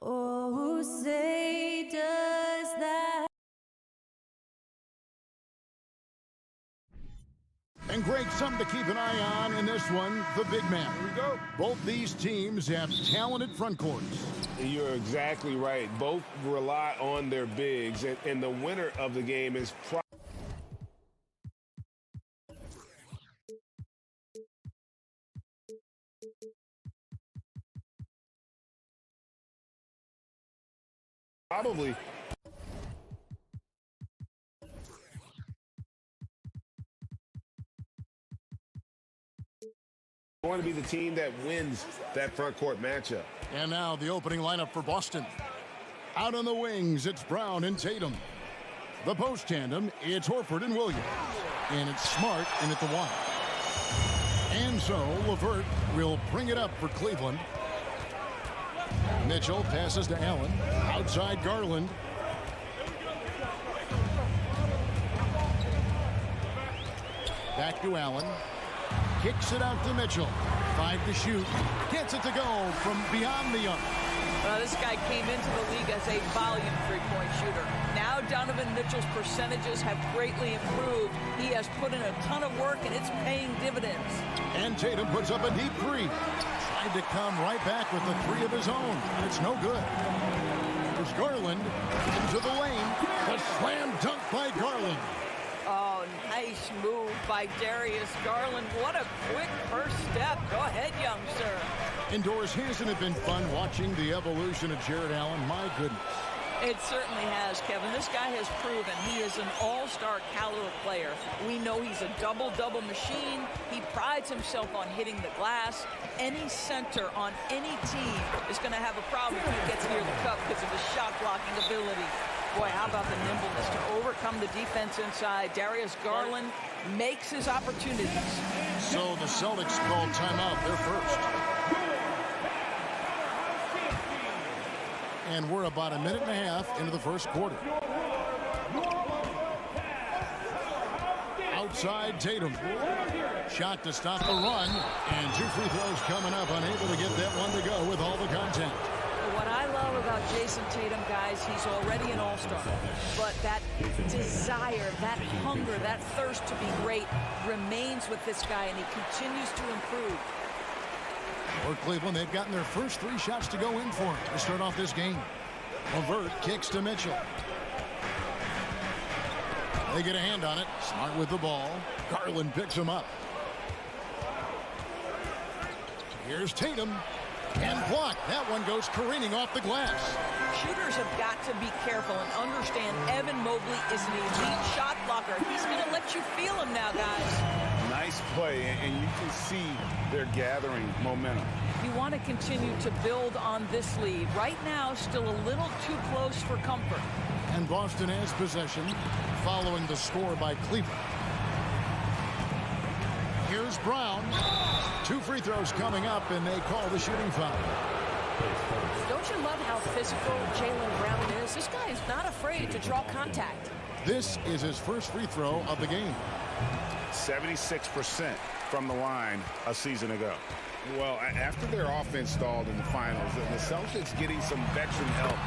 Oh, say does that. And Greg, something to keep an eye on in this one, the big man. Here we go. Both these teams have talented front courts. You're exactly right. Both rely on their bigs, and the winner of the game is probably going to be the team that wins that front court matchup. And now the opening lineup for Boston. Out on the wings, it's Brown and Tatum. The post tandem, it's Horford and Williams. And it's Smart in at the one. And so LeVert will bring it up for Cleveland. Mitchell passes to Allen. Outside Garland. Back to Allen. Kicks it out to Mitchell. 5 to shoot. Gets it to go from beyond the arc. Well, this guy came into the league as a volume three-point shooter. Now Donovan Mitchell's percentages have greatly improved. He has put in a ton of work, and it's paying dividends. And Tatum puts up a deep three. Tried to come right back with the three of his own. It's no good. There's Garland into the lane. A slam dunk by Garland. Oh, nice move by Darius Garland. What a quick first step. Go ahead, young sir. Indoors, hasn't it been fun watching the evolution of Jared Allen? My goodness. It certainly has, Kevin. This guy has proven he is an all-star caliber player. We know he's a double-double machine. He prides himself on hitting the glass. Any center on any team is going to have a problem if he gets near the cup because of his shot-blocking ability. Boy, how about the nimbleness to overcome the defense inside. Darius Garland makes his opportunities. So the Celtics called timeout. They're first. And we're about a minute and a half into the first quarter. Outside Tatum. Shot to stop the run. And 2 free throws coming up. Unable to get that one to go with all the contact. What I love about Jason Tatum, guys, he's already an all-star. But that desire, that hunger, that thirst to be great remains with this guy, and he continues to improve. For Cleveland, they've gotten their first 3 shots to go in for him to start off this game. LeVert kicks to Mitchell. They get a hand on it. Smart with the ball. Garland picks him up. Here's Tatum. And blocked. That one goes careening off the glass. Shooters have got to be careful and understand Evan Mobley is an elite shot blocker. He's going to let you feel him now, guys. Nice play, and you can see they're gathering momentum. You want to continue to build on this lead. Right now, still a little too close for comfort. And Boston has possession following the score by Cleveland. Here's Brown. 2 free throws coming up, and they call the shooting foul. Don't you love how physical Jaylen Brown is? This guy is not afraid to draw contact. This is his first free throw of the game. 76% from the line a season ago. Well, after their offense stalled in the finals, the Celtics getting some veteran help.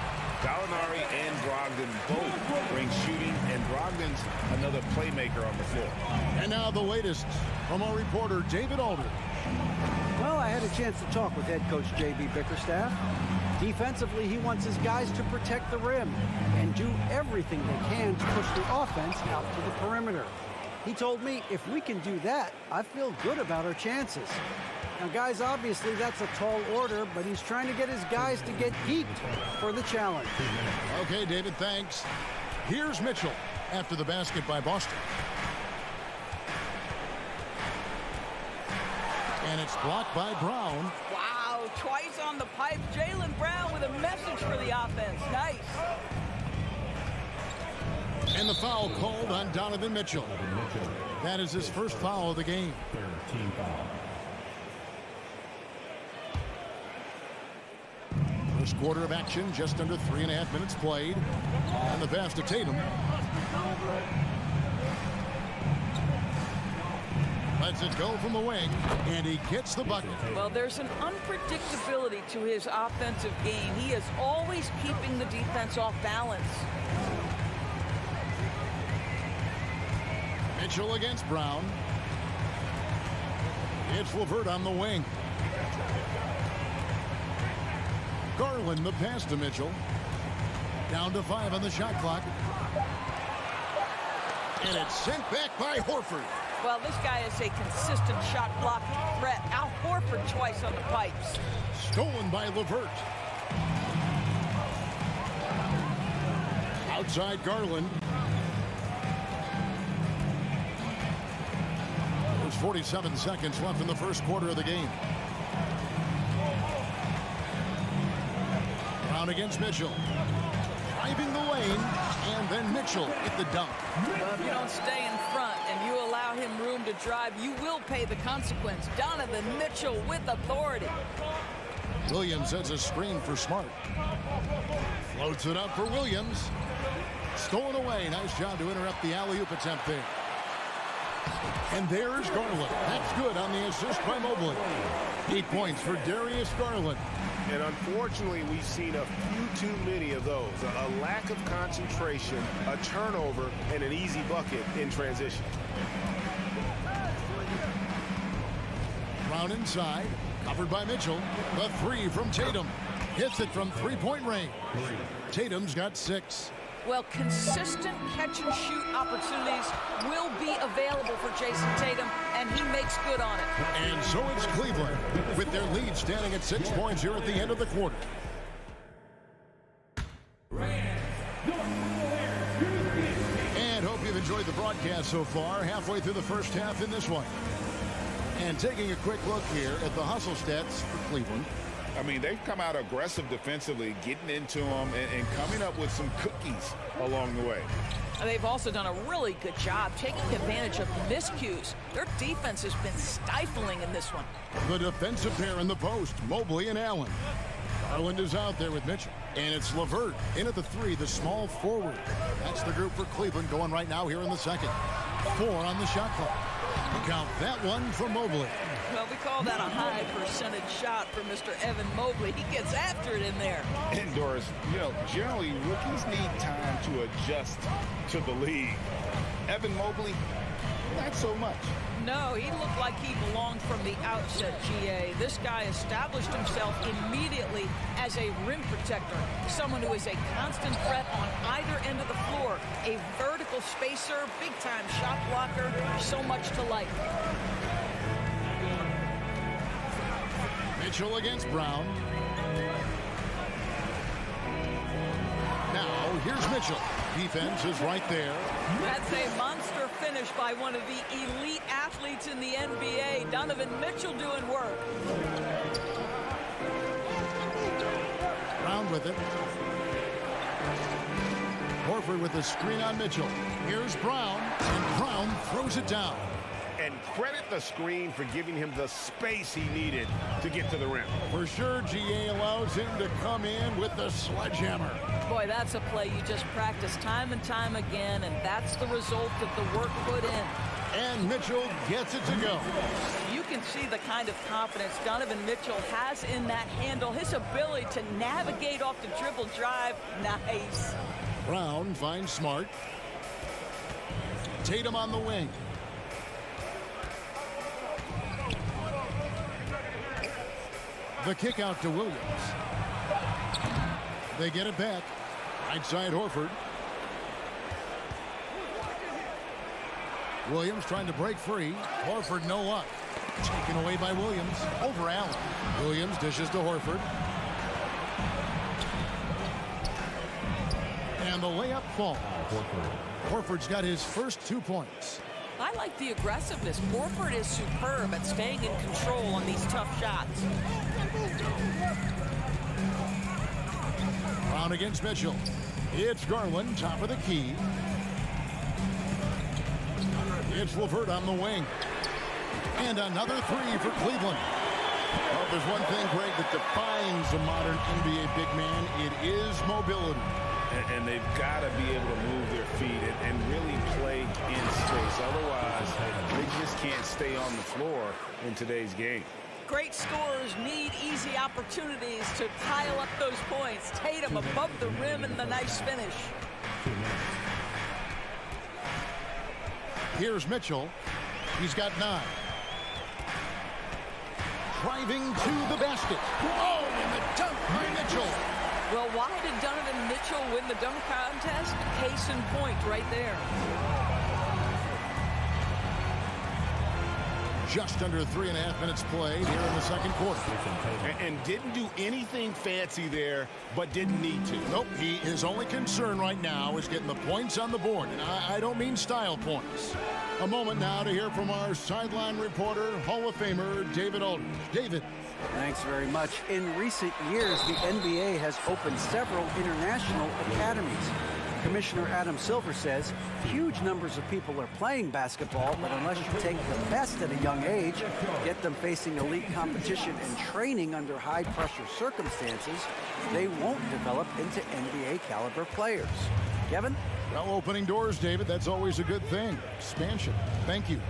Gallinari and Brogdon both bring shooting, and Brogdon's another playmaker on the floor. And now the latest from our reporter, David Aldridge. Well, I had a chance to talk with head coach J.B. Bickerstaff. Defensively, he wants his guys to protect the rim and do everything they can to push the offense out to the perimeter. He told me if we can do that, I feel good about our chances. Now, guys, obviously that's a tall order, but he's trying to get his guys to get geeked for the challenge. Okay, David, thanks. Here's Mitchell after the basket by Boston. And it's blocked by Brown. Wow, twice on the pipe. Jaylen Brown with a message for the offense. Nice. And the foul called on Donovan Mitchell. That is his first foul of the game. Team foul. First quarter of action, just under 3.5 minutes played. And the pass to Tatum. Lets it go from the wing, and he gets the bucket. Well, there's an unpredictability to his offensive game. He is always keeping the defense off balance. Mitchell against Brown. It's LeVert on the wing. Garland the pass to Mitchell. Down to 5 on the shot clock. And it's sent back by Horford. Well, this guy is a consistent shot blocking threat. Al Horford twice on the pipes. Stolen by LeVert. Outside Garland. There's 47 seconds left in the first quarter of the game. Brown against Mitchell. Driving the lane, and then Mitchell at the dunk. Well, if you don't stay in front and you allow him room to drive, you will pay the consequence. Donovan Mitchell with authority. Williams has a screen for Smart. Floats it up for Williams. Stolen away. Nice job to interrupt the alley-oop attempt there. And there's Garland. That's good on the assist by Mobley. 8 points for Darius Garland. And unfortunately, we've seen a few too many of those. A lack of concentration, a turnover, and an easy bucket in transition. Brown inside, covered by Mitchell. The three from Tatum. Hits it from three-point range. Tatum's got 6. Well, consistent catch-and-shoot opportunities will be available for Jason Tatum, and he makes good on it. And so it's Cleveland, with their lead standing at 6 points here at the end of the quarter. And hope you've enjoyed the broadcast so far, halfway through the first half in this one. And taking a quick look here at the hustle stats for Cleveland. I mean, they've come out aggressive defensively, getting into them and coming up with some cookies along the way. They've also done a really good job taking advantage of miscues. Their defense has been stifling in this one. The defensive pair in the post, Mobley and Allen. Garland is out there with Mitchell. And it's LeVert in at the 3, the small forward. That's the group for Cleveland going right now here in the second. 4 on the shot clock. Count that one for Mobley. Well, we call that a high percentage shot for Mr. Evan Mobley. He gets after it in there. And Doris, you know, generally rookies need time to adjust to the league. Evan Mobley, not so much. No, he looked like he belonged from the outset, GA. This guy established himself immediately as a rim protector, someone who is a constant threat on either end of the floor, a vertical spacer, big-time shot blocker, so much to like. Mitchell against Brown. Now, here's Mitchell. Defense is right there. That's a monster finish by one of the elite athletes in the NBA. Donovan Mitchell doing work. Brown with it. Horford with the screen on Mitchell. Here's Brown, and Brown throws it down. And credit the screen for giving him the space he needed to get to the rim. For sure, GA allows him to come in with the sledgehammer. Boy, that's a play you just practice time and time again, and that's the result of the work put in. And Mitchell gets it to go. You can see the kind of confidence Donovan Mitchell has in that handle. His ability to navigate off the dribble drive, nice. Brown finds Smart. Tatum on the wing. The kick out to Williams. They get it back. Right side Horford. Williams trying to break free. Horford no luck. Taken away by Williams. Over Allen. Williams dishes to Horford. And the layup falls. Horford's got his first 2 points. I like the aggressiveness. Horford is superb at staying in control on these tough shots. Brown against Mitchell. It's Garland, top of the key. It's LeVert on the wing. And another three for Cleveland. Well, if there's one thing, Greg, that defines a modern NBA big man, it is mobility. And they've got to be able to move their feet and really play in space. Otherwise, they just can't stay on the floor in today's game. Great scorers need easy opportunities to pile up those points. Tatum above the rim and the nice finish. Here's Mitchell. He's got 9. Driving to the basket. Oh, and the dunk by Mitchell. Well, why did Donovan Mitchell win the dunk contest? Case in point right there. Just under 3.5 minutes played here in the second quarter. And didn't do anything fancy there, but didn't need to. Nope, his only concern right now is getting the points on the board. And I don't mean style points. A moment now to hear from our sideline reporter, Hall of Famer David Aldridge. David. Thanks very much. In recent years, the NBA has opened several international academies. Commissioner Adam Silver says huge numbers of people are playing basketball, but unless you take the best at a young age, get them facing elite competition and training under high-pressure circumstances, they won't develop into NBA-caliber players. Kevin? Well, opening doors, David, that's always a good thing. Expansion. Thank you.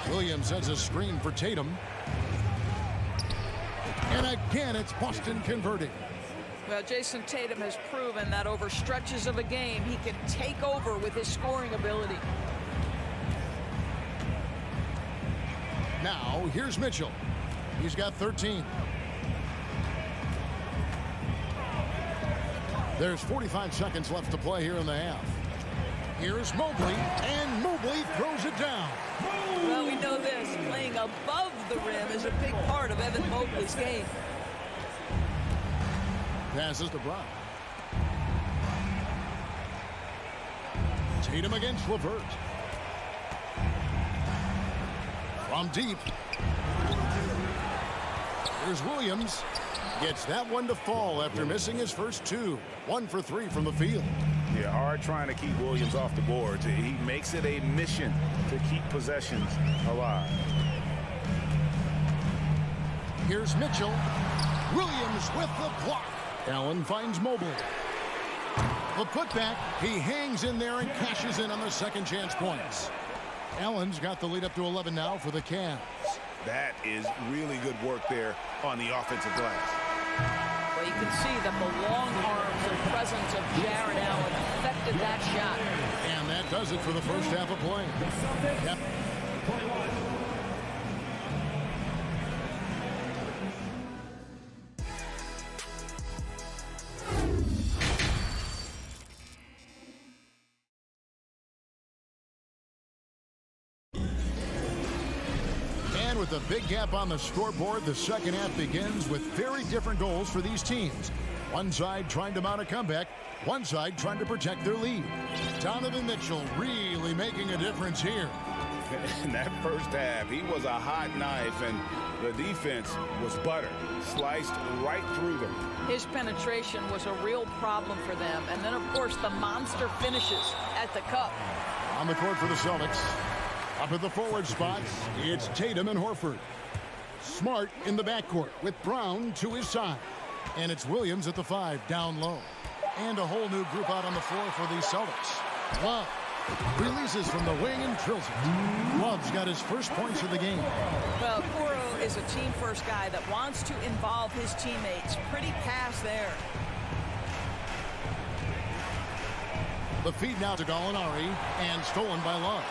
Williams has a screen for Tatum. And again, it's Boston converting. Well, Jason Tatum has proven that over stretches of a game, he can take over with his scoring ability. Now, here's Mitchell. He's got 13. There's 45 seconds left to play here in the half. Here's Mobley, and Mobley throws it down. Well, we know this. Playing above the rim is a big part of Evan Mobley's game. Passes to Brown. Tatum against LeVert. From deep. Here's Williams. Gets that one to fall after missing his first 2. 1 for 3 from the field. Yeah, hard trying to keep Williams off the boards. He makes it a mission to keep possessions alive. Here's Mitchell. Williams with the block. Allen finds Mobley. The putback. He hangs in there and cashes in on the second chance points. Allen's got the lead up to 11 now for the Cavs. That is really good work there on the offensive glass. Well, you can see that the long arms and presence of Jared Allen affected that shot. And that does it for the first half of play. Yep. With a big gap on the scoreboard, the second half begins with very different goals for these teams. One side trying to mount a comeback, one side trying to protect their lead. Donovan Mitchell really making a difference here. In that first half, he was a hot knife, and the defense was butter, sliced right through them. His penetration was a real problem for them. And then, of course, the monster finishes at the cup. On the court for the Celtics. Up at the forward spots, it's Tatum and Horford. Smart in the backcourt with Brown to his side. And it's Williams at the 5 down low. And a whole new group out on the floor for the Celtics. Love releases from the wing and drills it. Love's got his first points of the game. Well, Kuro is a team-first guy that wants to involve his teammates. Pretty pass there. The feed now to Gallinari and stolen by Love.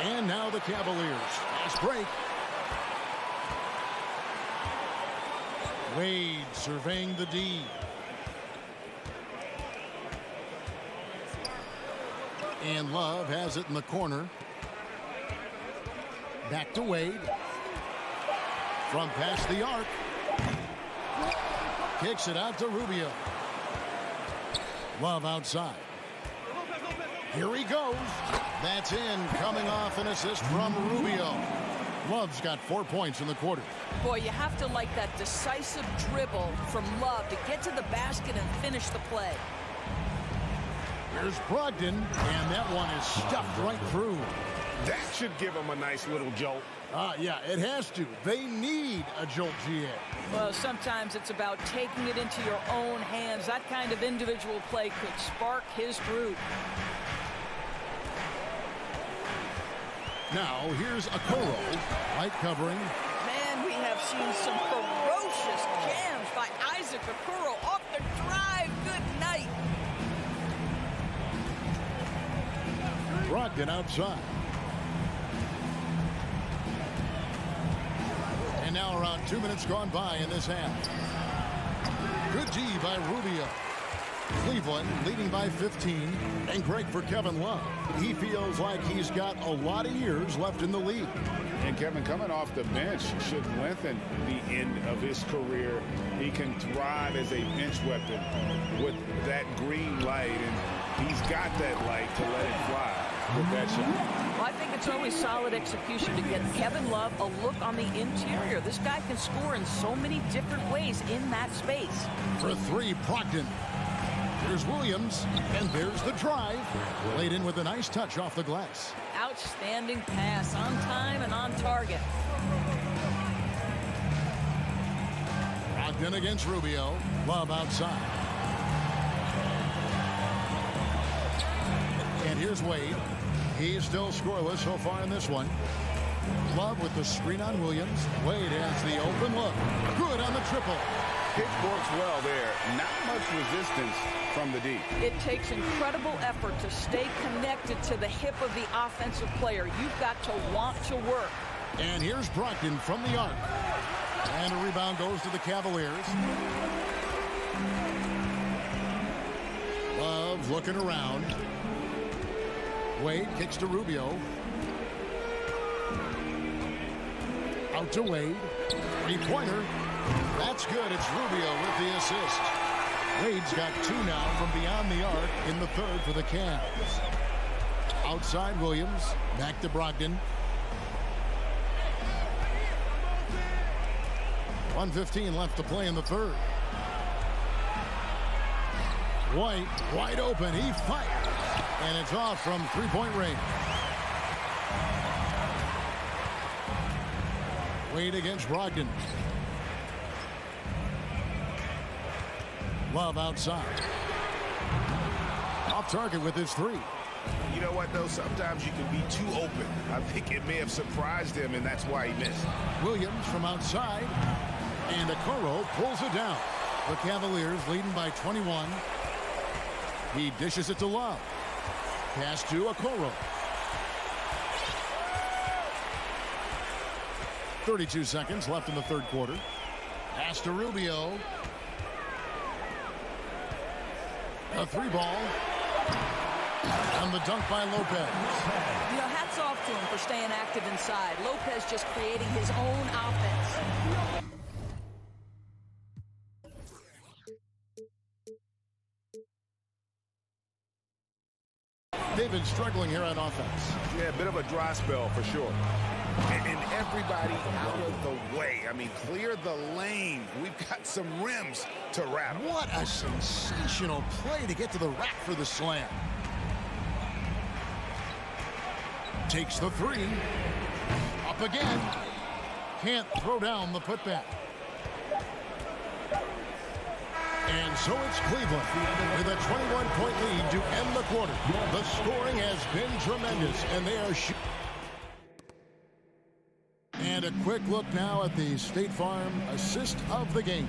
And now the Cavaliers. Fast break. Wade surveying the D. And Love has it in the corner. Back to Wade. From past the arc. Kicks it out to Rubio. Love outside. Here he goes. That's in, coming off an assist from Rubio. Love's got 4 points in the quarter. Boy, you have to like that decisive dribble from Love to get to the basket and finish the play. Here's Brogdon, and that one is stuffed right through. That should give him a nice little jolt. Yeah, it has to. They need a jolt, GA. Well, sometimes it's about taking it into your own hands. That kind of individual play could spark his group. Now, here's Okoro, light covering. Man, we have seen some ferocious jams by Isaac Okoro off the drive. Good night. Brogdon outside. And now around 2 minutes gone by in this half. Good D by Rubio. Cleveland leading by 15. And great for Kevin Love. He feels like he's got a lot of years left in the league. And Kevin, coming off the bench should lengthen the end of his career. He can thrive as a bench weapon with that green light, and he's got that light to let it fly with that shot. Well, I think it's always solid execution to get Kevin Love a look on the interior. This guy can score in so many different ways in that space. For three, Brogdon. Here's Williams, and there's the drive. Laid in with a nice touch off the glass. Outstanding pass, on time and on target. Brogdon against Rubio. Love outside. And here's Wade. He's still scoreless so far in this one. Love with the screen on Williams. Wade has the open look. Good on the triple. It works well there. Not much resistance from the D. It takes incredible effort to stay connected to the hip of the offensive player. You've got to want to work. And here's Brogdon from the arc. And a rebound goes to the Cavaliers. Love looking around. Wade kicks to Rubio. Out to Wade. Three-pointer. That's good. It's Rubio with the assist. Wade's got two now from beyond the arc in the third for the Cavs. Outside Williams. Back to Brogdon. 1:15 left to play in the third. White wide open. He fires. And it's off from three-point range. Wade against Brogdon. Love outside. Off target with his three. You know what, though? Sometimes you can be too open. I think it may have surprised him, and that's why he missed. Williams from outside. And Okoro pulls it down. The Cavaliers leading by 21. He dishes it to Love. Pass to Okoro. 32 seconds left in the third quarter. Pass to Rubio. A three ball. And the dunk by Lopez. You know, hats off to him for staying active inside. Lopez just creating his own offense. They've been struggling here on offense. Yeah, a bit of a dry spell for sure. And everybody out of the way. I mean, clear the lane. We've got some rims to rattle. What a sensational play to get to the rack for the slam. Takes the three. Up again. Can't throw down the putback. And so it's Cleveland with a 21-point lead to end the quarter. The scoring has been tremendous, and they are shooting. And a quick look now at the State Farm assist of the game.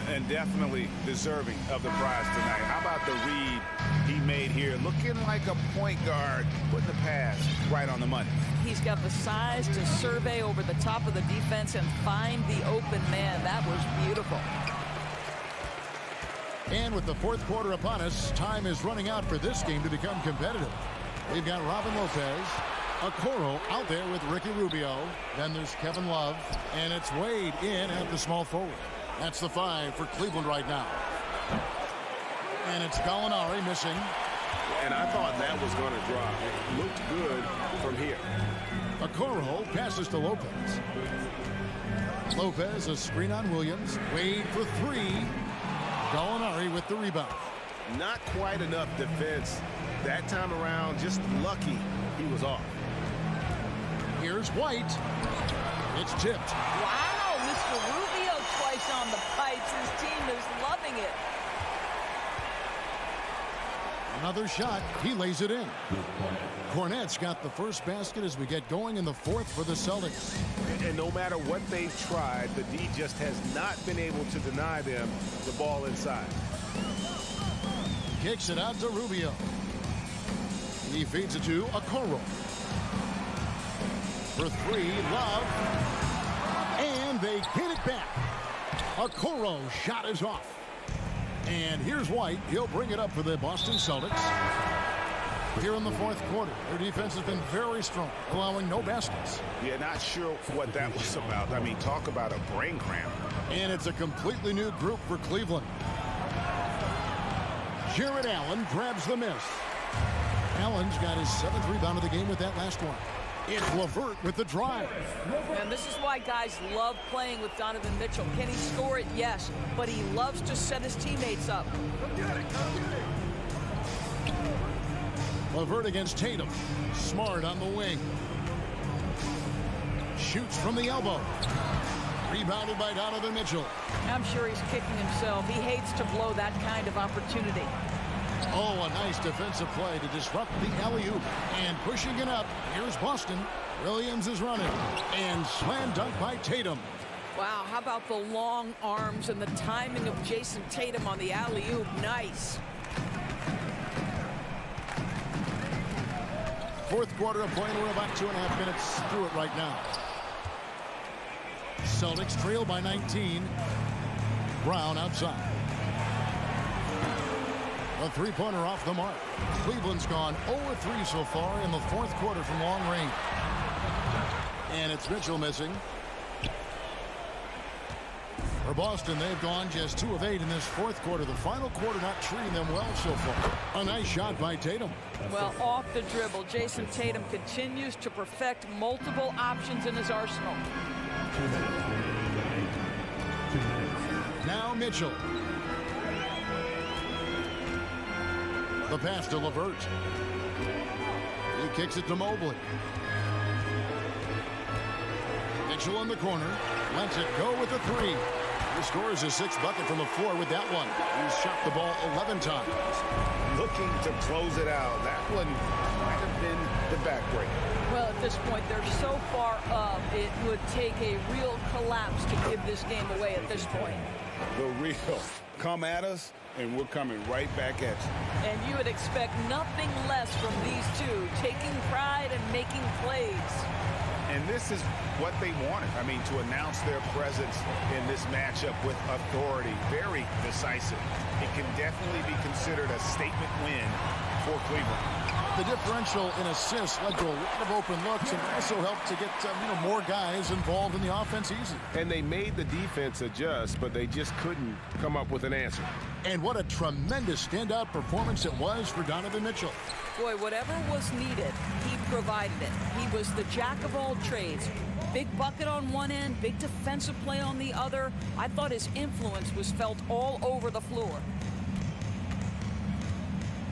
And definitely deserving of the prize tonight. How about the read he made here? Looking like a point guard, putting the pass right on the money. He's got the size to survey over the top of the defense and find the open man. That was beautiful. And with the fourth quarter upon us, time is running out for this game to become competitive. We've got Robin Lopez, Okoro out there with Ricky Rubio. Then there's Kevin Love, and it's Wade in at the small forward. That's the five for Cleveland right now. And it's Gallinari missing. And I thought that was going to drop. It looked good from here. Okoro passes to Lopez. Lopez, a screen on Williams. Wade for three. Gallinari with the rebound. Not quite enough defense. That time around, just lucky he was off. Here's White. It's tipped. Wow, Mr. Rubio twice on the pipes. His team is loving it. Another shot. He lays it in. Cornette's got the first basket as we get going in the fourth for the Celtics. And no matter what they've tried, the D just has not been able to deny them the ball inside. Kicks it out to Rubio. He feeds it to Okoro. For three, Love. And they get it back. Okoro's shot is off. And here's White. He'll bring it up for the Boston Celtics. Here in the fourth quarter, their defense has been very strong, allowing no baskets. Yeah, not sure what that was about. I mean, talk about a brain cramp. And it's a completely new group for Cleveland. Jared Allen grabs the miss. Allen's got his 7th rebound of the game with that last one. It's LeVert with the drive. And this is why guys love playing with Donovan Mitchell. Can he score it? Yes. But he loves to set his teammates up. LeVert against Tatum. Smart on the wing. Shoots from the elbow. Rebounded by Donovan Mitchell. I'm sure he's kicking himself. He hates to blow that kind of opportunity. Oh, a nice defensive play to disrupt the alley-oop. And pushing it up, here's Boston. Williams is running. And slam dunk by Tatum. Wow, how about the long arms and the timing of Jason Tatum on the alley-oop? Nice. Fourth quarter of play, and we're about 2.5 minutes through it right now. Celtics trail by 19. Brown outside. A three-pointer off the mark. Cleveland's gone 0-3 so far in the fourth quarter from long range. And it's Mitchell missing. For Boston, they've gone just 2 of 8 in this fourth quarter. The final quarter not treating them well so far. A nice shot by Tatum. Well, off the dribble, Jason Tatum continues to perfect multiple options in his arsenal. Now Mitchell. The pass to LeVert. He kicks it to Mobley. Mitchell in the corner. Lets it go with a 3. He scores his 6th bucket from the floor with that one. He's shot the ball 11 times. Looking to close it out. That one might have been the backbreaker. Well, at this point, they're so far up, it would take a real collapse to give this game away at this point. The real come at us, and we're coming right back at you. And you would expect nothing less from these two, taking pride and making plays. And this is what they wanted. I mean, to announce their presence in this matchup with authority, very decisive. It can definitely be considered a statement win for Cleveland. The differential in assists led to a lot of open looks and also helped to get more guys involved in the offense easy. And they made the defense adjust, but they just couldn't come up with an answer. And what a tremendous standout performance it was for Donovan Mitchell. Boy, whatever was needed, he provided it. He was the jack of all trades. Big bucket on one end, big defensive play on the other. I thought his influence was felt all over the floor.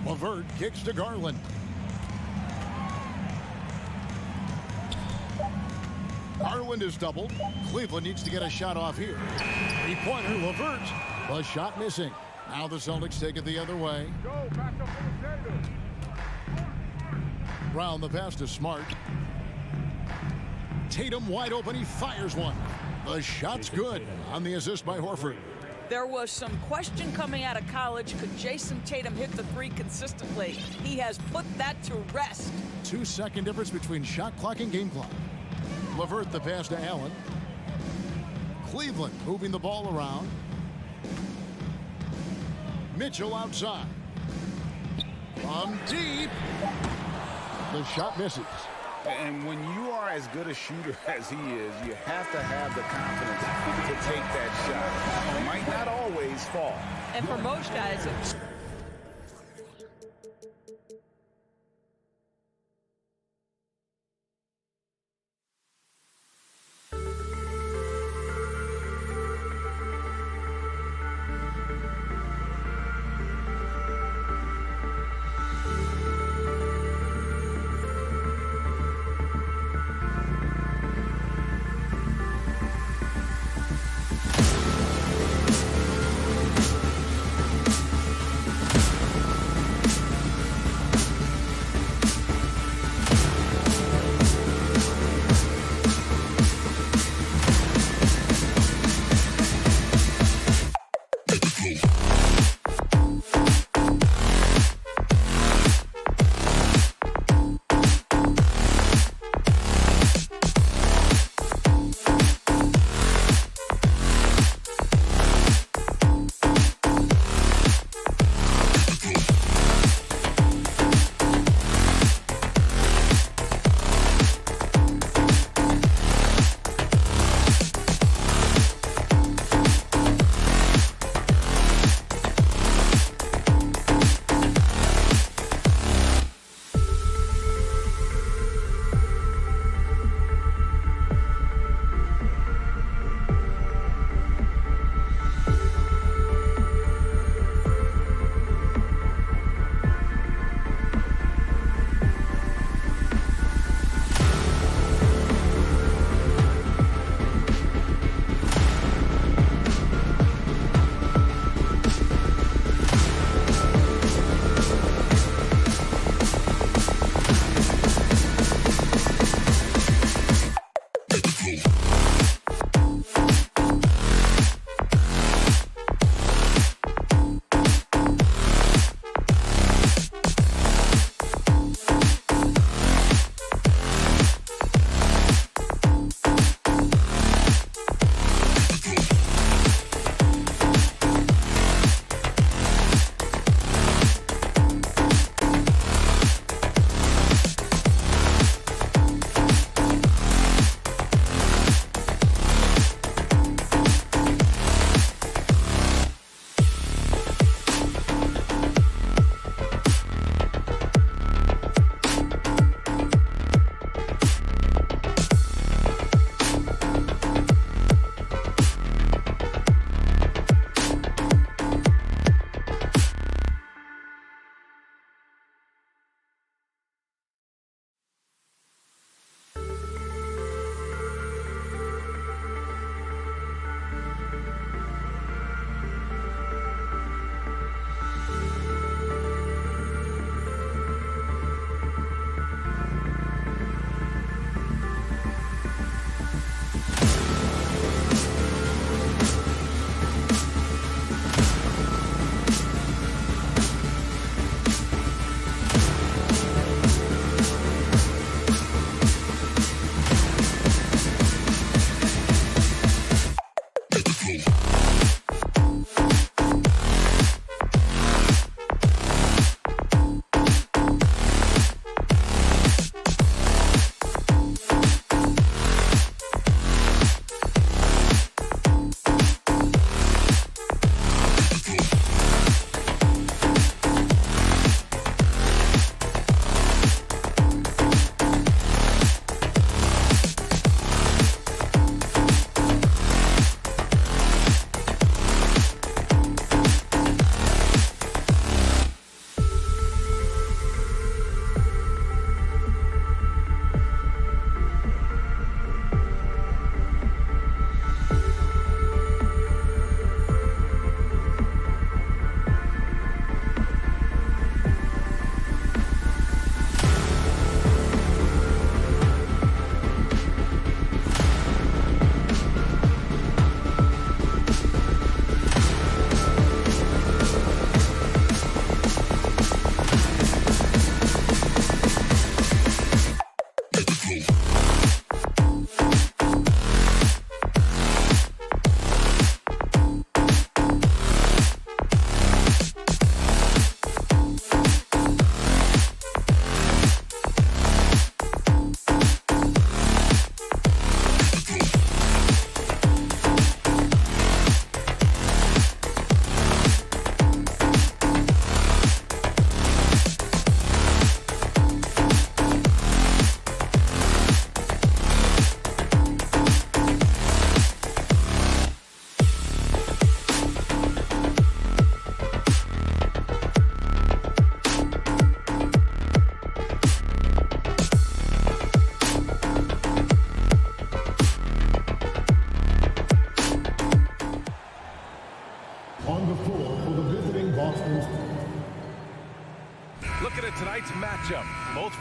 LeVert kicks to Garland. Garland is doubled. Cleveland needs to get a shot off here. Three-pointer, LeVert. The shot missing. Now the Celtics take it the other way. Brown the pass to Smart. Tatum wide open. He fires one. The shot's good on the assist by Horford. There was some question coming out of college. Could Jason Tatum hit the 3 consistently? He has put that to rest. 2-second difference between shot clock and game clock. LeVert the pass to Allen. Cleveland moving the ball around. Mitchell outside. From deep. The shot misses. And when you are as good a shooter as he is, you have to have the confidence to take that shot. It might not always fall. And for most guys, it's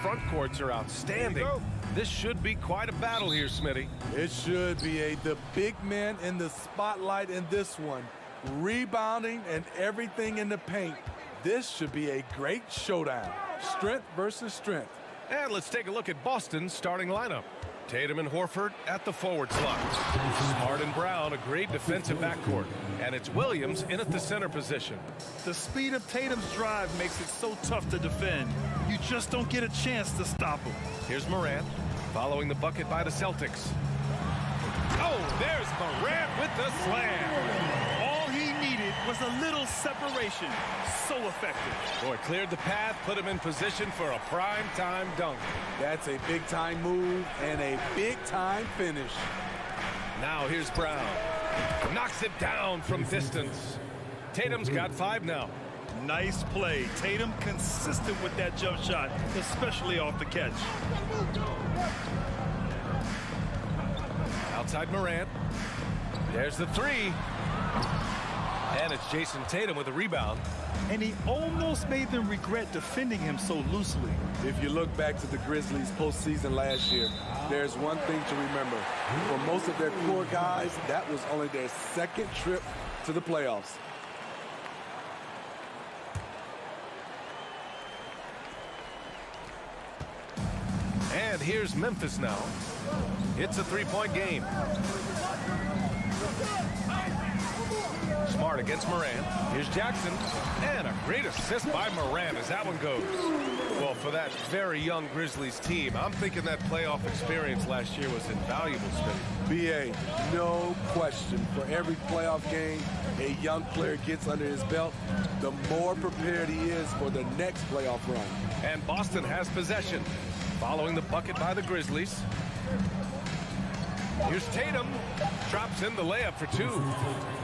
front courts are outstanding. This should be quite a battle here, Smitty. It should be the big man in the spotlight in this one. Rebounding and everything in the paint. This should be a great showdown. Strength versus strength. And let's take a look at Boston's starting lineup. Tatum and Horford at the forward slot. Smart and Brown, a great defensive backcourt. And it's Williams in at the center position. The speed of Tatum's drive makes it so tough to defend. You just don't get a chance to stop him. Here's Morant, following the bucket by the Celtics. Oh, there's Morant with the slam. All he needed was a little separation. So effective. Boy, cleared the path, put him in position for a prime-time dunk. That's a big-time move and a big-time finish. Now here's Brown. Knocks it down from distance. Tatum's got 5 now. Nice play. Tatum consistent with that jump shot, especially off the catch. Outside Morant. There's the 3. And it's Jason Tatum with a rebound. And he almost made them regret defending him so loosely. If you look back to the Grizzlies postseason last year, there's one thing to remember. For most of their core guys, that was only their second trip to the playoffs. And here's Memphis now. It's a 3-point game. Smart against Morant. Here's Jackson. And a great assist by Morant as that one goes. Well, for that very young Grizzlies team, I'm thinking that playoff experience last year was invaluable, Smitty. BA, no question. For every playoff game a young player gets under his belt, the more prepared he is for the next playoff run. And Boston has possession. Following the bucket by the Grizzlies. Here's Tatum. Drops in the layup for 2.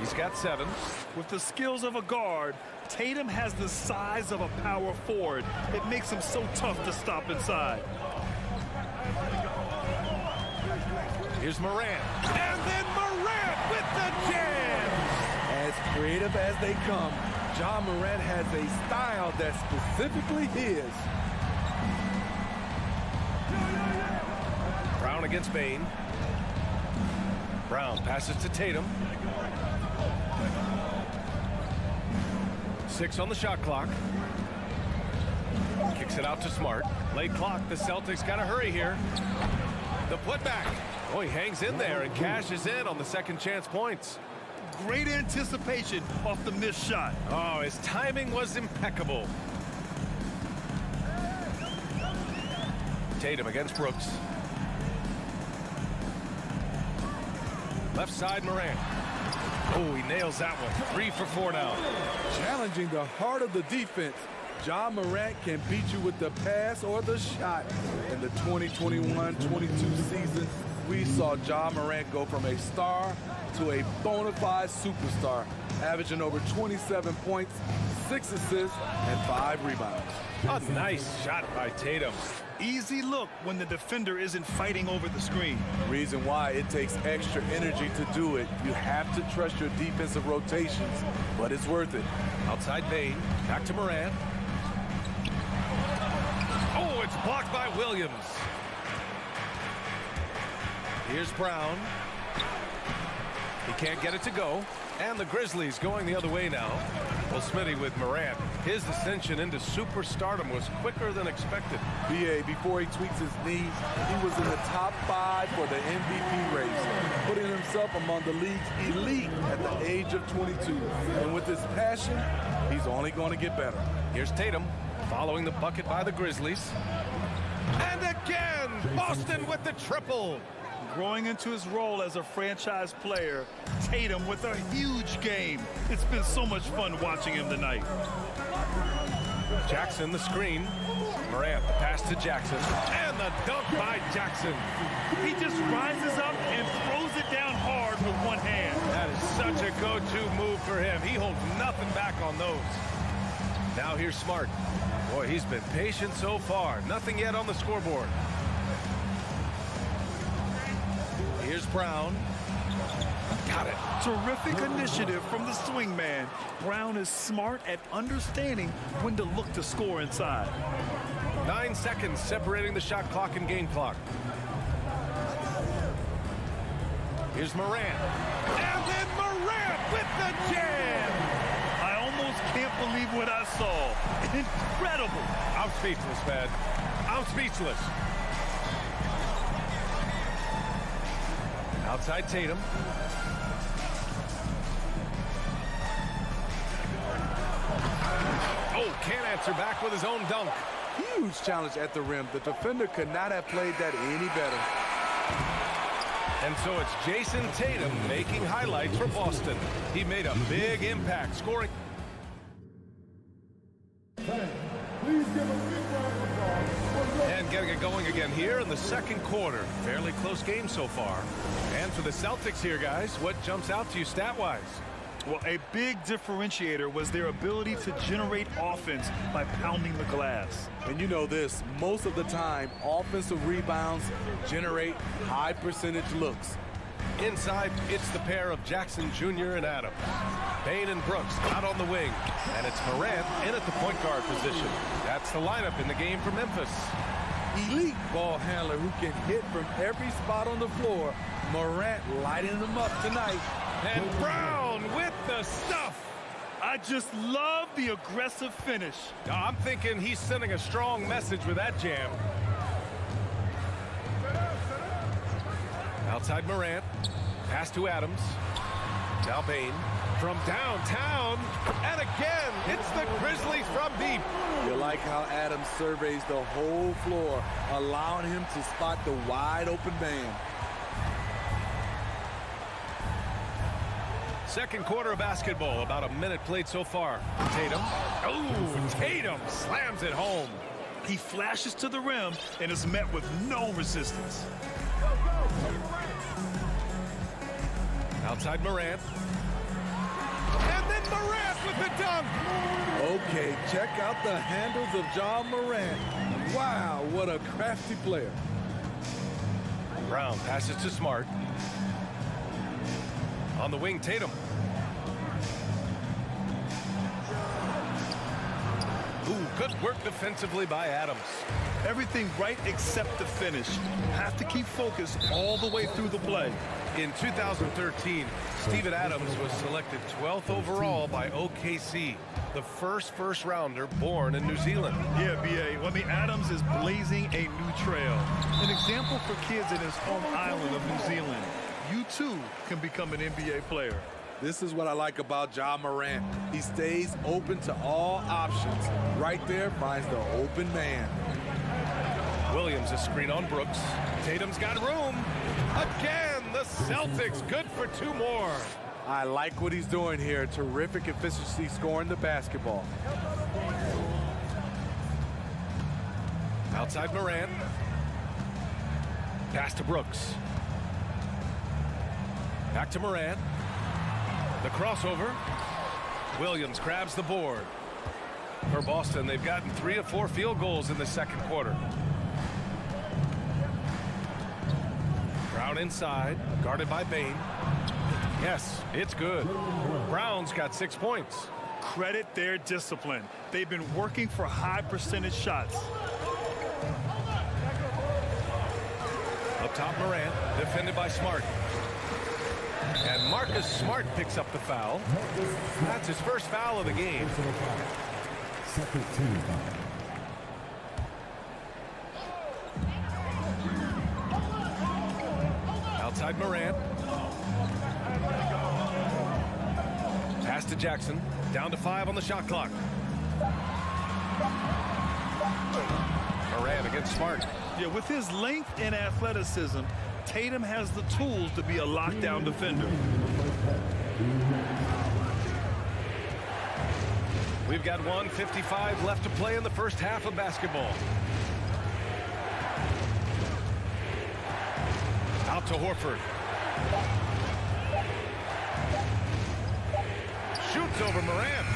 He's got 7. With the skills of a guard, Tatum has the size of a power forward. It makes him so tough to stop inside. Here's Morant. And then Morant with the jam. As creative as they come, Ja Morant has a style that's specifically his. Brown against Bane. Brown passes to Tatum. 6 on the shot clock. Kicks it out to Smart. Late clock. The Celtics got to hurry here. The putback. Oh, he hangs in there and cashes in on the second chance points. Great anticipation off the missed shot. Oh, his timing was impeccable. Tatum against Brooks. Left side, Morant. Oh, he nails that one. 3 for 4 now. Challenging the heart of the defense. Ja Morant can beat you with the pass or the shot. In the 2021-22 season, we saw Ja Morant go from a star to a bona fide superstar, averaging over 27 points, 6 assists, and 5 rebounds. A nice shot by Tatum. Easy look when the defender isn't fighting over the screen. Reason why it takes extra energy to do it. You have to trust your defensive rotations, but it's worth it. Outside Bane, back to Morant. Oh, it's blocked by Williams. Here's Brown. He can't get it to go. And the Grizzlies going the other way now. Well, Smitty with Morant, his ascension into superstardom was quicker than expected. BA, before he tweaks his knee, he was in the top 5 for the MVP race, putting himself among the league's elite at the age of 22. And with his passion, he's only going to get better. Here's Tatum, following the bucket by the Grizzlies. And again, Boston with the triple. Growing into his role as a franchise player, Tatum with a huge game. It's been so much fun watching him tonight. Jackson the screen. Morant the pass to Jackson. And the dunk by Jackson. He just rises up and throws it down hard with one hand. That is such a go-to move for him. He holds nothing back on those. Now here's Smart. Boy, he's been patient so far. Nothing yet on the scoreboard. Here's Brown. Got it. Terrific initiative from the swing man. Brown is smart at understanding when to look to score inside. 9 seconds separating the shot clock and game clock. Here's Morant. And then Morant with the jam. I almost can't believe what I saw. Incredible. I'm speechless, man. I'm speechless. Outside Tatum. Oh, can't answer back with his own dunk. Huge challenge at the rim. The defender could not have played that any better. And so it's Jason Tatum making highlights for Boston. He made a big impact, scoring. And getting it going again here in the second quarter. Fairly close game so far. And for the Celtics here, guys, what jumps out to you stat-wise? Well, a big differentiator was their ability to generate offense by pounding the glass. And you know this, most of the time, offensive rebounds generate high percentage looks. Inside, it's the pair of Jackson Jr. and Adams. Bane and Brooks out on the wing. And it's Morant in at the point guard position. That's the lineup in the game for Memphis. Elite ball handler who can hit from every spot on the floor. Morant lighting them up tonight. And Brown with the stuff. I just love the aggressive finish. I'm thinking he's sending a strong message with that jam. Outside Morant. Pass to Adams. Now Bane from downtown. And again, it's the Grizzlies from deep. You like how Adams surveys the whole floor, allowing him to spot the wide open man. Second quarter of basketball, about a minute played so far. Tatum. Oh, Tatum slams it home. He flashes to the rim and is met with no resistance. Outside Morant. And then Morant with the dunk. Okay, check out the handles of John Morant. Wow, what a crafty player. Brown passes to Smart. On the wing, Tatum. Ooh, good work defensively by Adams. Everything right except the finish. Have to keep focused all the way through the play. In 2013, Steven Adams was selected 12th overall by OKC, the first rounder born in New Zealand. Yeah, B.A. Well, Adams is blazing a new trail. An example for kids in his home island of New Zealand. You, too, can become an NBA player. This is what I like about Ja Morant. He stays open to all options. Right there finds the open man. Williams a screen on Brooks. Tatum's got room. Again, the Celtics good for two more. I like what he's doing here. Terrific efficiency scoring the basketball. Outside Morant. Pass to Brooks. Back to Morant. The crossover. Williams grabs the board. For Boston, they've gotten 3 of 4 field goals in the second quarter. Brown inside, guarded by Bane. Yes, it's good. Brown's got 6 points. Credit their discipline. They've been working for high percentage shots. Up top, Morant, defended by Smart. And Marcus Smart picks up the foul. That's his first foul of the game. Outside Morant. Pass to Jackson. Down to 5 on the shot clock. Morant against Smart. Yeah, with his length and athleticism, Tatum has the tools to be a lockdown defender. We've got 1:55 left to play in the first half of basketball. Out to Horford. Shoots over Morant.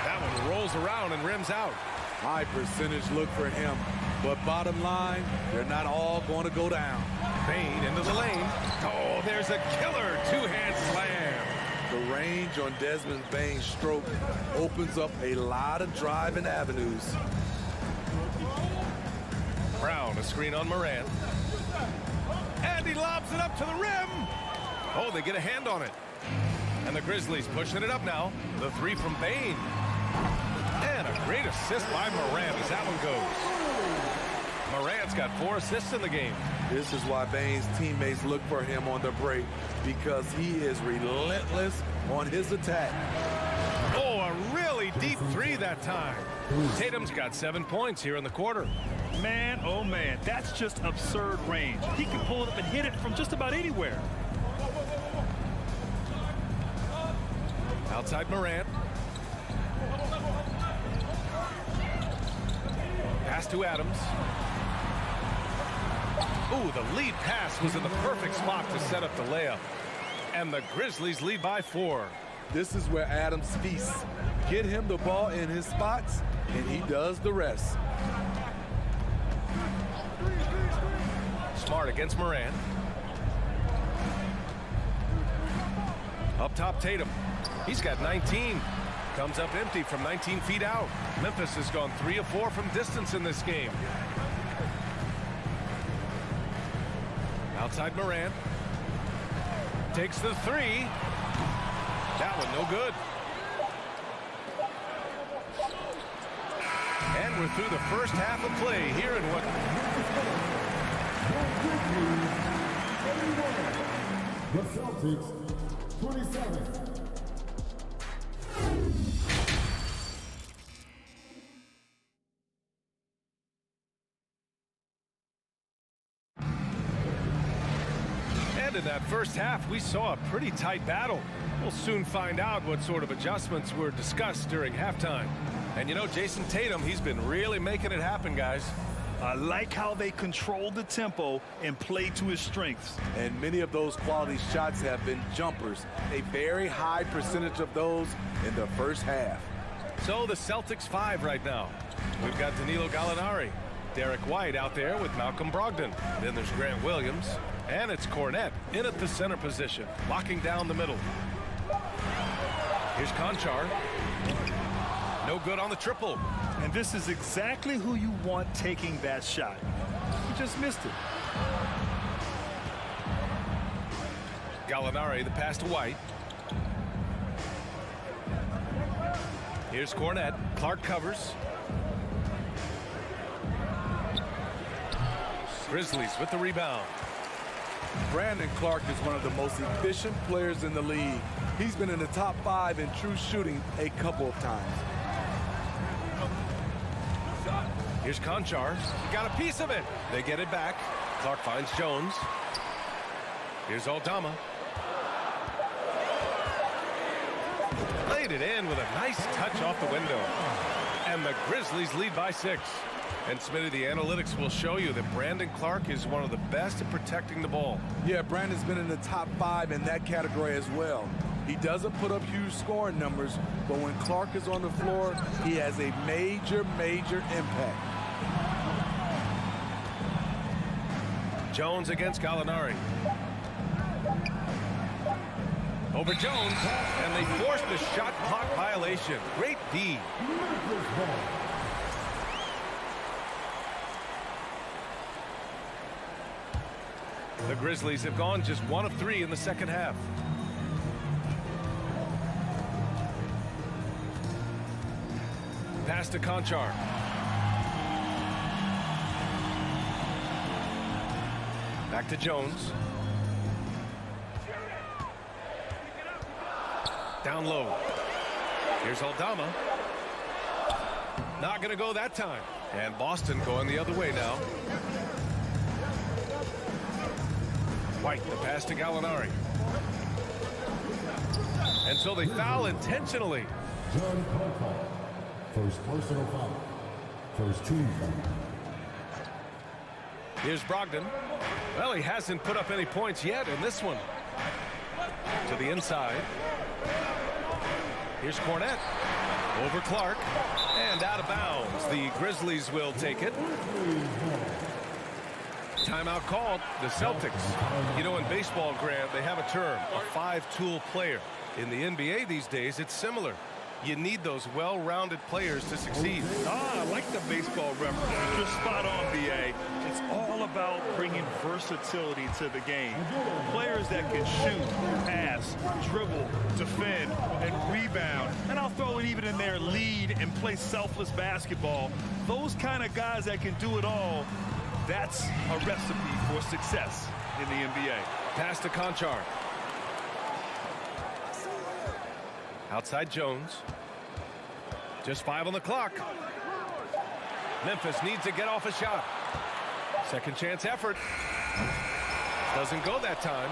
That one rolls around and rims out. High percentage look for him. But bottom line, they're not all going to go down. Bane into the lane. Oh, there's a killer two-hand slam. The range on Desmond Bane's stroke opens up a lot of driving avenues. Brown, a screen on Morant. And he lobs it up to the rim. Oh, they get a hand on it. And the Grizzlies pushing it up now. The three from Bane. And a great assist by Morant as that one goes. Morant's got 4 assists in the game. This is why Bane's teammates look for him on the break, because he is relentless on his attack. Oh, a really deep three that time. Tatum's got 7 points here in the quarter. Man, oh man, that's just absurd range. He can pull it up and hit it from just about anywhere. Outside Morant. Pass to Adams. Ooh, the lead pass was in the perfect spot to set up the layup. And the Grizzlies lead by 4. This is where Adams feasts. Get him the ball in his spots, and he does the rest. Smart against Morant. Up top, Tatum. He's got 19. Comes up empty from 19 feet out. Memphis has gone 3 of 4 from distance in this game. Outside Morant. Takes the 3. That one no good. And we're through the first half of play here in what... The Celtics, 27. And in that first half, we saw a pretty tight battle. We'll soon find out what sort of adjustments were discussed during halftime. And you know, Jason Tatum, he's been really making it happen, guys. I like how they controlled the tempo and played to his strengths. And many of those quality shots have been jumpers. A very high percentage of those in the first half. So the Celtics 5 right now. We've got Danilo Gallinari. Derek White out there with Malcolm Brogdon. Then there's Grant Williams. And it's Cornette in at the center position, locking down the middle. Here's Conchar. No good on the triple. And this is exactly who you want taking that shot. He just missed it. Gallinari, the pass to White. Here's Cornette. Clark covers. Grizzlies with the rebound. Brandon Clark is one of the most efficient players in the league. He's been in the top 5 in true shooting a couple of times. Here's Conchar. Got a piece of it. They get it back. Clark finds Jones. Here's Aldama. Laid it in with a nice touch off the window. And the Grizzlies lead by 6. And Smitty, the analytics will show you that Brandon Clark is one of the best at protecting the ball. Yeah, Brandon's been in the top 5 in that category as well. He doesn't put up huge scoring numbers, but when Clark is on the floor, he has a major, major impact. Jones against Gallinari. Over Jones, and they forced the shot clock violation. Great D. The Grizzlies have gone just 1 of 3 in the second half. Pass to Conchar. Back to Jones. Down low. Here's Aldama. Not going to go that time. And Boston going the other way now. White, the pass to Gallinari. And so they foul intentionally. John Conchar, first personal foul. First team foul. Here's Brogdon. Well, he hasn't put up any points yet in this one. To the inside. Here's Cornette. Over Clark. And out of bounds. The Grizzlies will take it. Timeout called. The Celtics. You know, in baseball, Grant, they have a term, a 5-tool player. In the NBA these days, it's similar. You need those well-rounded players to succeed. I like the baseball reference. You're spot on, BA. It's all about bringing versatility to the game. Players that can shoot, pass, dribble, defend, and rebound. And I'll throw it even in there, lead and play selfless basketball. Those kind of guys that can do it all, that's a recipe for success in the NBA. Pass to Conchar. Outside Jones. Just 5 on the clock. Memphis needs to get off a shot. Second chance effort. Doesn't go that time.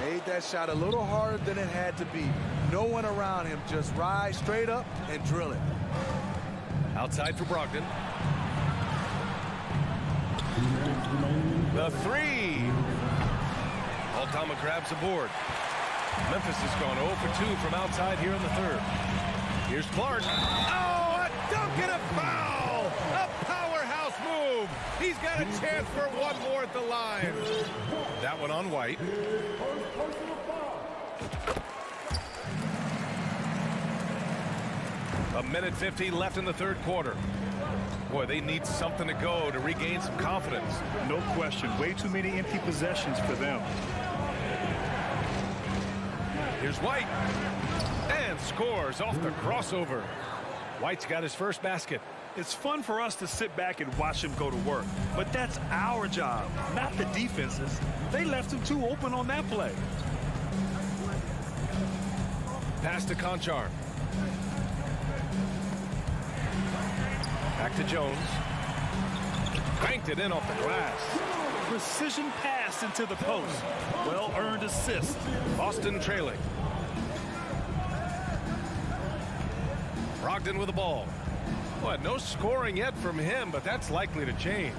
Made that shot a little harder than it had to be. No one around him. Just ride straight up and drill it. Outside for Brogdon. The three. Altama grabs the board. Memphis has gone 0 for 2 from outside here in the third. Here's Clark. Oh, a dunk and a foul! A powerhouse move! He's got a chance for one more at the line. That one on White. A minute 15 left in the third quarter. Boy, they need something to go to regain some confidence. No question. Way too many empty possessions for them. Here's White. And scores off the crossover. White's got his first basket. It's fun for us to sit back and watch him go to work. But that's our job, not the defense's. They left him too open on that play. Pass to Conchar. Back to Jones. Banked it in off the glass. Precision pass into the post. Well-earned assist. Boston trailing. Brogdon with the ball. Boy, no scoring yet from him, but that's likely to change.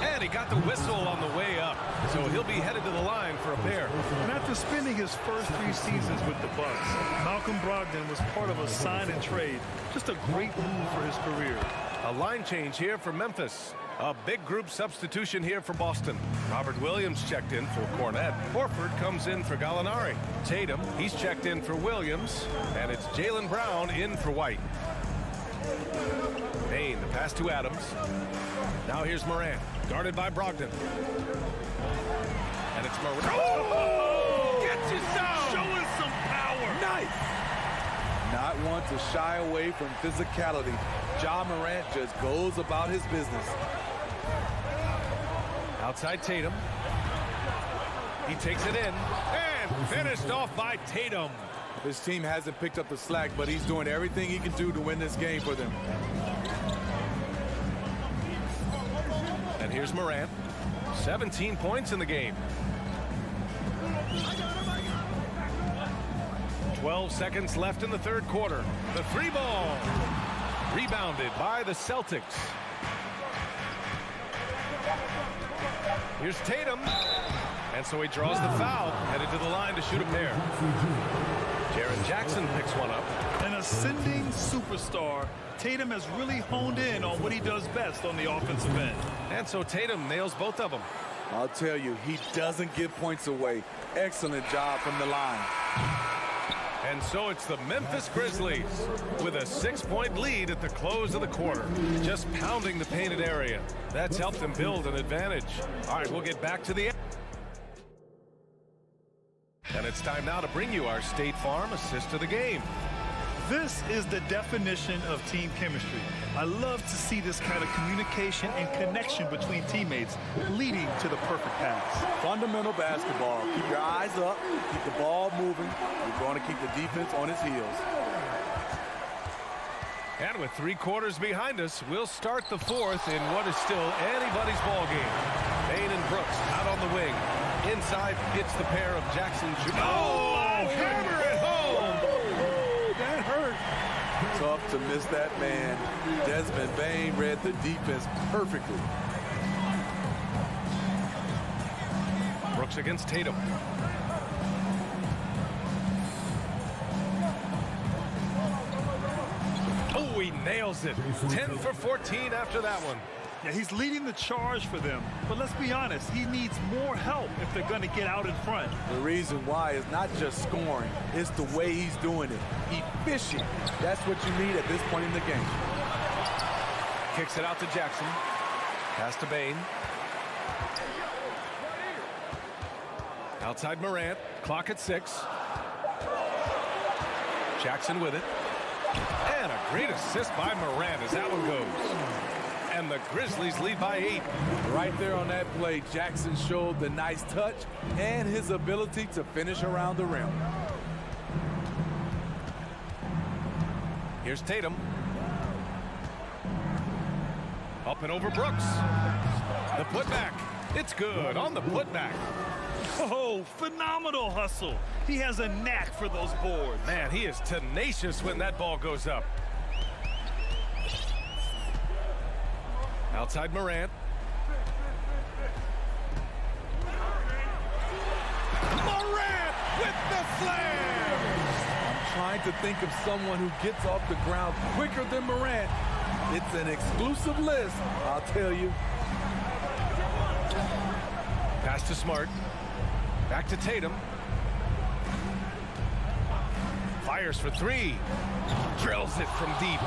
And he got the whistle on the way up, so he'll be headed to the line for a pair. And after spending his first 3 seasons with the Bucks, Malcolm Brogdon was part of a sign and trade. Just a great move for his career. A line change here for Memphis. A big group substitution here for Boston. Robert Williams checked in for Cornette. Horford comes in for Gallinari. Tatum, he's checked in for Williams. And it's Jaylen Brown in for White. Payne, the pass to Adams. Now here's Morant, guarded by Brogdon. And it's Morant. Oh! Gets you some! Showing some power. Nice! Not one to shy away from physicality. Ja Morant just goes about his business. Outside Tatum. He takes it in and finished off by Tatum. His team hasn't picked up the slack, but he's doing everything he can do to win this game for them. And here's Morant. 17 points in the game. 12 seconds left in the third quarter. The 3 ball. Rebounded by the Celtics. Here's Tatum. And so he draws the foul, headed to the line to shoot a pair. Jaren Jackson picks one up. An ascending superstar, Tatum has really honed in on what he does best on the offensive end. And so Tatum nails both of them. I'll tell you, he doesn't give points away. Excellent job from the line. And so it's the Memphis Grizzlies with a 6-point lead at the close of the quarter. Just pounding the painted area. That's helped them build an advantage. All right, we'll get back to the end. And it's time now to bring you our State Farm assist of the game. This is the definition of team chemistry. I love to see this kind of communication and connection between teammates leading to the perfect pass. Fundamental basketball. Keep your eyes up, keep the ball moving. You're going to keep the defense on its heels. And with 3 quarters behind us, we'll start the fourth in what is still anybody's ball game. Payne and Brooks out on the wing. Inside hits the pair of Jackson. Oh, hammer it home! That hurt. Tough to miss that man. Desmond Bane read the defense perfectly. Brooks against Tatum. Oh, he nails it. 10 for 14 after that one. Yeah, he's leading the charge for them. But let's be honest, he needs more help if they're going to get out in front. The reason why is not just scoring, it's the way he's doing it. Efficient. That's what you need at this point in the game. Kicks it out to Jackson. Pass to Bain. Outside Morant. Clock at 6. Jackson with it. And a great assist by Morant as that one goes. And the Grizzlies lead by 8. Right there on that play, Jackson showed the nice touch and his ability to finish around the rim. Here's Tatum. Up and over Brooks. The putback. It's good on the putback. Oh, phenomenal hustle. He has a knack for those boards. Man, he is tenacious when that ball goes up. Outside Morant. Morant with the slam! I'm trying to think of someone who gets off the ground quicker than Morant. It's an exclusive list, I'll tell you. Pass to Smart. Back to Tatum. Fires for 3. Drills it from deep.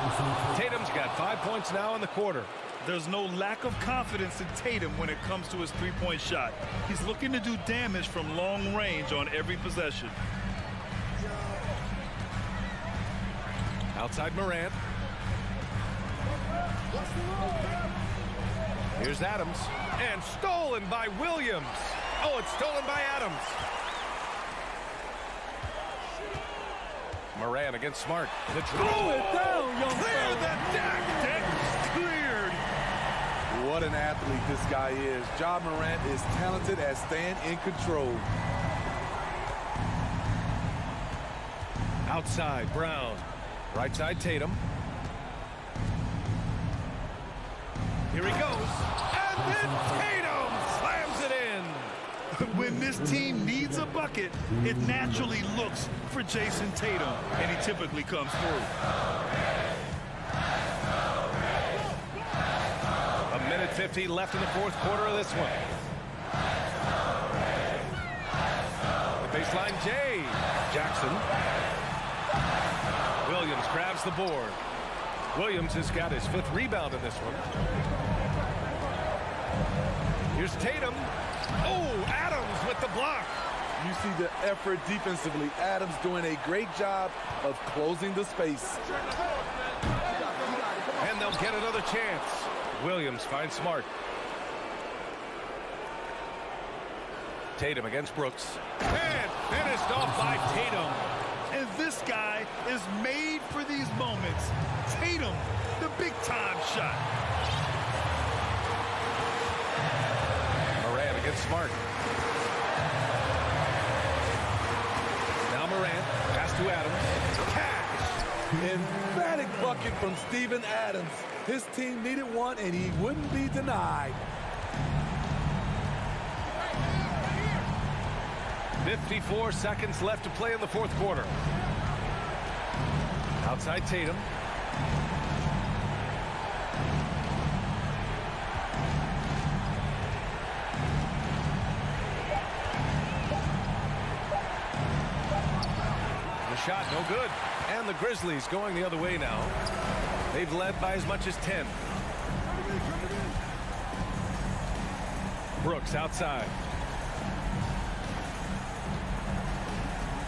Tatum's got 5 points now in the quarter. There's no lack of confidence in Tatum when it comes to his three-point shot. He's looking to do damage from long range on every possession. Outside Morant. Here's Adams. And stolen by Williams. Oh, it's stolen by Adams. Morant against Smart. The Throw it down, young Clear fella. the deck. Deck cleared. What an athlete this guy is. Ja Morant is talented at staying in control. Outside Brown. Right side Tatum. Here he goes. And then Tatum slams it in. When this team needs a bucket, it naturally looks for Jason Tatum, and he typically comes through. A minute 50 left in the fourth quarter of this one. The baseline Jay. Jackson. Williams grabs the board. Williams has got his 5th rebound in this one. Here's Tatum. Oh, Adams with the block. You see the effort defensively. Adams doing a great job of closing the space. And they'll get another chance. Williams finds Smart. Tatum against Brooks. And finished off by Tatum. And this guy is made for these moments. Tatum, the big-time shot. Morant against Smart. Now Morant. Pass to Adams. Cash. Emphatic bucket from Steven Adams. His team needed one, and he wouldn't be denied. 54 seconds left to play in the fourth quarter. Outside Tatum. The shot no good. And the Grizzlies going the other way now. They've led by as much as 10. Brooks outside.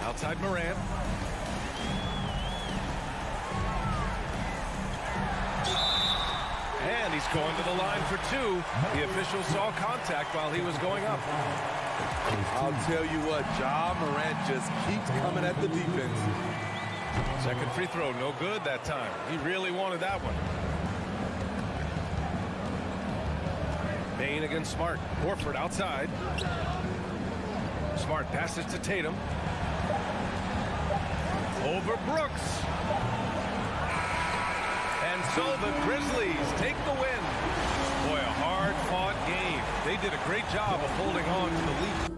Outside Morant. And he's going to the line for 2. The official saw contact while he was going up. I'll tell you what, Ja Morant just keeps coming at the defense. Second free throw, no good that time. He really wanted that one. Bain against Smart. Horford outside. Smart passes to Tatum. Over Brooks. And so the Grizzlies take the win. Boy, a hard-fought game. They did a great job of holding on to the lead.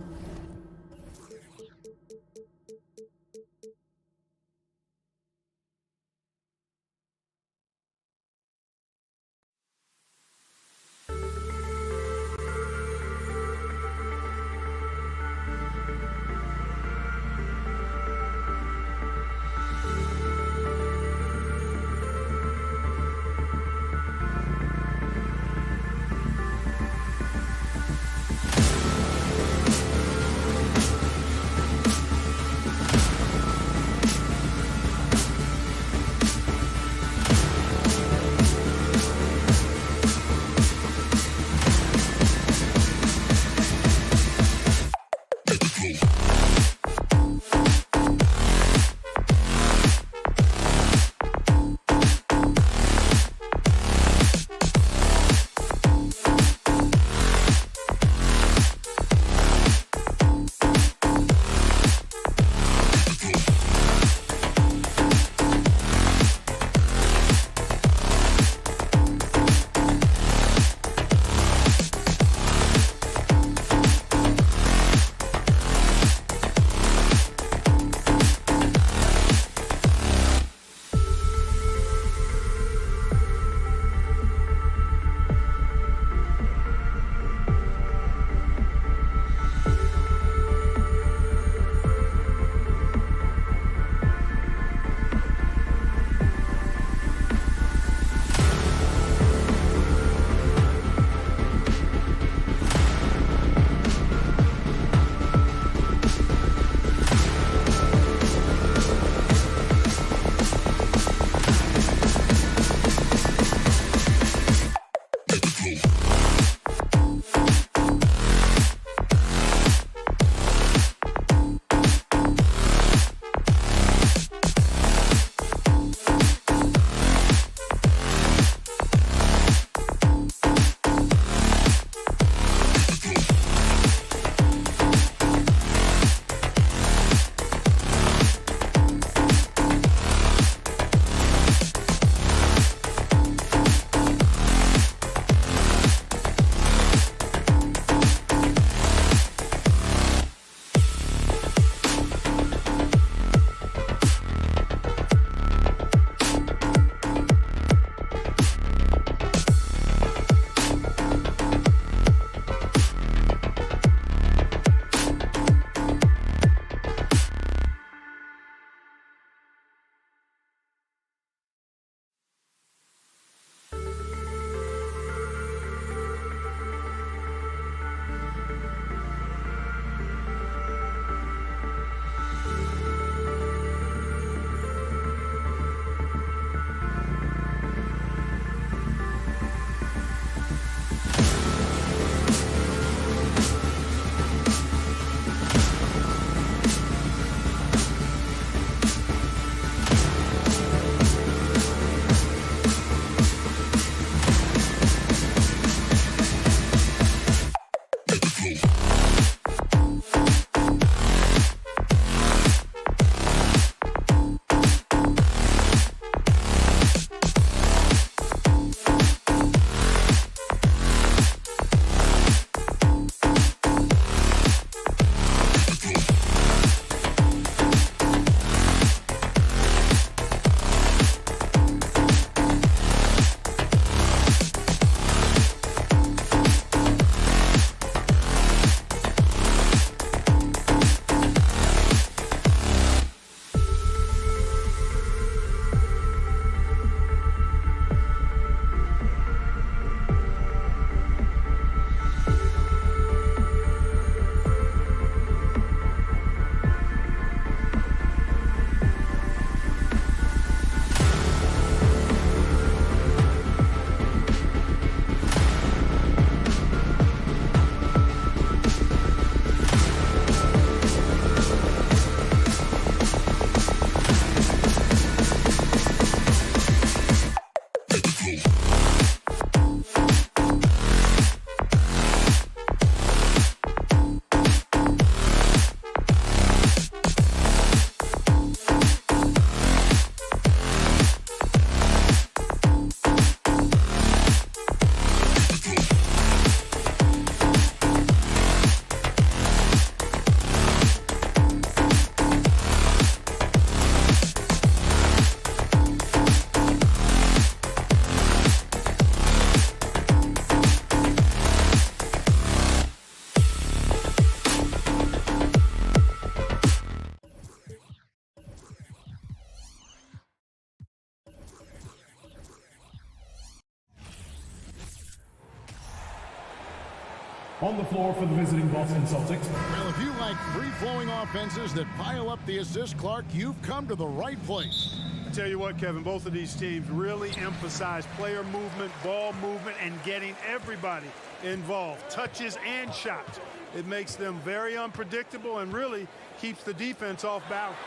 On the floor for the visiting Boston Celtics. Well, if you like free-flowing offenses that pile up the assist, Clark, you've come to the right place. I tell you what, Kevin, both of these teams really emphasize player movement, ball movement, and getting everybody involved, touches and shots. It makes them very unpredictable and really keeps the defense off balance.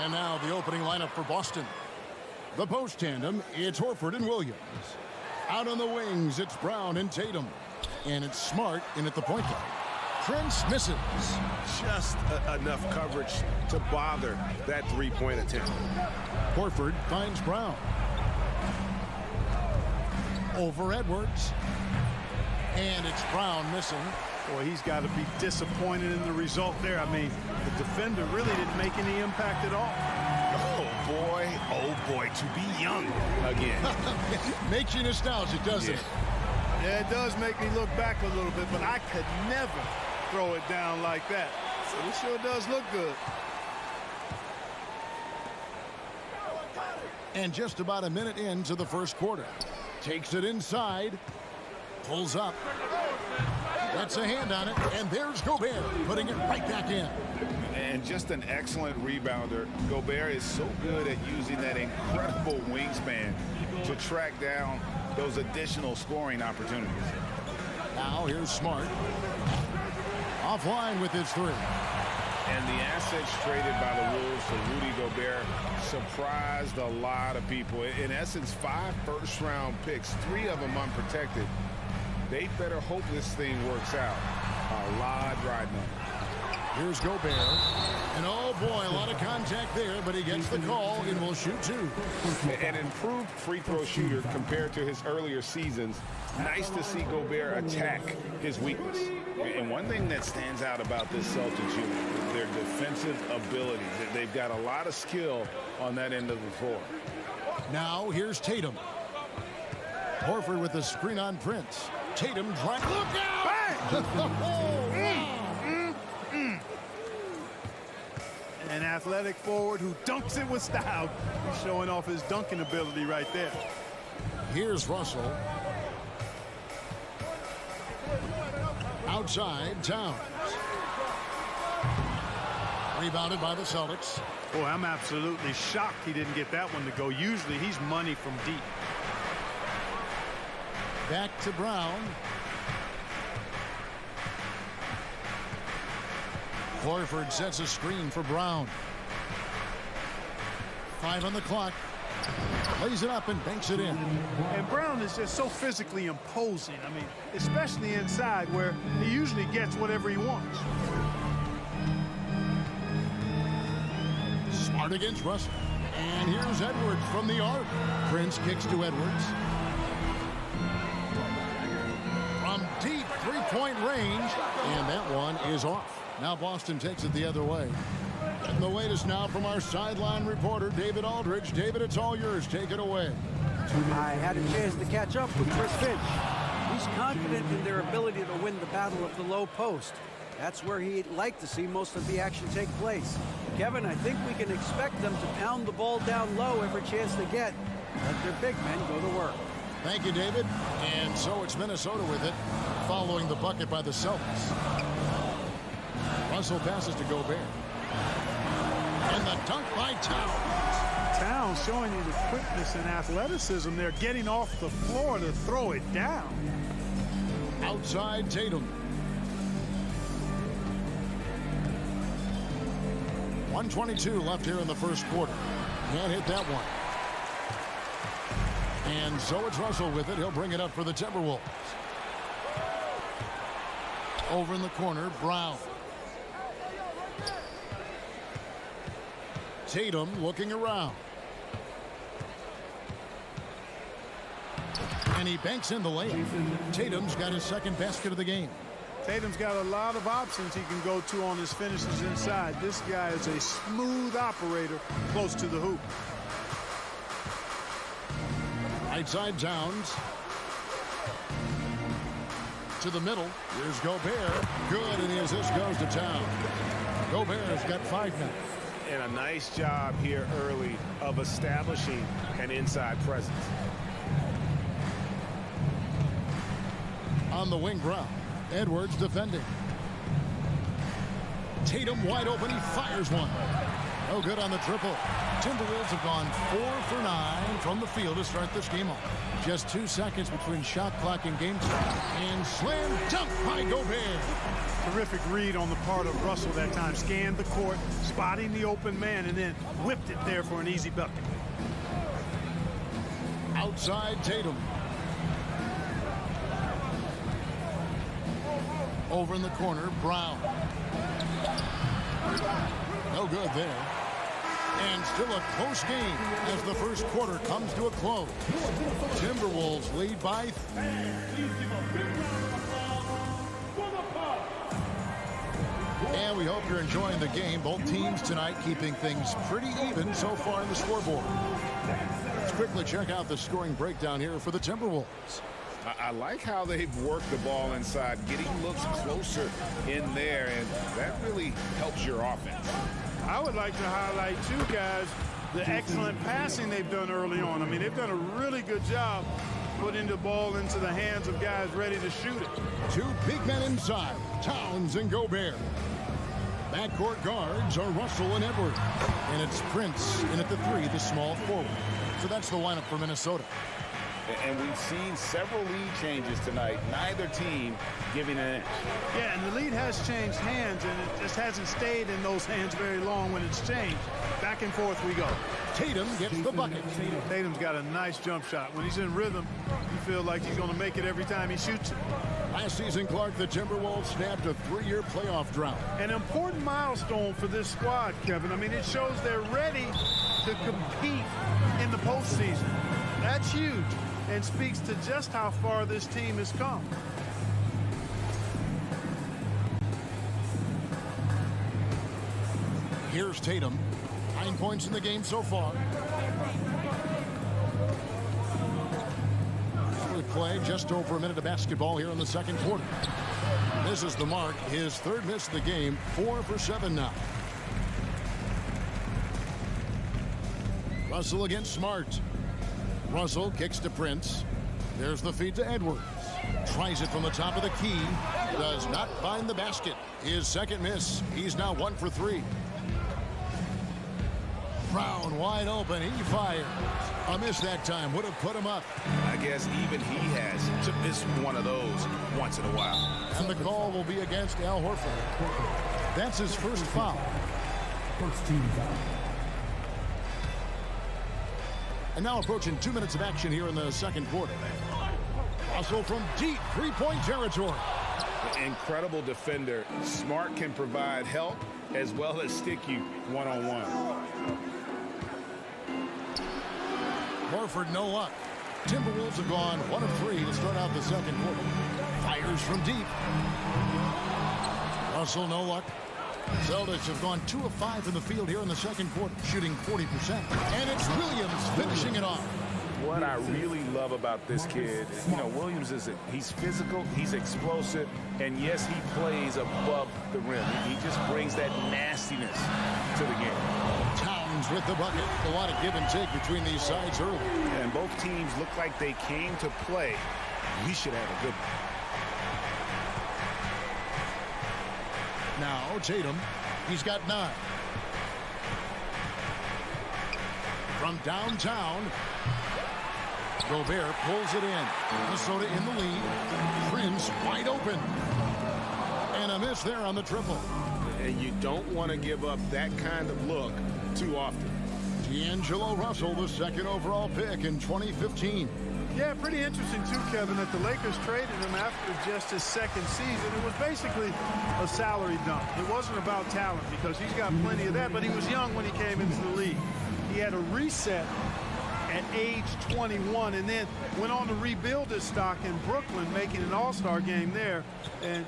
And now the opening lineup for Boston. The post tandem, it's Horford and Williams. Out on the wings, it's Brown and Tatum. And it's Smart in at the point guard. Prince misses. Just enough coverage to bother that three-point attempt. Horford finds Brown. Over Edwards. And it's Brown missing. Boy, he's got to be disappointed in the result there. I mean, the defender really didn't make any impact at all. Oh boy, to be young again. Makes you nostalgic, doesn't it? Yeah, it does make me look back a little bit, but I could never throw it down like that. So it sure does look good. And just about a minute into the first quarter. Takes it inside. Pulls up. That's a hand on it. And there's Gobert putting it right back in. And just an excellent rebounder. Gobert is so good at using that incredible wingspan to track down those additional scoring opportunities. Now here's Smart. Offline with his three. And the assets traded by the Wolves for Rudy Gobert surprised a lot of people. In essence, 5 first-round picks, 3 of them unprotected. They better hope this thing works out. A lot riding on it. Here's Gobert. And oh boy, a lot of contact there, but he gets the call and will shoot 2. An improved free throw shooter compared to his earlier seasons. Nice to see Gobert attack his weakness. And one thing that stands out about this Celtics unit is their defensive ability. They've got a lot of skill on that end of the floor. Now here's Tatum. Horford with the screen on Prince. Tatum trying. Look out! An athletic forward who dunks it with style. He's showing off his dunking ability right there. Here's Russell. Outside, Towns. Rebounded by the Celtics. Boy, I'm absolutely shocked he didn't get that one to go. Usually he's money from deep. Back to Brown. Horford sets a screen for Brown. 5 on the clock. Plays it up and banks it in. And Brown is just so physically imposing. I mean, especially inside where he usually gets whatever he wants. Smart against Russell. And here's Edwards from the arc. Prince kicks to Edwards. From deep three-point range. And that one is off. Now Boston takes it the other way. And the latest now from our sideline reporter, David Aldridge. David, it's all yours. Take it away. I had a chance to catch up with Chris Finch. He's confident in their ability to win the battle of the low post. That's where he'd like to see most of the action take place. Kevin, I think we can expect them to pound the ball down low every chance they get. Let their big men go to work. Thank you, David. And so it's Minnesota with it, following the bucket by the Celtics. Russell passes to Gobert. And the dunk by Towns. Towns showing you the quickness and athleticism there, getting off the floor to throw it down. Outside Tatum. 1:22 left here in the first quarter. Can't hit that one. And so it's Russell with it. He'll bring it up for the Timberwolves. Over in the corner, Brown. Tatum looking around. And he banks in the layup. Tatum's got his second basket of the game. Tatum's got a lot of options he can go to on his finishes inside. This guy is a smooth operator close to the hoop. Right side Towns. To the middle. Here's Gobert. Good, and the assist goes to Towns. Gobert's got 5 now. And a nice job here early of establishing an inside presence. On the wing, Brown. Edwards defending. Tatum wide open. He fires one. No good on the triple. Timberwolves have gone 4 for 9 from the field to start this game off. Just 2 seconds between shot clock and game time. And slam dunk by Gobert. Terrific read on the part of Russell that time. Scanned the court, spotting the open man, and then whipped it there for an easy bucket. Outside Tatum. Over in the corner, Brown. No good there. And still a close game as the first quarter comes to a close. Timberwolves lead by 3. And we hope you're enjoying the game. Both teams tonight keeping things pretty even so far in the scoreboard. Let's quickly check out the scoring breakdown here for the Timberwolves. I like how they've worked the ball inside, getting looks closer in there, and that really helps your offense. I would like to highlight, too, guys, the excellent passing they've done early on. I mean, they've done a really good job putting the ball into the hands of guys ready to shoot it. 2 big men inside, Towns and Gobert. Backcourt guards are Russell and Edwards. And it's Prince in at the 3, the small forward. So that's the lineup for Minnesota. And we've seen several lead changes tonight. Neither team giving an inch. Yeah, and the lead has changed hands, and it just hasn't stayed in those hands very long when it's changed. Back and forth we go. Tatum gets the bucket. Tatum's got a nice jump shot. When he's in rhythm, you feel like he's going to make it every time he shoots it. Last season, Clark, the Timberwolves snapped a 3-year playoff drought. An important milestone for this squad, Kevin. I mean, it shows they're ready to compete in the postseason. That's huge and speaks to just how far this team has come. Here's Tatum. 9 points in the game so far. We play just over a minute of basketball here in the second quarter. Misses the mark. His 3rd miss of the game. 4 for 7 now. Russell against Smart. Russell kicks to Prince. There's the feed to Edwards. Tries it from the top of the key. Does not find the basket. His 2nd miss. He's now 1 for 3. Brown wide open. He fires. A miss that time. Would have put him up. I guess even he has to miss one of those once in a while. And the call will be against Al Horford. That's his first foul. First team foul. And now approaching 2 minutes of action here in the second quarter. Russell from deep 3-point territory. Incredible defender. Smart can provide help as well as stick you one-on-one. Horford no luck. Timberwolves have gone 1 of 3 to start out the second quarter. Fires from deep. Russell no luck. Celtics have gone 2 of 5 in the field here in the second quarter, shooting 40%. And it's Williams finishing it off. What I really love about this kid, Williams he's physical, he's explosive, and yes, he plays above the rim. He just brings that nastiness to the game. Towns with the bucket. A lot of give and take between these sides early. And both teams look like they came to play. We should have a good one. Now Tatum, he's got 9. From downtown, Gobert pulls it in. Minnesota in the lead. Prince wide open. And a miss there on the triple. And you don't want to give up that kind of look too often. D'Angelo Russell, the 2nd overall pick in 2015. Yeah, pretty interesting, too, Kevin, that the Lakers traded him after just his 2nd season. It was basically a salary dump. It wasn't about talent because he's got plenty of that, but he was young when he came into the league. He had a reset at age 21 and then went on to rebuild his stock in Brooklyn, making an all-star game there. And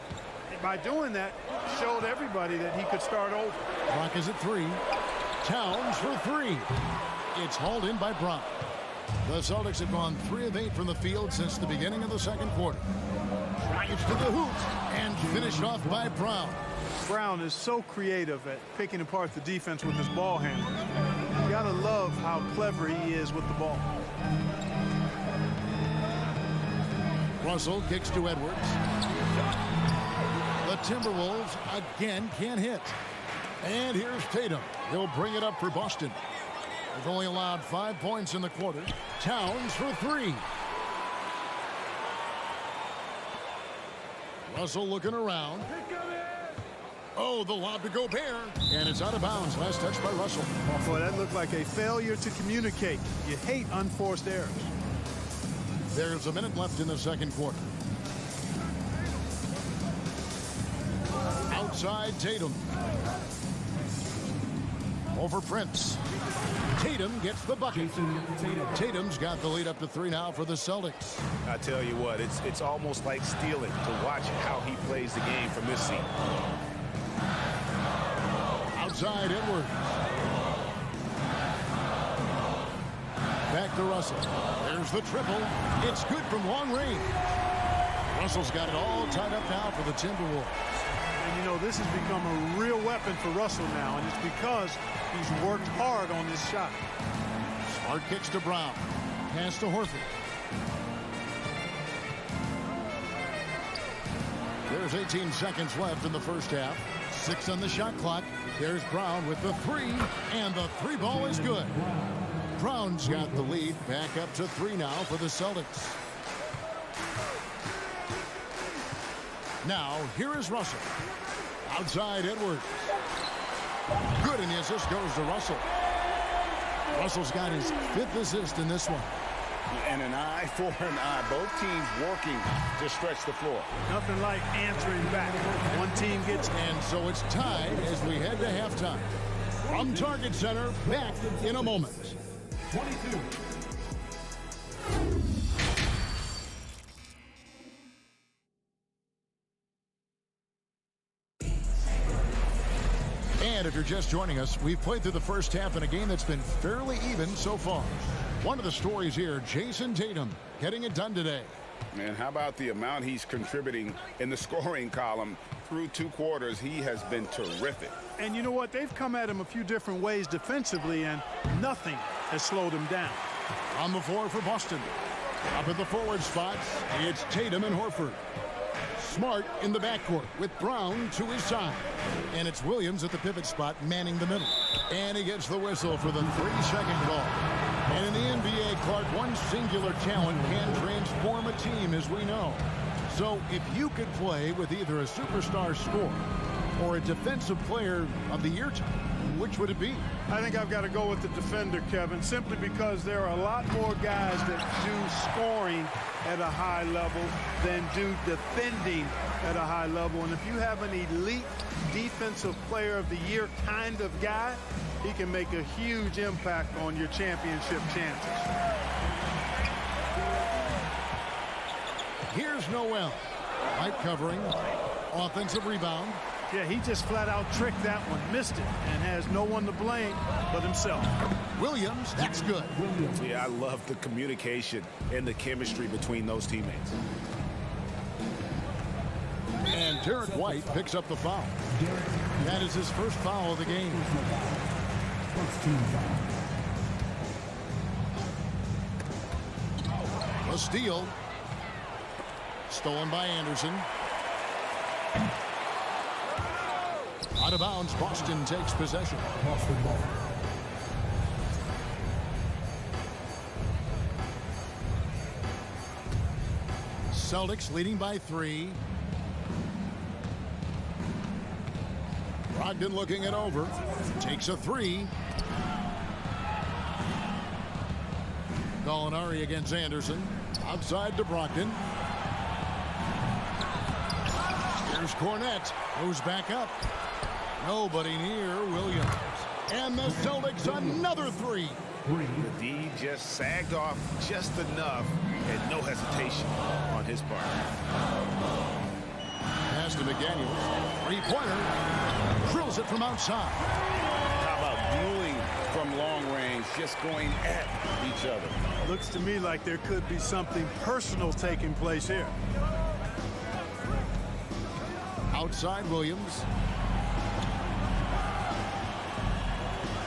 by doing that, showed everybody that he could start over. Clock is at 3. Towns for 3. It's hauled in by Brown. The Celtics have gone 3 of 8 from the field since the beginning of the second quarter. Drives to the hoop and finished off by Brown. Brown is so creative at picking apart the defense with his ball handling. You gotta love how clever he is with the ball. Russell kicks to Edwards. The Timberwolves again can't hit. And here's Tatum. He'll bring it up for Boston. They've only allowed 5 points in the quarter. Towns for 3. Russell looking around. Oh, the lob to Gobert. And it's out of bounds. Last touch by Russell. Boy, that looked like a failure to communicate. You hate unforced errors. There's a minute left in the second quarter. Outside Tatum. Over Prince. Tatum gets the bucket. Tatum's got the lead up to 3 now for the Celtics. I tell you what, it's almost like stealing to watch how he plays the game from this seat. Outside Edwards. Back to Russell. There's the triple. It's good from long range. Russell's got it all tied up now for the Timberwolves. And, you know, this has become a real weapon for Russell now, and it's because he's worked hard on this shot. Smart kicks to Brown. Pass to Horford. There's 18 seconds left in the first half. 6 on the shot clock. There's Brown with the 3, and the 3 ball is good. Brown's got the lead back up to 3 now for the Celtics. Now, here is Russell. Outside Edwards. Good, and the assist goes to Russell. Russell's got his 5th assist in this one. And an eye for an eye. Both teams working to stretch the floor. Nothing like answering back. One team gets... And so it's tied as we head to halftime. From Target Center, back in a moment. 22. And if you're just joining us, we've played through the first half in a game that's been fairly even so far. One of the stories here, Jason Tatum getting it done today. Man, how about the amount he's contributing in the scoring column through 2 quarters? He has been terrific. And you know what? They've come at him a few different ways defensively, and nothing has slowed him down. On the floor for Boston. Up at the forward spots, it's Tatum and Horford. Smart in the backcourt with Brown to his side. And it's Williams at the pivot spot manning the middle. And he gets the whistle for the 3-second call. And in the NBA, Clark, one singular talent can transform a team, as we know. So if you could play with either a superstar scorer or a defensive player of the year type, which would it be? I think I've got to go with the defender, Kevin, simply because there are a lot more guys that do scoring at a high level than do defending at a high level. And if you have an elite defensive player of the year kind of guy, he can make a huge impact on your championship chances. Here's Noel. Light covering. Offensive rebound. Yeah, he just flat out tricked that one, missed it, and has no one to blame but himself. Williams, that's good. Yeah, I love the communication and the chemistry between those teammates. And Derek White picks up the foul. That is his first foul of the game. A steal. Stolen by Anderson. Out of bounds, Boston takes possession. Boston ball. Celtics leading by 3. Brogdon looking it over. Takes a 3. Gallinari against Anderson. Outside to Brogdon. Here's Cornette. Moves back up. Nobody near Williams. And the Celtics another 3. The D just sagged off just enough and no hesitation on his part. Pass to McDaniels. 3-pointer. Drills it from outside. How about dueling from long range, just going at each other? Looks to me like there could be something personal taking place here. Outside Williams.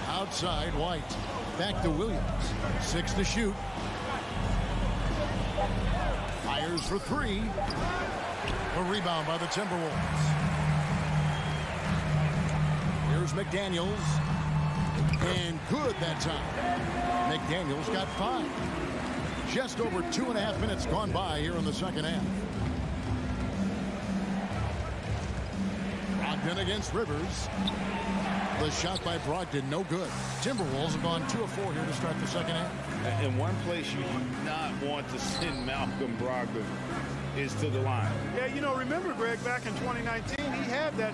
Outside White. Back to Williams. 6 to shoot. Fires for 3. A rebound by the Timberwolves. Here's McDaniels. And good that time. McDaniels got 5. Just over 2.5 minutes gone by here in the second half. Brogdon against Rivers. The shot by Brogdon, no good. Timberwolves have gone 2 of 4 here to start the second half. And one place you do not want to send Malcolm Brogdon is to the line. Yeah, you know, remember, Greg, back in 2019, he had that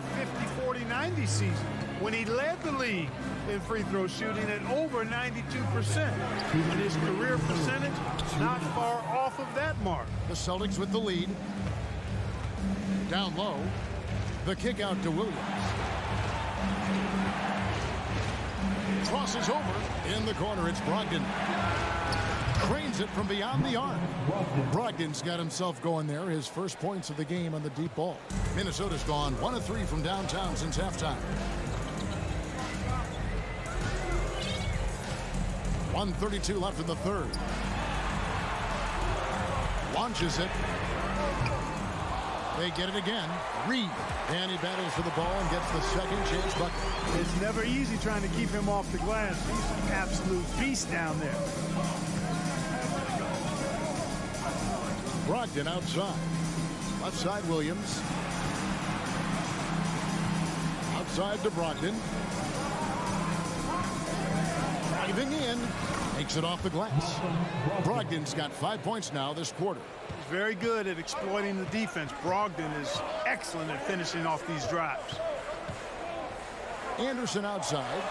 50-40-90 season when he led the league in free throw shooting at over 92%. And his career percentage not far off of that mark. The Celtics with the lead. Down low. The kick out to Williams. Crosses over. In the corner, it's Brogdon. Cranes it from beyond the arc. Brogdon's got himself going there. His first points of the game on the deep ball. Minnesota's gone 1 of 3 from downtown since halftime. 1:32 left in the third. Launches it. They get it again. Reed. And he battles for the ball and gets the second chance bucket. It's never easy trying to keep him off the glass. He's an absolute beast down there. Brogdon outside. Left side, Williams. Outside to Brogdon. Driving in. Makes it off the glass. Brogdon's got 5 points now this quarter. He's very good at exploiting the defense. Brogdon is excellent at finishing off these drives. Anderson outside.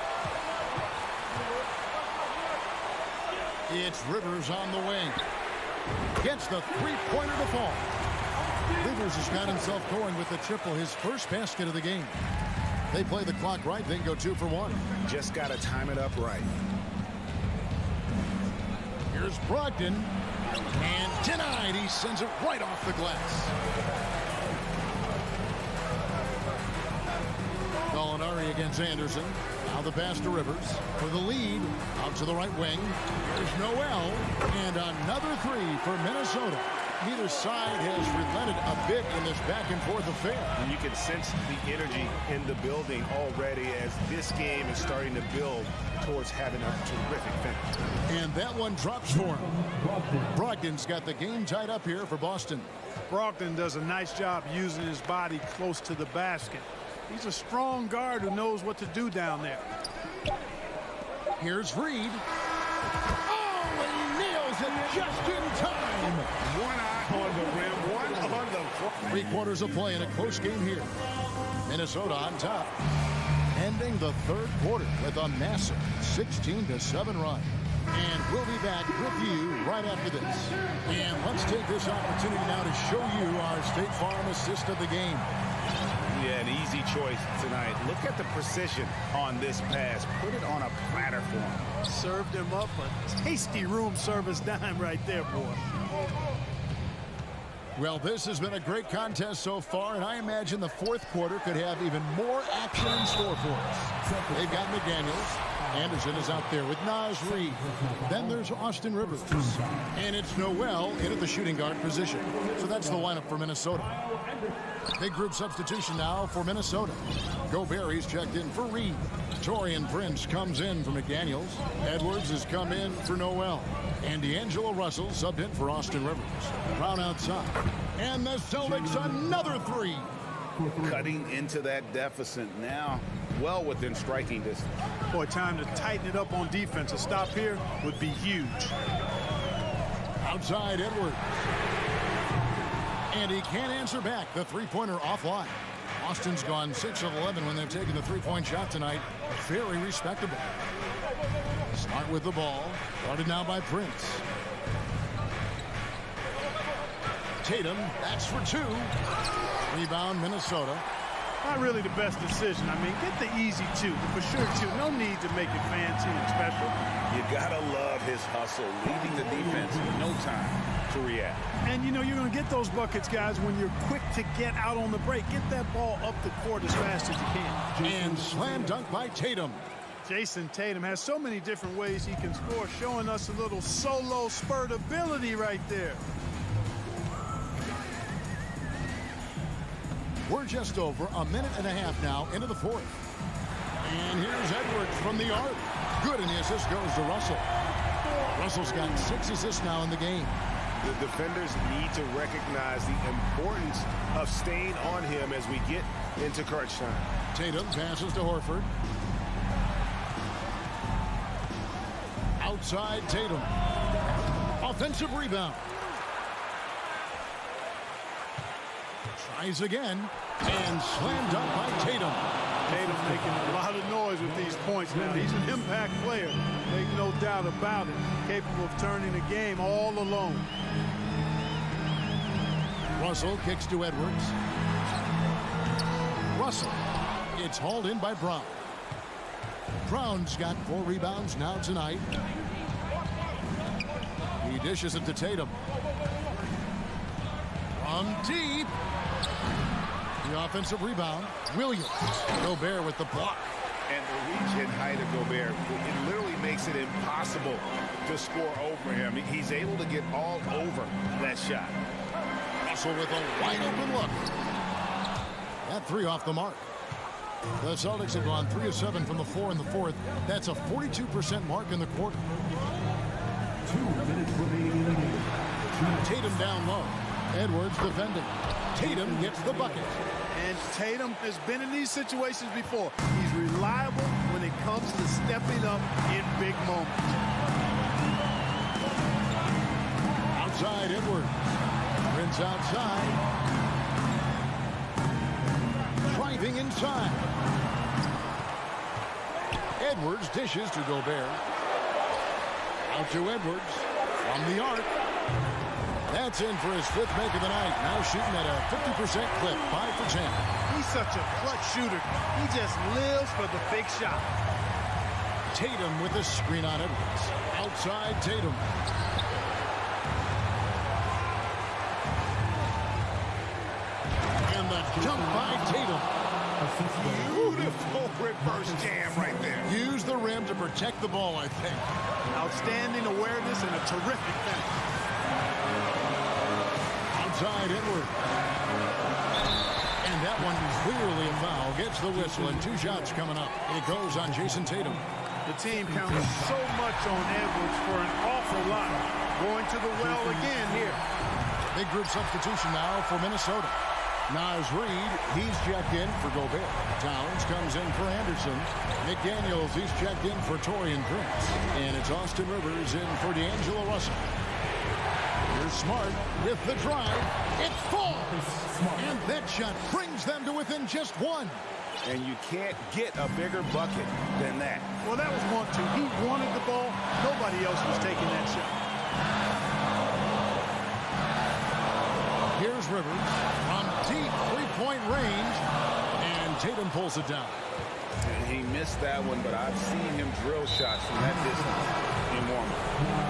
It's Rivers on the wing. Gets the three-pointer to fall. Rivers has got himself going with the triple, his first basket of the game. They play the clock right, then go 2 for 1. Just got to time it up right. Here's Brogdon. And denied. He sends it right off the glass. Gallinari against Anderson. Now the pass to Rivers for the lead. Out to the right wing. There's Noel. And another 3 for Minnesota. Neither side has relented a bit in this back-and-forth affair. And you can sense the energy in the building already as this game is starting to build towards having a terrific finish. And that one drops for him. Brogdon's got the game tied up here for Boston. Brogdon does a nice job using his body close to the basket. He's a strong guard who knows what to do down there. Here's Reed. Oh, and he nails it just in time. One eye on the rim, one on the floor. 3 quarters of play in a close game here. Minnesota on top. Ending the third quarter with a massive 16-7 run. And we'll be back with you right after this. And let's take this opportunity now to show you our State Farm assist of the game. Yeah, an easy choice tonight. Look at the precision on this pass. Put it on a platter for him. Served him up a tasty room service dime right there, boy. Well, this has been a great contest so far, and I imagine the fourth quarter could have even more action in store for us. They've got McDaniels. Anderson is out there with Naz Reid. Then there's Austin Rivers. And it's Noel in at the shooting guard position. So that's the lineup for Minnesota. Big group substitution now for Minnesota. Goberry's checked in for Reed. Torian Prince comes in for McDaniels. Edwards has come in for Noel. And D'Angelo Russell subbed in for Austin Rivers. Brown outside. And the Celtics another 3. Cutting into that deficit now, well within striking distance. Boy, time to tighten it up on defense. A stop here would be huge. Outside Edwards. And he can't answer back. The three-pointer offline. Austin's gone 6 of 11 when they've taken the three-point shot tonight. Very respectable. Start with the ball. Guarded now by Prince. Tatum, that's for 2. Rebound, Minnesota. Not really the best decision. I mean, get the easy 2, for sure 2. No need to make it fancy and special. You gotta love his hustle, leading the defense in no time to react. And you know you're going to get those buckets, guys, when you're quick to get out on the break. Get that ball up the court as fast as you can. And slam dunk by Tatum. Jason Tatum has so many different ways he can score, showing us a little solo spurt ability right there. We're just over a minute and a half now into the fourth. And here's Edwards from the arc. Good, and the assist goes to Russell. Russell's got 6 assists now in the game. The defenders need to recognize the importance of staying on him as we get into crunch time. Tatum passes to Horford. Outside Tatum. Offensive rebound. Tries again. And slammed up by Tatum. Tatum's making a lot of noise with these points now. He's an impact player. Make no doubt about it. Capable of turning the game all alone. Russell kicks to Edwards. Russell. It's hauled in by Brown. Brown's got 4 rebounds now tonight. He dishes it to Tatum. From deep. The offensive rebound. Williams. Gobert with the block. And the reach and height of Gobert, it literally makes it impossible to score over him. He's able to get all over that shot. Russell with a wide open look. That 3 off the mark. The Celtics have gone 3 of 7 from the floor in the fourth. That's a 42% mark in the quarter. 2 minutes remaining in the game. Tatum down low. Edwards defending. Tatum gets the bucket. And Tatum has been in these situations before. He's reliable when it comes to stepping up in big moments. Outside Edwards. Prince outside. Driving inside. Edwards dishes to Gobert. Out to Edwards. From the arc. That's in for his 5th make of the night. Now shooting at a 50% clip. 5 for 10. He's such a clutch shooter. He just lives for the big shot. Tatum with a screen on Edwards. Outside Tatum. And the jump by Tatum. Beautiful reverse jam right there. Use the rim to protect the ball, I think. Outstanding awareness and a terrific finish. Outside Edwards. And that one clearly a foul. Gets the whistle and 2 shots coming up. It goes on Jason Tatum. The team counts so much on Edwards for an awful lot. Going to the well again here. Big group substitution now for Minnesota. Naz Reid, he's checked in for Gobert. Towns comes in for Anderson. McDaniels, he's checked in for Taurean Prince. And it's Austin Rivers in for D'Angelo Russell. Here's Smart with the drive. It's full. And that shot brings them to within just 1. And you can't get a bigger bucket than that. Well, that was 1-2. He wanted the ball. Nobody else was taking that shot. Here's Rivers from deep 3-point range. And Tatum pulls it down. And he missed that one, but I've seen him drill shots from that distance in warm-up.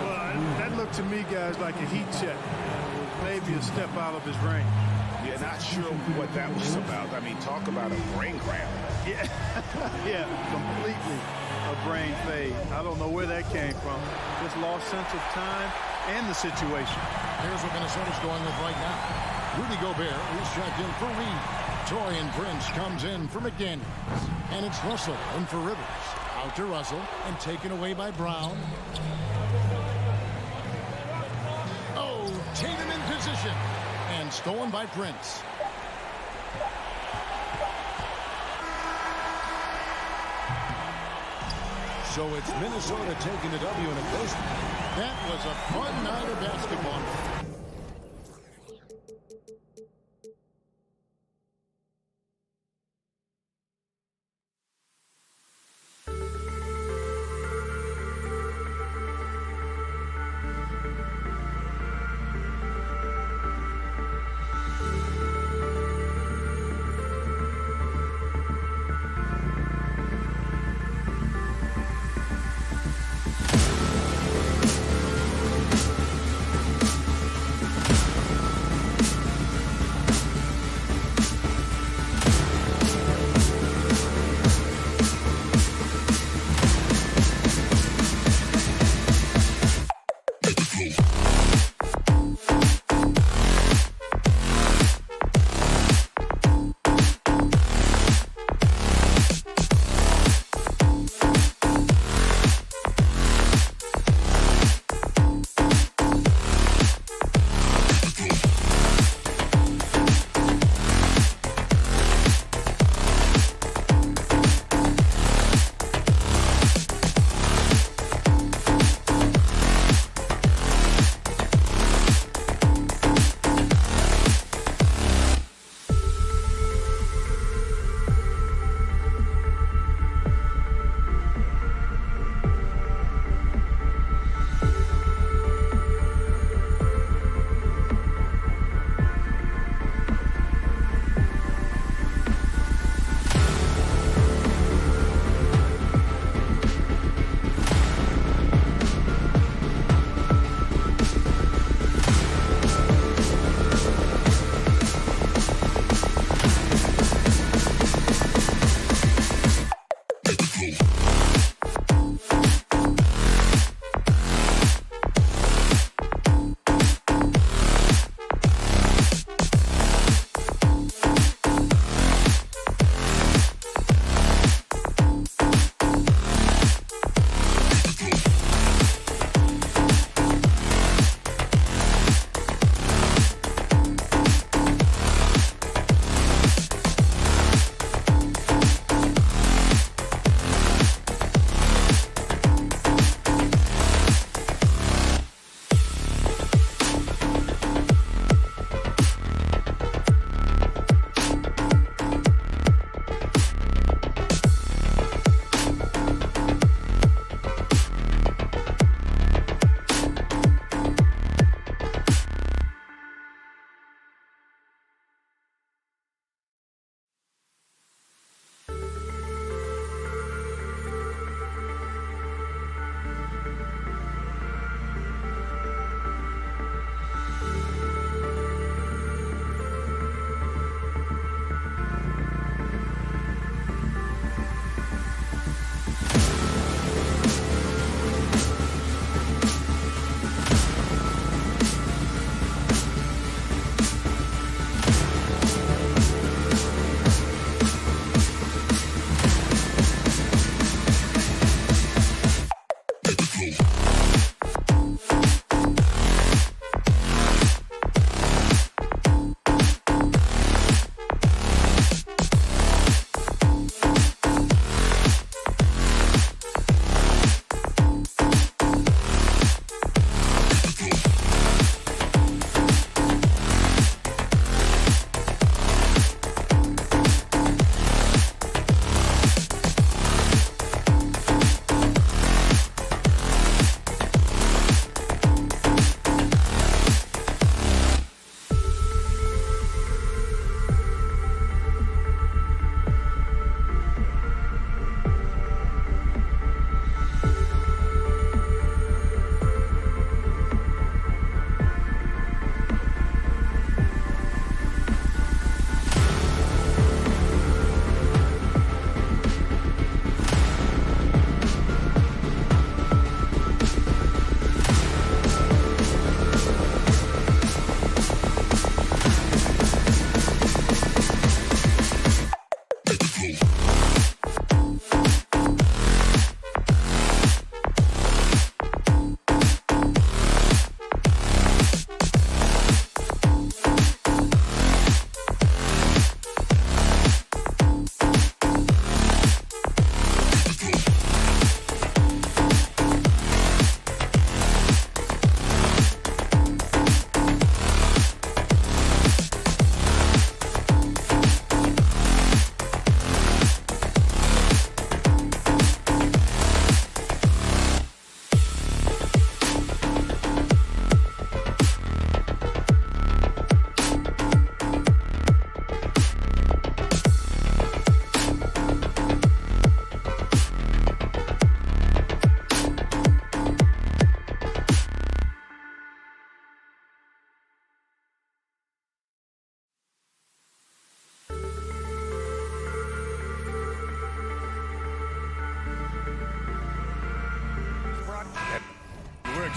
Well, that looked to me, guys, like a heat check. Maybe a step out of his range. Yeah, not sure what that was about. I mean, talk about a brain cramp. Yeah, yeah, completely a brain fade. I don't know where that came from. Just lost sense of time and the situation. Here's what Minnesota's going with right now. Rudy Gobert, who's checked in for Reed. Taurean Prince comes in for McDaniels. And it's Russell in for Rivers. Out to Russell and taken away by Brown. Oh, Tatum in position. And stolen by Prince. So it's Minnesota taking the W in a close one. That was a fun night of basketball.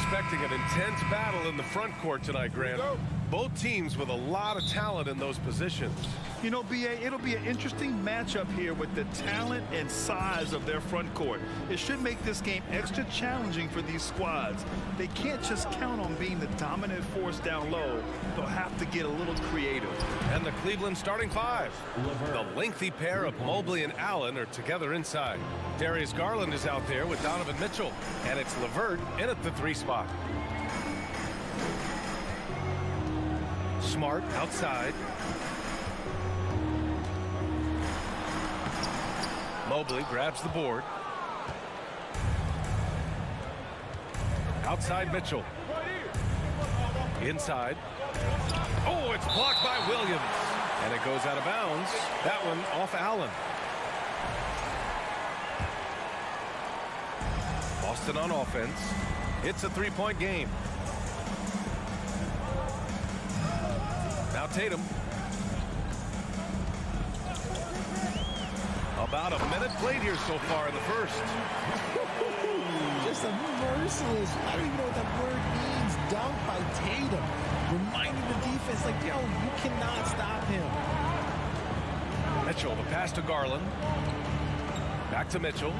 expecting an intense battle in the front court tonight, Grant. Both teams with a lot of talent in those positions. You know, B.A., it'll be an interesting matchup here with the talent and size of their front court. It should make this game extra challenging for these squads. They can't just count on being the dominant force down low. They'll have to get a little creative. And the Cleveland starting five. The lengthy pair of Mobley and Allen are together inside. Darius Garland is out there with Donovan Mitchell. And it's LeVert in at the 3 spot. Smart outside. Mobley grabs the board. Outside Mitchell. Inside. Oh, it's blocked by Williams. And it goes out of bounds. That one off Allen. Boston on offense. It's a 3-point game. Now Tatum. About a minute played here so far in the first. Just a merciless, I don't even know what that word means, dunk by Tatum. Reminding the defense, like, yo, you cannot stop him. Mitchell, the pass to Garland. Back to Mitchell.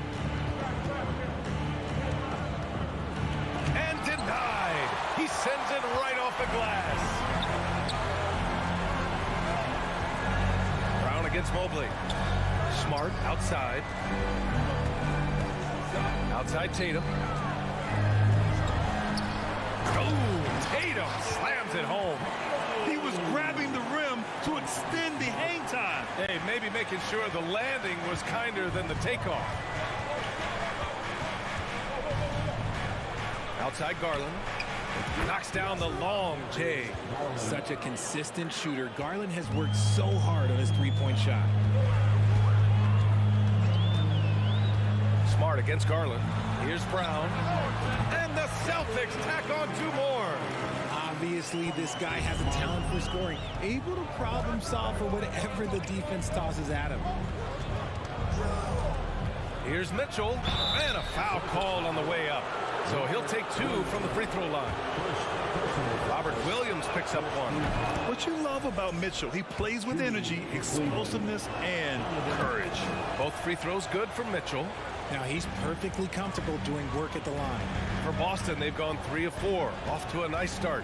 And denied. He sends it right off the glass. Brown against Mobley. Smart outside. Outside Tatum. Oh, Tatum slams it home. He was grabbing the rim to extend the hang time. Hey, maybe making sure the landing was kinder than the takeoff. Outside Garland. Knocks down the long J. Such a consistent shooter. Garland has worked so hard on his 3-point shot. Smart against Garland. Here's Brown. And the Celtics tack on 2 more. Obviously, this guy has a talent for scoring. Able to problem solve for whatever the defense tosses at him. Here's Mitchell. And a foul called on the way up. So he'll take 2 from the free throw line. Robert Williams picks up 1. What you love about Mitchell, he plays with energy, explosiveness, and courage. Both free throws good for Mitchell. Now he's perfectly comfortable doing work at the line. For Boston, they've gone 3 of 4. Off to a nice start.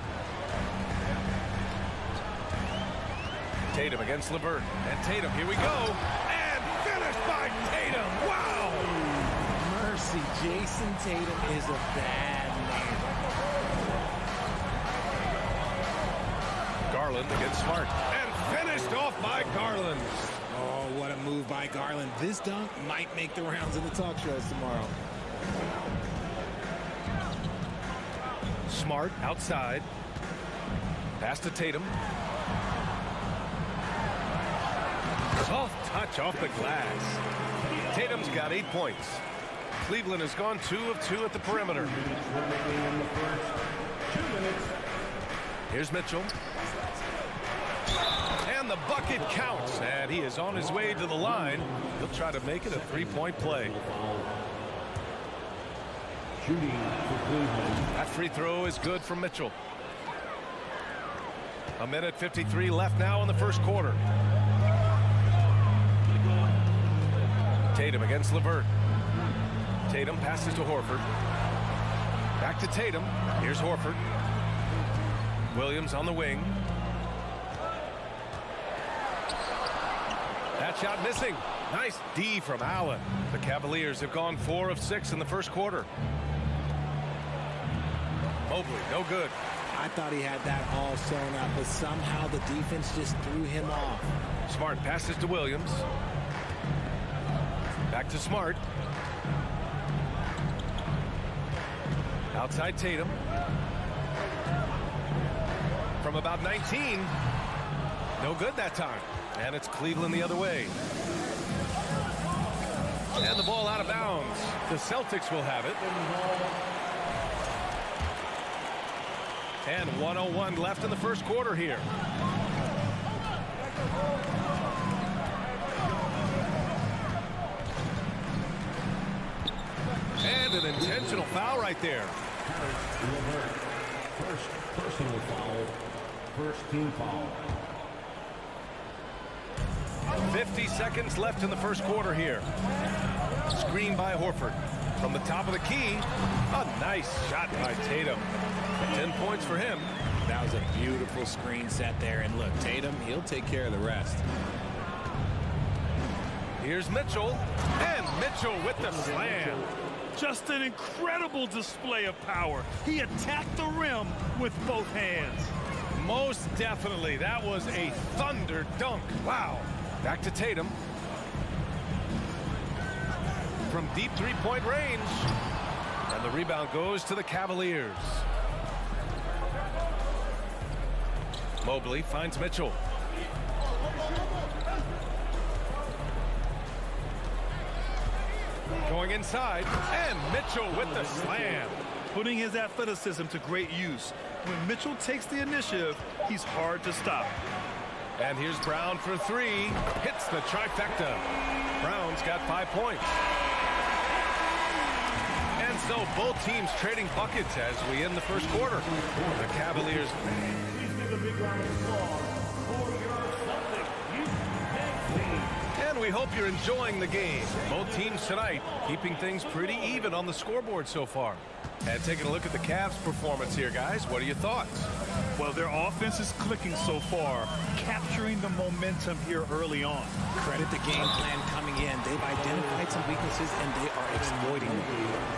Tatum against LeVert. And Tatum, here we go. And finished by Tatum. Wow! Mercy, Jason Tatum is a bad man. Garland against Smart. And finished off by Garland. Oh, what a move by Garland. This dunk might make the rounds in the talk shows tomorrow. Smart outside. Pass to Tatum. Soft touch off the glass. Tatum's got 8 points. Cleveland has gone 2 of 2 at the perimeter. Here's Mitchell. And the bucket counts. And he is on his way to the line. He'll try to make it a 3-point play. That free throw is good from Mitchell. 1:53 left now in the first quarter. Tatum against LeVert. Tatum passes to Horford. Back to Tatum. Here's Horford. Williams on the wing. That shot missing. Nice D from Allen. The Cavaliers have gone 4 of 6 in the first quarter. Mobley, no good. I thought he had that all sewn up, but somehow the defense just threw him off. Smart passes to Williams. Back to Smart. Outside Tatum. From about 19. No good that time. And it's Cleveland the other way. And the ball out of bounds. The Celtics will have it. And 1:01 left in the first quarter here. And an intentional foul right there. LeVert. First personal foul. First team foul. 50 seconds left in the first quarter here. Screen by Horford. From the top of the key, a nice shot by Tatum. 10 points for him. That was a beautiful screen set there. And look, Tatum, he'll take care of the rest. Here's Mitchell. And Mitchell with the slam. Just an incredible display of power. He attacked the rim with both hands. Most definitely. That was a thunder dunk. Wow. Back to Tatum. From deep three-point range. And the rebound goes to the Cavaliers. Mobley finds Mitchell. Going inside, and Mitchell with the slam. Putting his athleticism to great use. When Mitchell takes the initiative, he's hard to stop. And here's Brown for three. Hits the trifecta. Brown's got 5 points. And so both teams trading buckets as we end the first quarter. The Cavaliers. And we hope you're enjoying the game. Both teams tonight keeping things pretty even on the scoreboard so far. And taking a look at the Cavs' performance here, guys. What are your thoughts? Well, their offense is clicking so far, capturing the momentum here early on. Credit the game plan coming in. They've identified some weaknesses, and they are exploiting them.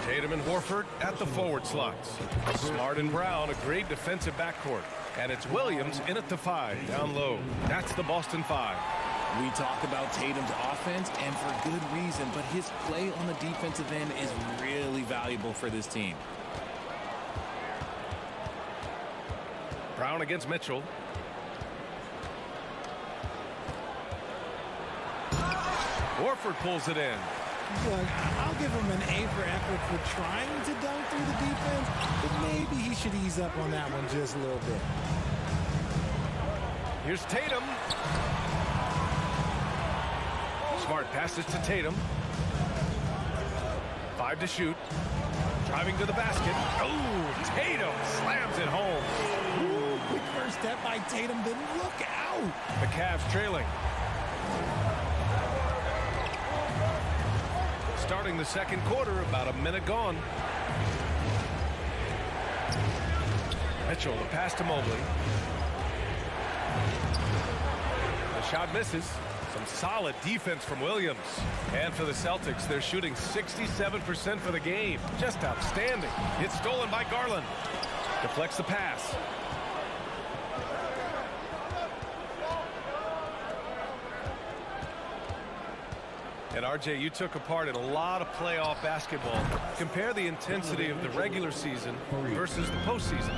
Tatum and Horford at the forward slots. Smart and Brown, a great defensive backcourt. And it's Williams in at the 5, down low. That's the Boston 5. We talk about Tatum's offense, and for good reason, but his play on the defensive end is really valuable for this team. Brown against Mitchell. Horford pulls it in. Look, I'll give him an A for effort for trying to dunk through the defense, but maybe he should ease up on that one just a little bit. Here's Tatum. Smart passes to Tatum. 5 to shoot. Driving to the basket. Oh, Tatum slams it home. Ooh, quick first step by Tatum, then look out. The Cavs trailing. Starting the second quarter, about a minute gone. Mitchell, the pass to Mobley. The shot misses. Some solid defense from Williams. And for the Celtics, they're shooting 67% for the game. Just outstanding. It's stolen by Garland. Deflects the pass. And RJ, you took a part in a lot of playoff basketball. Compare the intensity of the regular season versus the postseason.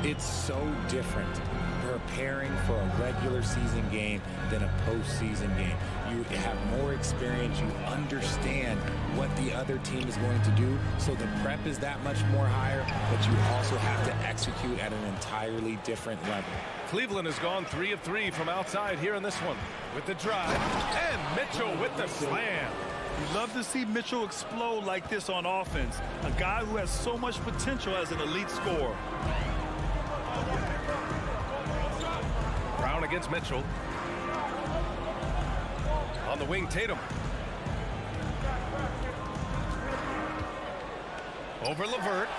It's so different preparing for a regular season game than a postseason game. You have more experience. You understand what the other team is going to do. So the prep is that much more higher, but you also have to execute at an entirely different level. Cleveland has gone 3 of 3 from outside here in this one. With the drive, and Mitchell with the slam. You love to see Mitchell explode like this on offense. A guy who has so much potential as an elite scorer. Brown against Mitchell. On the wing, Tatum. Over LeVert.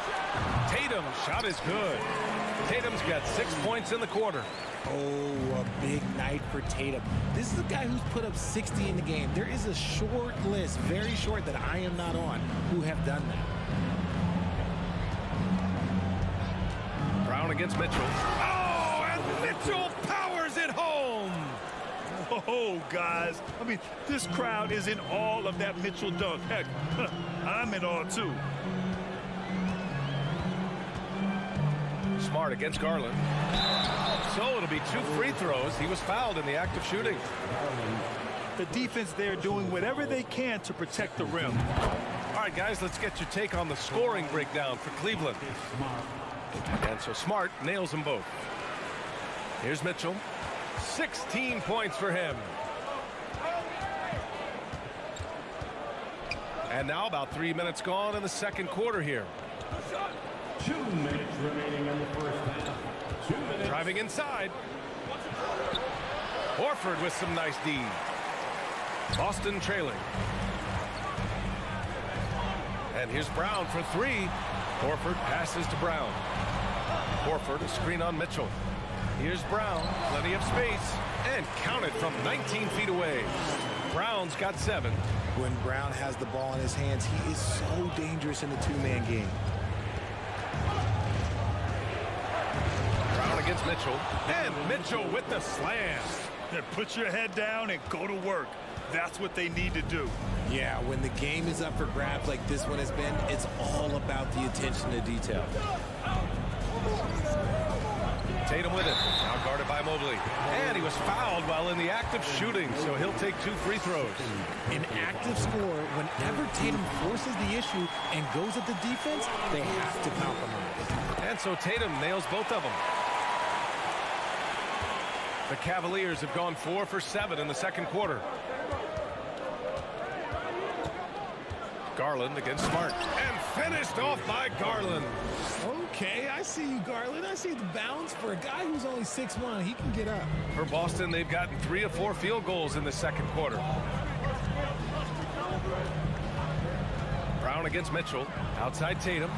Tatum, shot is good. Tatum's got 6 points in the quarter. Oh, a big night for Tatum. This is a guy who's put up 60 in the game. There is a short list, very short, that I am not on, who have done that. Brown against Mitchell. Oh, and Mitchell powers it home. Oh, guys. I mean, this crowd is in awe of that Mitchell dunk. Heck, I'm in awe, too. Smart against Garland. So it'll be 2 free throws. He was fouled in the act of shooting. The defense there doing whatever they can to protect the rim. All right, guys, let's get your take on the scoring breakdown for Cleveland. And so Smart nails them both. Here's Mitchell. 16 points for him. And now about 3 minutes gone in the second quarter here. 2 minutes remaining in the first half. 2 minutes. Driving inside. Horford with some nice D. Boston trailing. And here's Brown for 3. Horford passes to Brown. Horford, a screen on Mitchell. Here's Brown, plenty of space, and counted from 19 feet away. Brown's got 7. When Brown has the ball in his hands, he is so dangerous in the two-man game. Brown against Mitchell, and Mitchell with the slam. Then put your head down and go to work. That's what they need to do. Yeah, when the game is up for grabs like this one has been, it's all about the attention to detail. Tatum with it, now guarded by Mobley. And he was fouled while in the act of shooting, so he'll take 2 free throws. An active scorer, whenever Tatum forces the issue and goes at the defense, they have to compromise. And so Tatum nails both of them. The Cavaliers have gone 4 for 7 in the second quarter. Garland against Smart, and finished off by Garland. Okay, I see you, Garland. I see the bounce for a guy who's only 6'1". He can get up. For Boston, they've gotten 3 of 4 field goals in the second quarter. Brown against Mitchell. Outside Tatum.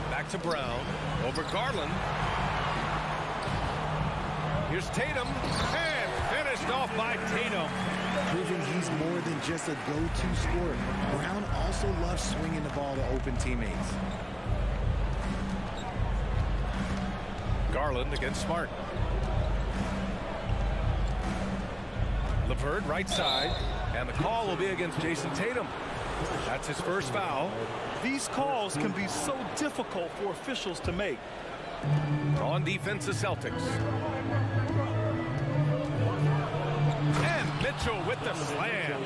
Back to Brown. Over Garland. Here's Tatum. And finished off by Tatum. Proving he's more than just a go-to scorer. Brown also loves swinging the ball to open teammates. Garland against Smart. LeVert right side, and the call will be against Jason Tatum. That's his first foul. These calls can be so difficult for officials to make. On defense, the Celtics. And Mitchell with the slam.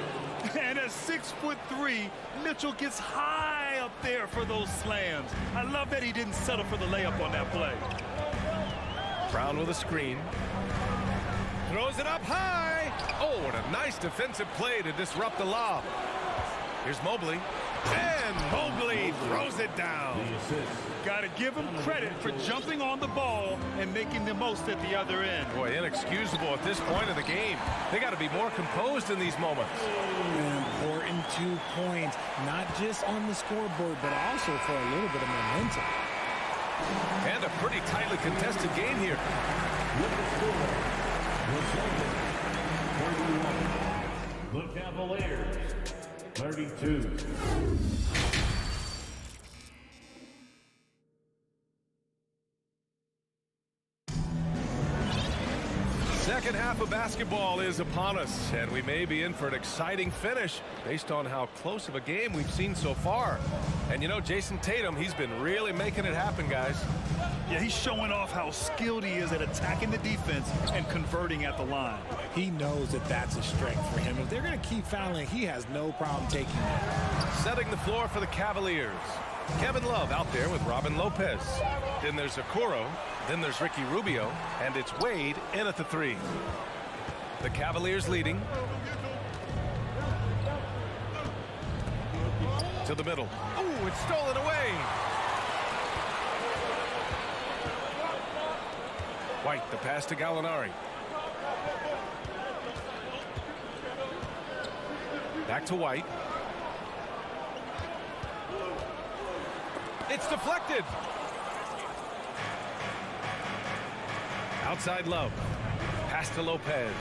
And at 6'3", Mitchell gets high up there for those slams. I love that he didn't settle for the layup on that play. Brown with a screen. Throws it up high. Oh, what a nice defensive play to disrupt the lob. Here's Mobley. And Mobley throws it down. Got to give him credit for jumping on the ball and making the most at the other end. Boy, inexcusable at this point of the game. They got to be more composed in these moments. An important 2 points, not just on the scoreboard, but also for a little bit of momentum. And a pretty tightly contested game here. The Cavaliers, 32. Second half of basketball is upon us, and we may be in for an exciting finish based on how close of a game we've seen so far. And you know, Jason Tatum, he's been really making it happen, guys. Yeah, he's showing off how skilled he is at attacking the defense and converting at the line. He knows that that's a strength for him. If they're going to keep fouling, he has no problem taking that. Setting the floor for the Cavaliers. Kevin Love out there with Robin Lopez. Then there's Okoro. Then there's Ricky Rubio. And it's Wade in at the 3. The Cavaliers leading. To the middle. Oh, it's stolen away. White, the pass to Gallinari. Back to White. It's deflected. Outside Love. Pass to Lopez.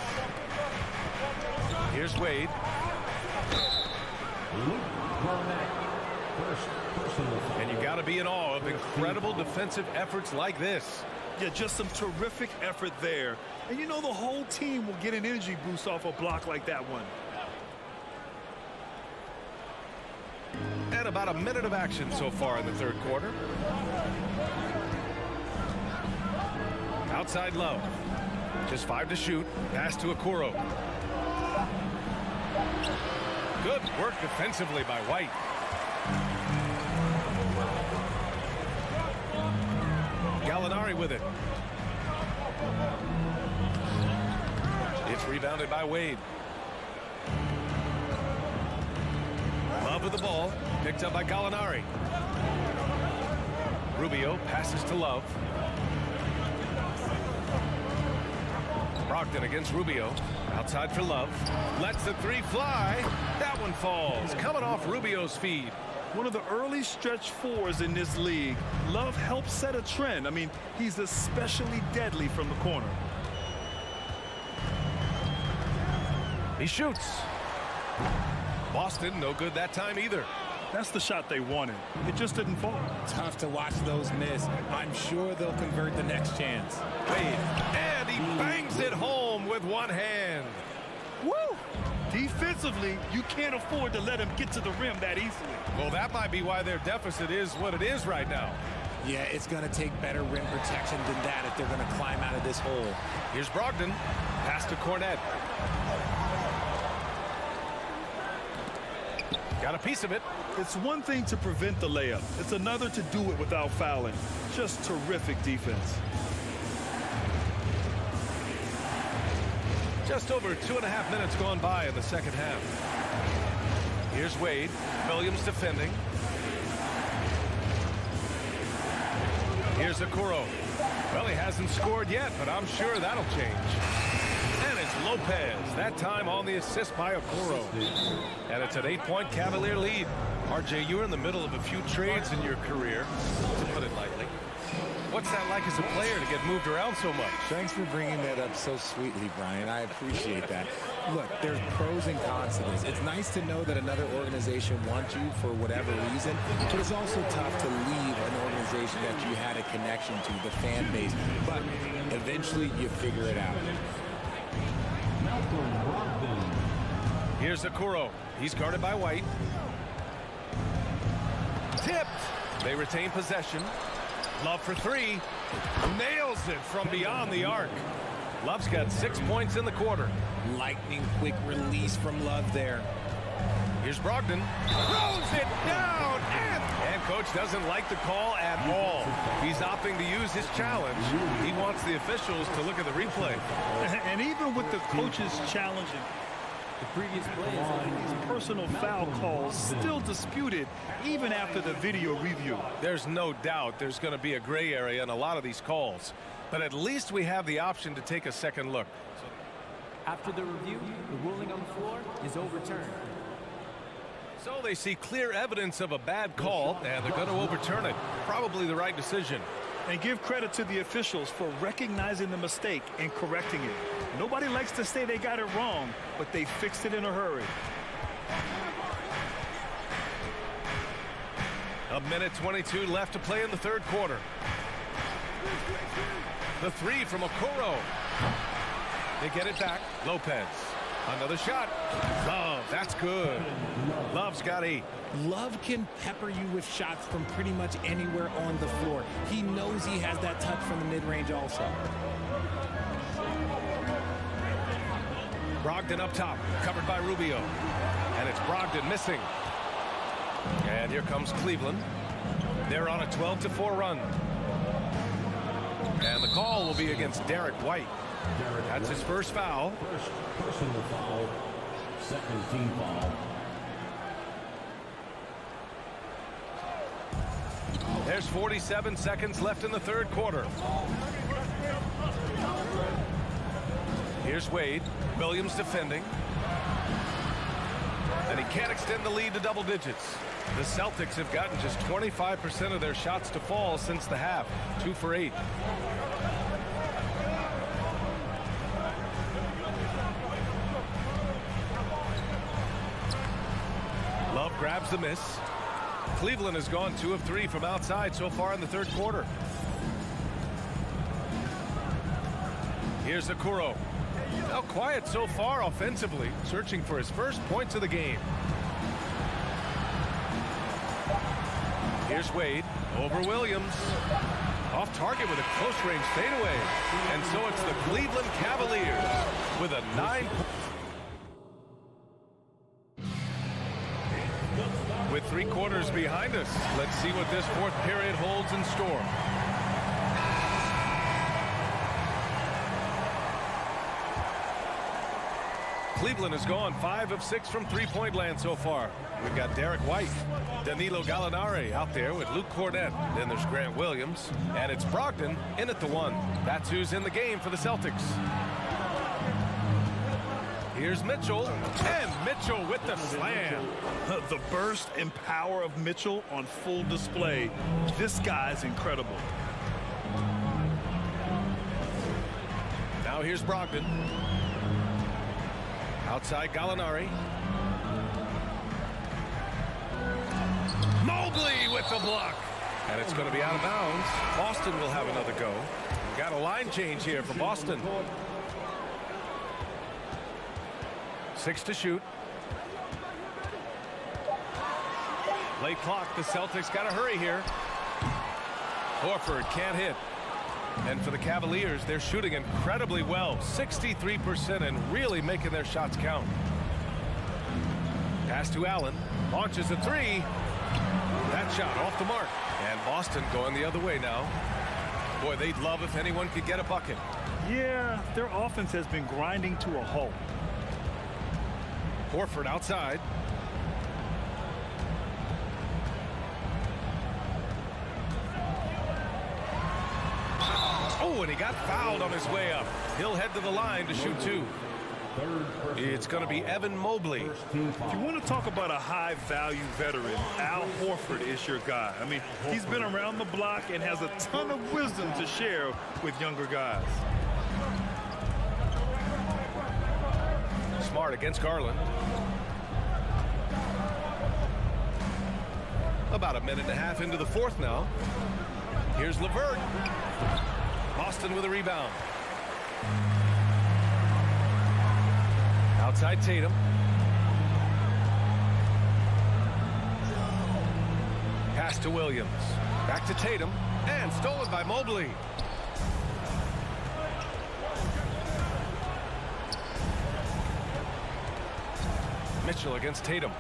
Here's Wade. And you got to be in awe of incredible defensive efforts like this. Yeah, just some terrific effort there. And you know the whole team will get an energy boost off a block like that one. And about a minute of action so far in the third quarter. Outside Love. Just 5 to shoot. Pass to Okoro. Good work defensively by White. Gallinari with it. It's rebounded by Wade. Love with the ball. Picked up by Gallinari. Rubio passes to Love. Brogdon against Rubio. Outside for Love. Lets the three fly. That one falls. Coming off Rubio's feed. One of the early stretch fours in this league. Love helps set a trend. I mean, he's especially deadly from the corner. He shoots. Boston, no good that time either. That's the shot they wanted. It just didn't fall. Tough to watch those miss. I'm sure they'll convert the next chance. Wade, and he bangs it home with one hand. Woo! Defensively, you can't afford to let him get to the rim that easily. Well, that might be why their deficit is what it is right now. Yeah, it's going to take better rim protection than that if they're going to climb out of this hole. Here's Brogdon. Pass to Cornette. Got a piece of it. It's one thing to prevent the layup. It's another to do it without fouling. Just terrific defense. Just over 2.5 minutes gone by in the second half. Here's Wade. Williams defending. Here's Okoro. Well, he hasn't scored yet, but I'm sure that'll change. And it's Lopez, that time on the assist by Okoro. And it's an 8-point Cavalier lead. RJ, you're in the middle of a few trades in your career, to put it lightly. What's that like as a player to get moved around so much? Thanks for bringing that up so sweetly, Brian. I appreciate that. Look, there's pros and cons to this. It's nice to know that another organization wants you for whatever reason, but it's also tough to leave an organization that you had a connection to, the fan base. But eventually you figure it out. Here's Okoro. He's guarded by White. Tipped. They retain possession. Love for three. Nails it from beyond the arc. Love's got 6 points in the quarter. Lightning quick release from Love there. Here's Brogdon. Throws it down. And coach doesn't like the call at all. He's opting to use his challenge. He wants the officials to look at the replay. And even with the coaches challenging, the previous play, these personal foul calls still disputed even after the video review. There's no doubt there's going to be a gray area in a lot of these calls. But at least we have the option to take a second look. After the review, the ruling on the floor is overturned. So they see clear evidence of a bad call, and they're going to overturn it. Probably the right decision. And give credit to the officials for recognizing the mistake and correcting it. Nobody likes to say they got it wrong, but they fixed it in a hurry. A minute 22 left to play in the third quarter. The three from Okoro. They get it back. Lopez. Another shot. Love. That's good. Love's got 8. Love can pepper you with shots from pretty much anywhere on the floor. He knows he has that touch from the mid-range also. Brogdon up top. Covered by Rubio. And it's Brogdon missing. And here comes Cleveland. They're on a 12-4 run. And the call will be against Derek White. That's his first foul. First personal foul, second team foul. There's 47 seconds left in the third quarter. Here's Wade. Williams defending. And he can't extend the lead to double digits. The Celtics have gotten just 25% of their shots to fall since the half. 2 for 8. Love grabs the miss. Cleveland has gone 2 of 3 from outside so far in the third quarter. Here's Okoro. Now quiet so far offensively, searching for his first points of the game. Here's Wade over Williams. Off target with a close-range fadeaway. And so it's the Cleveland Cavaliers with a 9. With 3 quarters behind us, let's see what this fourth period holds in store. Cleveland has gone 5 of 6 from three-point land so far. We've got Derek White, Danilo Gallinari out there with Luke Cornett. Then there's Grant Williams, and it's Brogdon in at the 1. That's who's in the game for the Celtics. Here's Mitchell, and Mitchell with the slam. The burst and power of Mitchell on full display. This guy's incredible. Now here's Brogdon. Outside Gallinari. Mobley with the block. And it's going to be out of bounds. Boston will have another go. We got a line change here for Boston. 6 to shoot. Late clock. The Celtics got to hurry here. Horford can't hit. And for the Cavaliers, they're shooting incredibly well. 63% and really making their shots count. Pass to Allen. Launches a 3. That shot off the mark. And Boston going the other way now. Boy, they'd love if anyone could get a bucket. Yeah, their offense has been grinding to a halt. Horford outside. Oh, and he got fouled on his way up. He'll head to the line to shoot 2. It's going to be Evan Mobley. If you want to talk about a high-value veteran, Al Horford is your guy. I mean, he's been around the block and has a ton of wisdom to share with younger guys. Smart against Garland. About a minute and a half into the 4th now. Here's LeVert. Boston with a rebound. Outside Tatum. Pass to Williams. Back to Tatum. And stolen by Mobley. Mitchell against Tatum.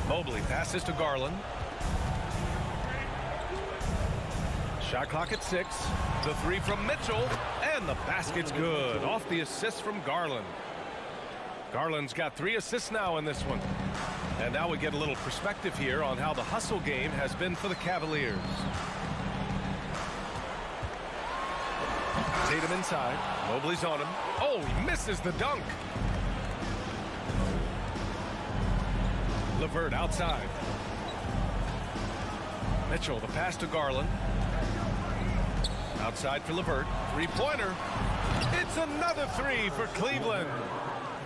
Mobley passes to Garland. Shot clock at 6. The 3 from Mitchell. And the basket's good. Off the assist from Garland. Garland's got 3 assists now in this one. And now we get a little perspective here on how the hustle game has been for the Cavaliers. Tatum inside. Mobley's on him. Oh, he misses the dunk. LeVert outside. Mitchell, the pass to Garland. Outside for LeVert. 3-pointer. It's another 3 for Cleveland.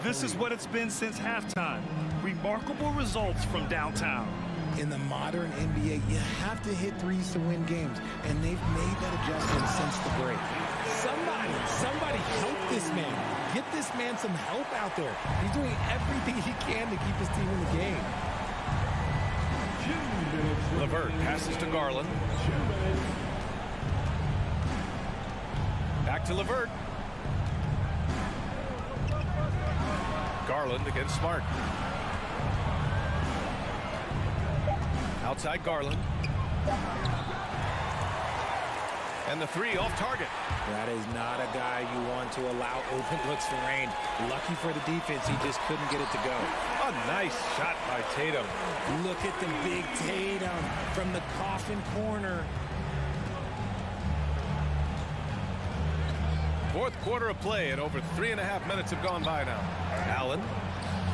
This is what it's been since halftime. Remarkable results from downtown. In the modern NBA, you have to hit threes to win games, and they've made that adjustment since the break. Somebody help this man. Get this man some help out there. He's doing everything he can to keep his team in the game. LeVert passes to Garland. Back to LeVert. Garland against Smart. Outside Garland. And the 3 off target. That is not a guy you want to allow open looks for rain. Lucky for the defense, he just couldn't get it to go. A nice shot by Tatum. Look at the big Tatum from the coffin corner. 4th quarter of play, and over 3.5 minutes have gone by now. Allen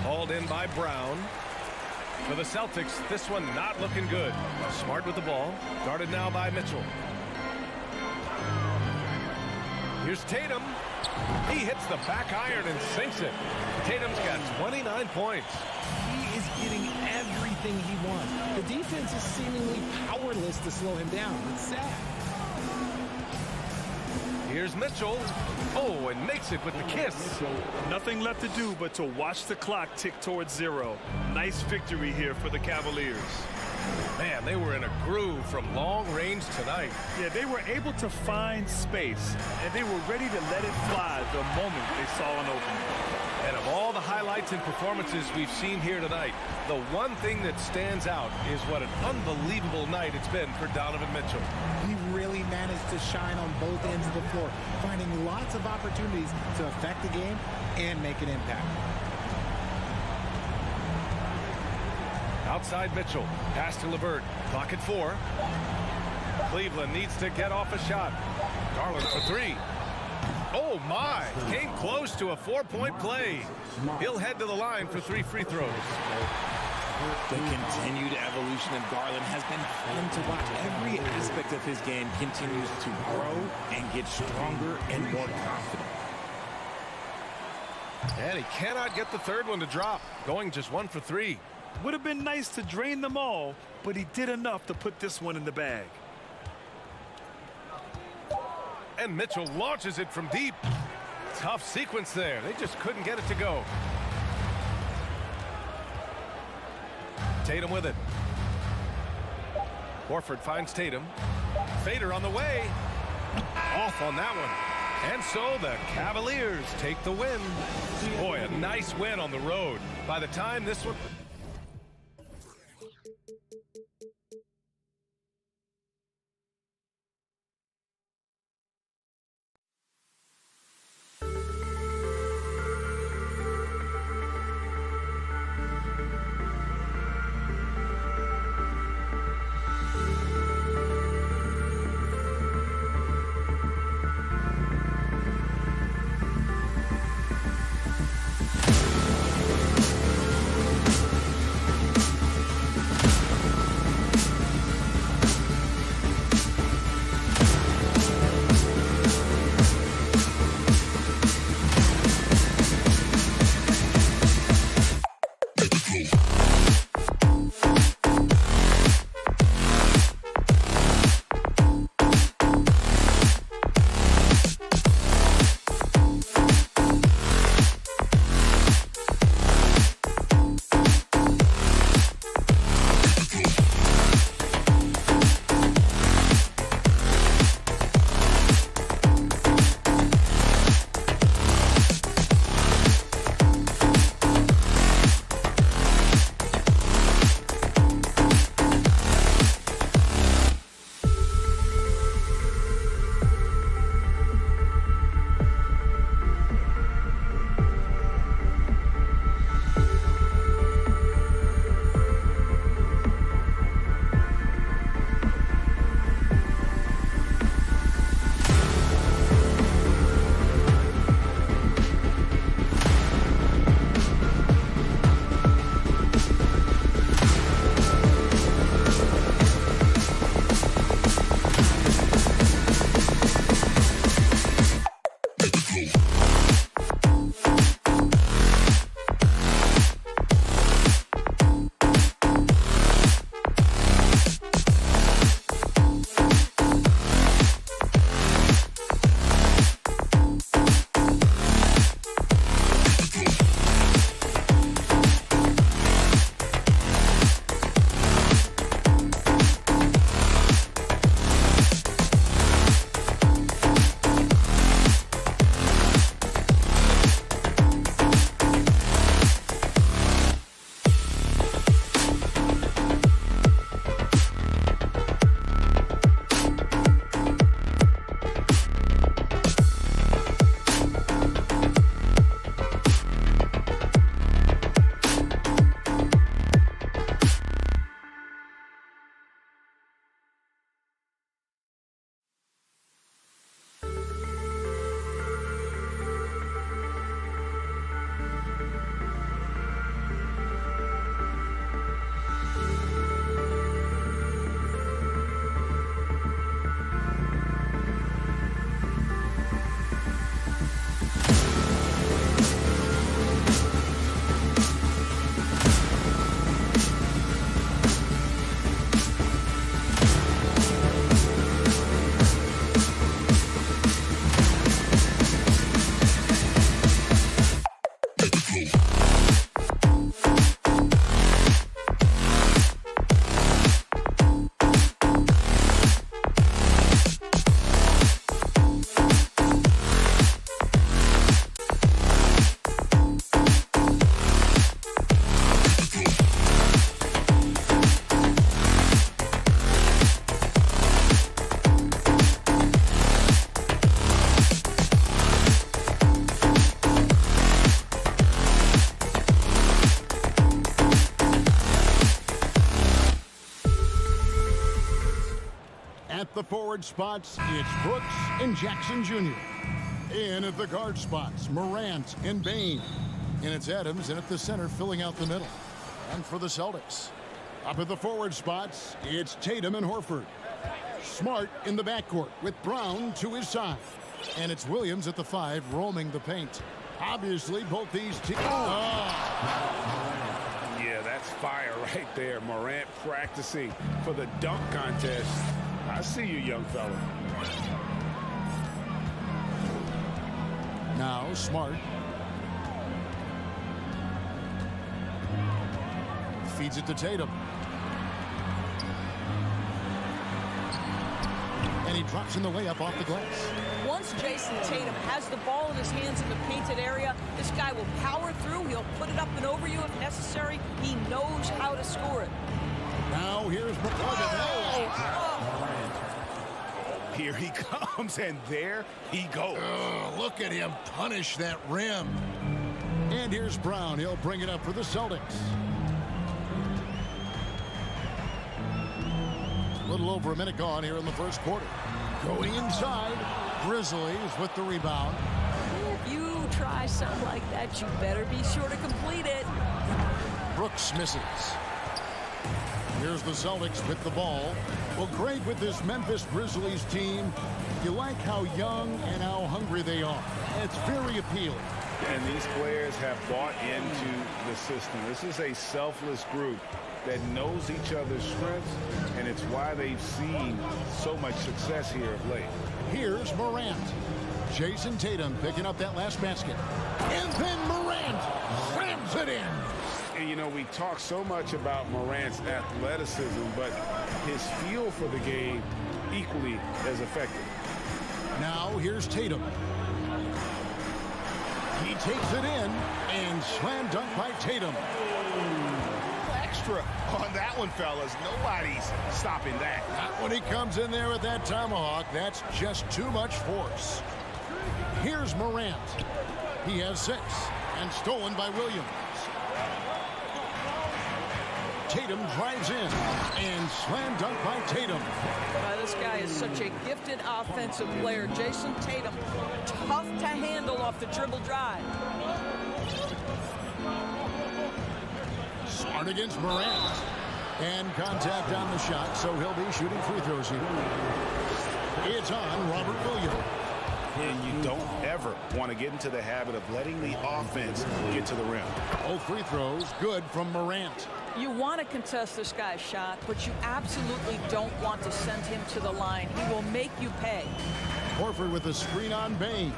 hauled in by Brown. For the Celtics, this one not looking good. Smart with the ball. Guarded now by Mitchell. Here's Tatum. He hits the back iron and sinks it. Tatum's got 29 points. He is getting everything he wants. The defense is seemingly powerless to slow him down. It's sad. Here's Mitchell. Oh, and makes it with the kiss. Nothing left to do but to watch the clock tick towards 0. Nice victory here for the Cavaliers. Man, they were in a groove from long range tonight. Yeah, they were able to find space, and they were ready to let it fly the moment they saw an opening. And of all the highlights and performances we've seen here tonight, the one thing that stands out is what an unbelievable night it's been for Donovan Mitchell. He really managed to shine on both ends of the floor, finding lots of opportunities to affect the game and make an impact. Outside Mitchell. Pass to LeVert. Clock at 4. Cleveland needs to get off a shot. Garland for 3. Oh, my. Came close to a 4-point play. He'll head to the line for 3 free throws. The continued evolution of Garland has been fun to watch. Every aspect of his game continues to grow and get stronger and more confident. And he cannot get the third one to drop. Going just 1 for 3. Would have been nice to drain them all, but he did enough to put this one in the bag. And Mitchell launches it from deep. Tough sequence there. They just couldn't get it to go. Tatum with it. Horford finds Tatum. Fader on the way. Off on that one. And so the Cavaliers take the win. Boy, a nice win on the road. By the time this one... the forward spots, it's Brooks and Jackson Jr. In at the guard spots, Morant and Bane. And it's Adams in at the center, filling out the middle. And for the Celtics, up at the forward spots, it's Tatum and Horford. Smart in the backcourt with Brown to his side. And it's Williams at the 5, roaming the paint. Obviously, both these teams... Yeah, that's fire right there. Morant practicing for the dunk contest. I see you, young fella. Now, Smart. Feeds it to Tatum. And he drops in the layup off the glass. Once Jason Tatum has the ball in his hands in the painted area, this guy will power through. He'll put it up and over you if necessary. He knows how to score it. Now here's Here he comes, and there he goes. Look at him punish that rim. And here's Brown. He'll bring it up for the Celtics. A little over a minute gone here in the first quarter. Going inside, Grizzlies with the rebound. If you try something like that, you better be sure to complete it. Brooks misses. Here's the Celtics with the ball. Well, great with this Memphis Grizzlies team. You like how young and how hungry they are. It's very appealing. And these players have bought into the system. This is a selfless group that knows each other's strengths, and it's why they've seen so much success here of late. Here's Morant. Jason Tatum picking up that last basket. And then Morant slams it in. And, you know, we talk so much about Morant's athleticism, but his feel for the game equally as effective. Now here's Tatum. He takes it in and slam dunk by Tatum. Extra on that one, fellas. Nobody's stopping that. Not when he comes in there with that tomahawk. That's just too much force. Here's Morant. He has 6 and stolen by Williams. Tatum drives in and slam dunk by Tatum. This guy is such a gifted offensive player. Jason Tatum, tough to handle off the dribble drive. Smart against Morant. And contact on the shot, so he'll be shooting free throws here. It's on Robert Williams. And you don't ever want to get into the habit of letting the offense get to the rim. Both free throws good from Morant. You want to contest this guy's shot, but you absolutely don't want to send him to the line. He will make you pay. Horford with a screen on Bane.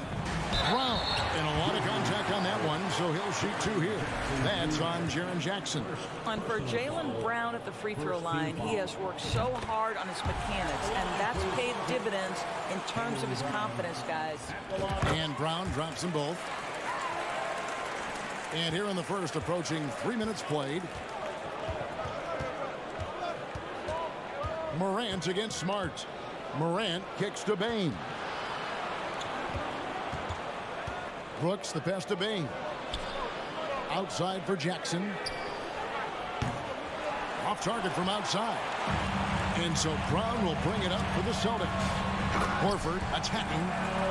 Brown, and a lot of contact on that one, so he'll shoot 2 here. That's on Jaren Jackson. And for Jaylen Brown at the free throw line, he has worked so hard on his mechanics, and that's paid dividends in terms of his confidence, guys. And Brown drops them both. And here in the first, approaching 3 minutes played. Morant against Smart. Morant kicks to Bane. Brooks the pass to Bane. Outside for Jackson. Off target from outside. And so Brown will bring it up for the Celtics. Horford attacking.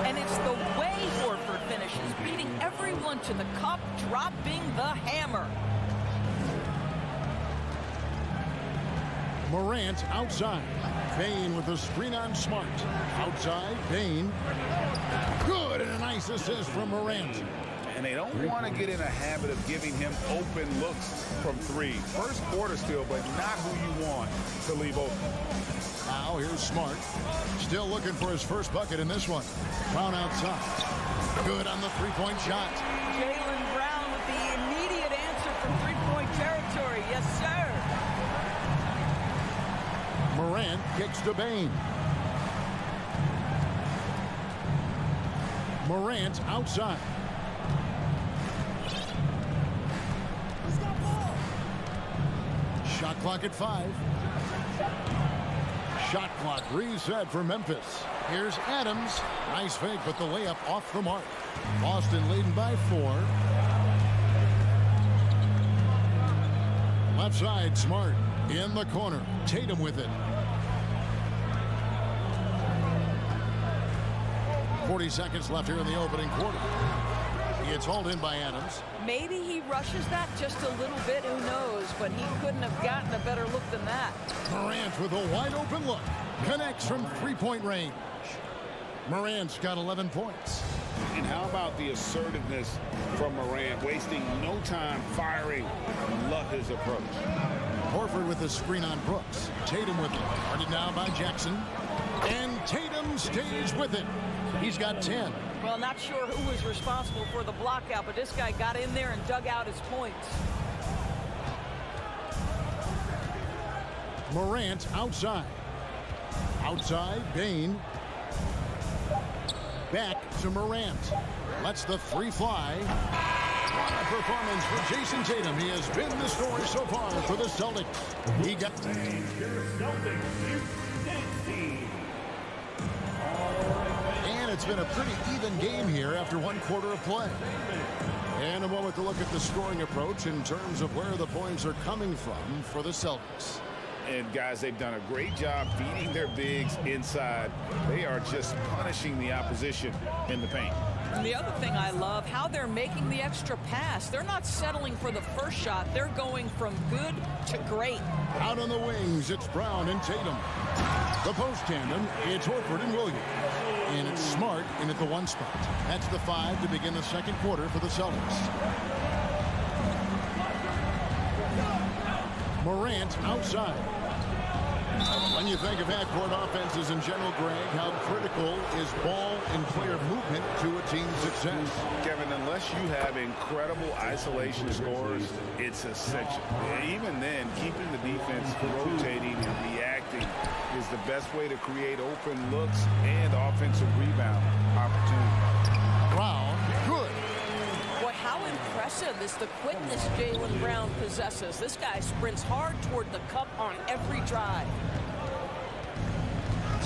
And it's the way Horford finishes, beating everyone to the cup, dropping the hammer. Morant outside. Bane with the screen on Smart. Outside, Bane. Good, and a nice assist from Morant. And they don't want to get in a habit of giving him open looks from 3. First quarter still, but not who you want to leave open. Now here's Smart. Still looking for his first bucket in this one. Brown outside. Good on the three-point shot. Jaylen Brown with the immediate answer from three-point territory. Yes, sir. Morant kicks to Bane. Morant outside. Shot clock at 5. Shot clock reset for Memphis. Here's Adams. Nice fake, but the layup off the mark. Boston leading by 4. Left side, Smart in the corner. Tatum with it. 40 seconds left here in the opening quarter. It's hauled in by Adams. Maybe he rushes that just a little bit, who knows, but he couldn't have gotten a better look than that. Morant with a wide open look. Connects from three-point range. Morant's got 11 points. And how about the assertiveness from Morant, wasting no time firing. Love his approach. Horford with the screen on Brooks. Tatum with it. Guarded now by Jackson. And Tatum stays with it. He's got 10. Well, not sure who was responsible for the blockout, but this guy got in there and dug out his points. Morant outside. Outside, Bane. Back to Morant. Lets the three fly. What a performance for Jason Tatum. He has been the story so far for the Celtics. He got... And it's been a pretty even game here after one quarter of play. And a moment to look at the scoring approach in terms of where the points are coming from for the Celtics. And guys, they've done a great job feeding their bigs inside. They are just punishing the opposition in the paint. And the other thing I love, how they're making the extra pass. They're not settling for the first shot. They're going from good to great. Out on the wings, it's Brown and Tatum. The post tandem, it's Horford and Williams. And it's Smart in at the one spot. That's the 5 to begin the second quarter for the Celtics. Morant outside. When you think of half-court offenses in general, Greg, how critical is ball and player movement to a team's success? Kevin, unless you have incredible isolation scores, it's essential. Even then, keeping the defense rotating and reacting is the best way to create open looks and offensive rebound opportunities. Brown, good. Boy, how impressive is the quickness Jaylen Brown possesses. This guy sprints hard toward the cup on every drive.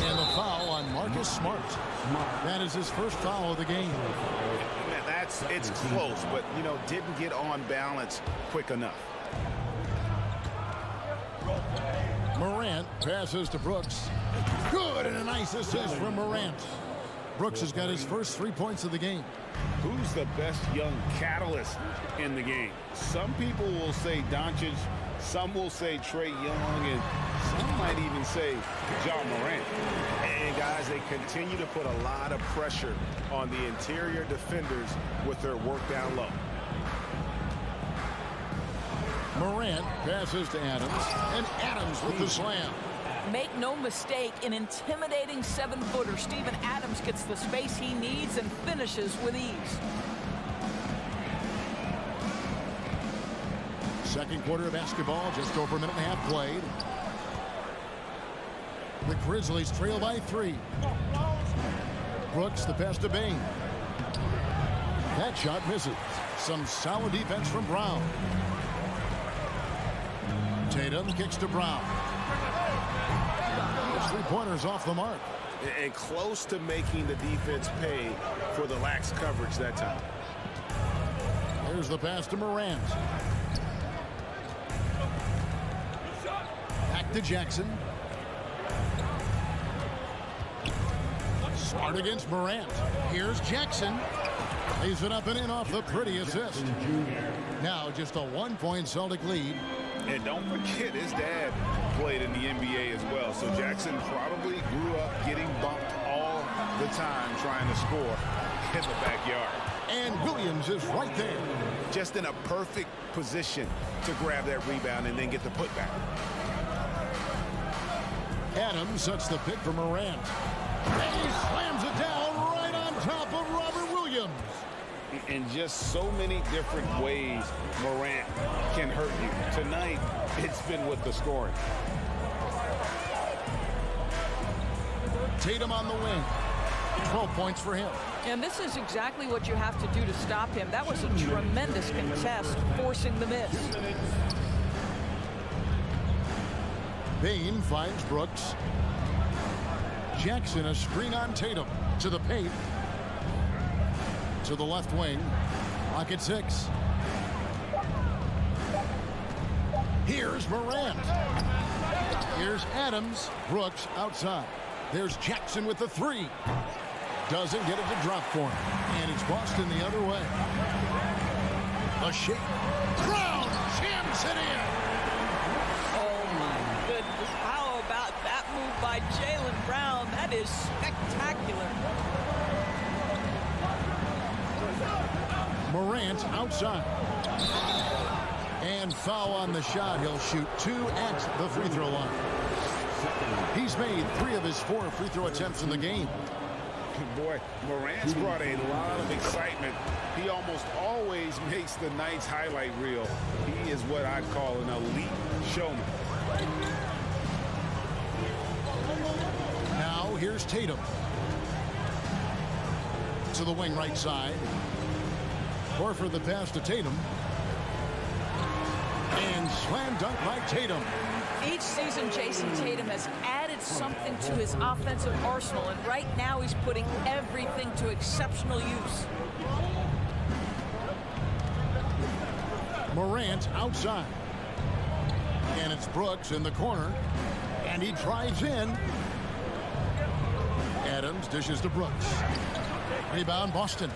And the foul on Marcus Smart. That is his first foul of the game. It's close, but, you know, didn't get on balance quick enough. Morant passes to Brooks. Good, and a nice assist from Morant. Brooks has got his first 3 points of the game. Who's the best young catalyst in the game? Some people will say Doncic, some will say Trae Young, and some might even say Ja Morant. And guys, they continue to put a lot of pressure on the interior defenders with their work down low. Morant passes to Adams, and Adams with the slam. Make no mistake, an intimidating 7-footer. Steven Adams gets the space he needs and finishes with ease. Second quarter of basketball, just over a minute and a half played. The Grizzlies trail by 3. Brooks, the pass to Bane. That shot misses. Some solid defense from Brown. Tatum kicks to Brown. Three-pointers off the mark. And close to making the defense pay for the lax coverage that time. Here's the pass to Morant. Back to Jackson. Smart against Morant. Here's Jackson. Lays it up and in off the pretty assist. Now just a 1-point Celtic lead. And don't forget, his dad played in the NBA as well. So Jackson probably grew up getting bumped all the time trying to score in the backyard. And Williams is right there. Just in a perfect position to grab that rebound and then get the putback. Adams sets the pick for Morant. And he slams it down right on top of Robert Williams. In just so many different ways, Morant can hurt you. Tonight, it's been with the scoring. Tatum on the wing. 12 points for him. And this is exactly what you have to do to stop him. That was a tremendous contest, forcing the miss. Bane finds Brooks. Jackson, a screen on Tatum. To the paint. To the left wing. Clock at 6. Here's Morant. Here's Adams. Brooks outside. There's Jackson with the 3. Doesn't get it to drop for him. And it's Boston the other way. A shake. Brown jams it in. Oh, my goodness. How about that move by Jaylen Brown? That is spectacular. Morant outside. And foul on the shot. He'll shoot 2 at the free throw line. He's made 3 of his 4 free throw attempts in the game. Boy, Morant's brought a lot of excitement. He almost always makes the night's highlight reel. He is what I call an elite showman. Now here's Tatum. To the wing right side. Horford the pass to Tatum. And slam dunk by Tatum. Each season, Jason Tatum has added something to his offensive arsenal, and right now he's putting everything to exceptional use. Morant outside. And it's Brooks in the corner. And he drives in. Adams dishes to Brooks. Rebound, Boston.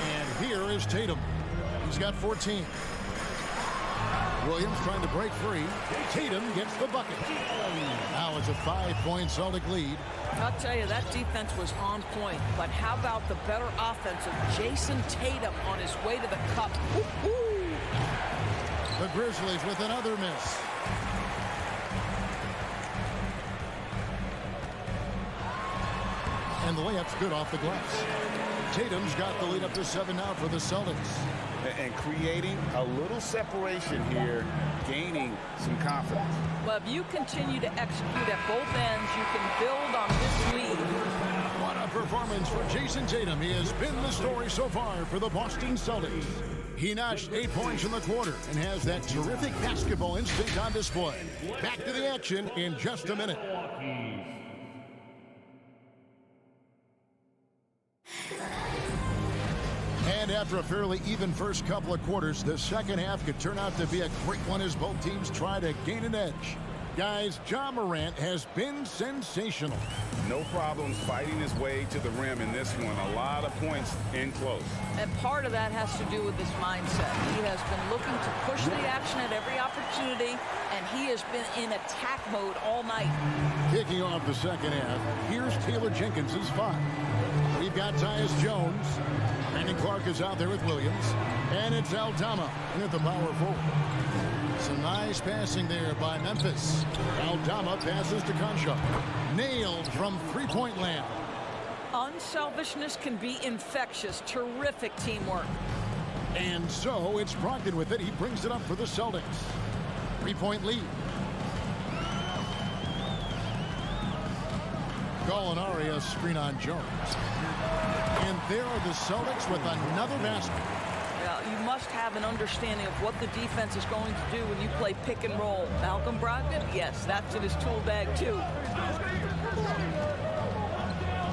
And here is Tatum. He's got 14. Williams trying to break free. Tatum gets the bucket. Now it's a 5-point Celtic lead. I'll tell you, that defense was on point. But how about the better offense of Jason Tatum on his way to the cup? Woo-hoo! The Grizzlies with another miss. And the layup's good off the glass. Tatum's got the lead up to 7 now for the Celtics. And creating a little separation here, gaining some confidence. Well, if you continue to execute at both ends, you can build on this lead. What a performance for Jason Tatum. He has been the story so far for the Boston Celtics. He notched 8 points in the quarter and has that terrific basketball instinct on display. Back to the action in just a minute. And after a fairly even first couple of quarters, the second half could turn out to be a great one as both teams try to gain an edge. Guys, Ja Morant has been sensational. No problems fighting his way to the rim in this one. A lot of points in close. And part of that has to do with his mindset. He has been looking to push the action at every opportunity, and he has been in attack mode all night. Kicking off the second half, here's Taylor Jenkins' 5. We've got Tyus Jones. Brandon Clark is out there with Williams. And it's Aldama in at the power forward. Some nice passing there by Memphis. Aldama passes to Concha. Nailed from three-point land. Unselfishness can be infectious. Terrific teamwork. And so it's Brogdon with it. He brings it up for the Celtics. 3-point lead. Gallinari, a screen on Jones. And there are the Celtics with another basket. You must have an understanding of what the defense is going to do when you play pick and roll. Malcolm Brogdon? Yes, that's in his tool bag too.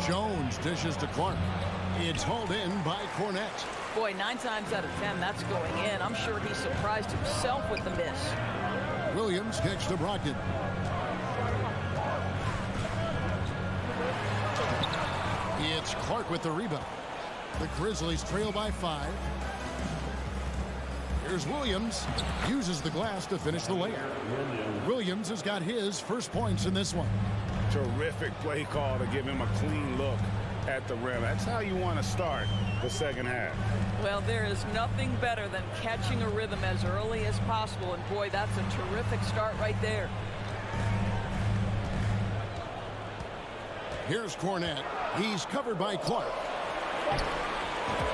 Jones dishes to Clark. It's hauled in by Cornette. Boy, 9 times out of 10, that's going in. I'm sure he surprised himself with the miss. Williams kicks to Brogdon. It's Clark with the rebound. The Grizzlies trail by 5. Here's Williams. Uses the glass to finish the layup. Williams has got his first points in this one. Terrific play call to give him a clean look at the rim. That's how you want to start the second half. Well, there is nothing better than catching a rhythm as early as possible. And boy, that's a terrific start right there. Here's Cornette. He's covered by Clark.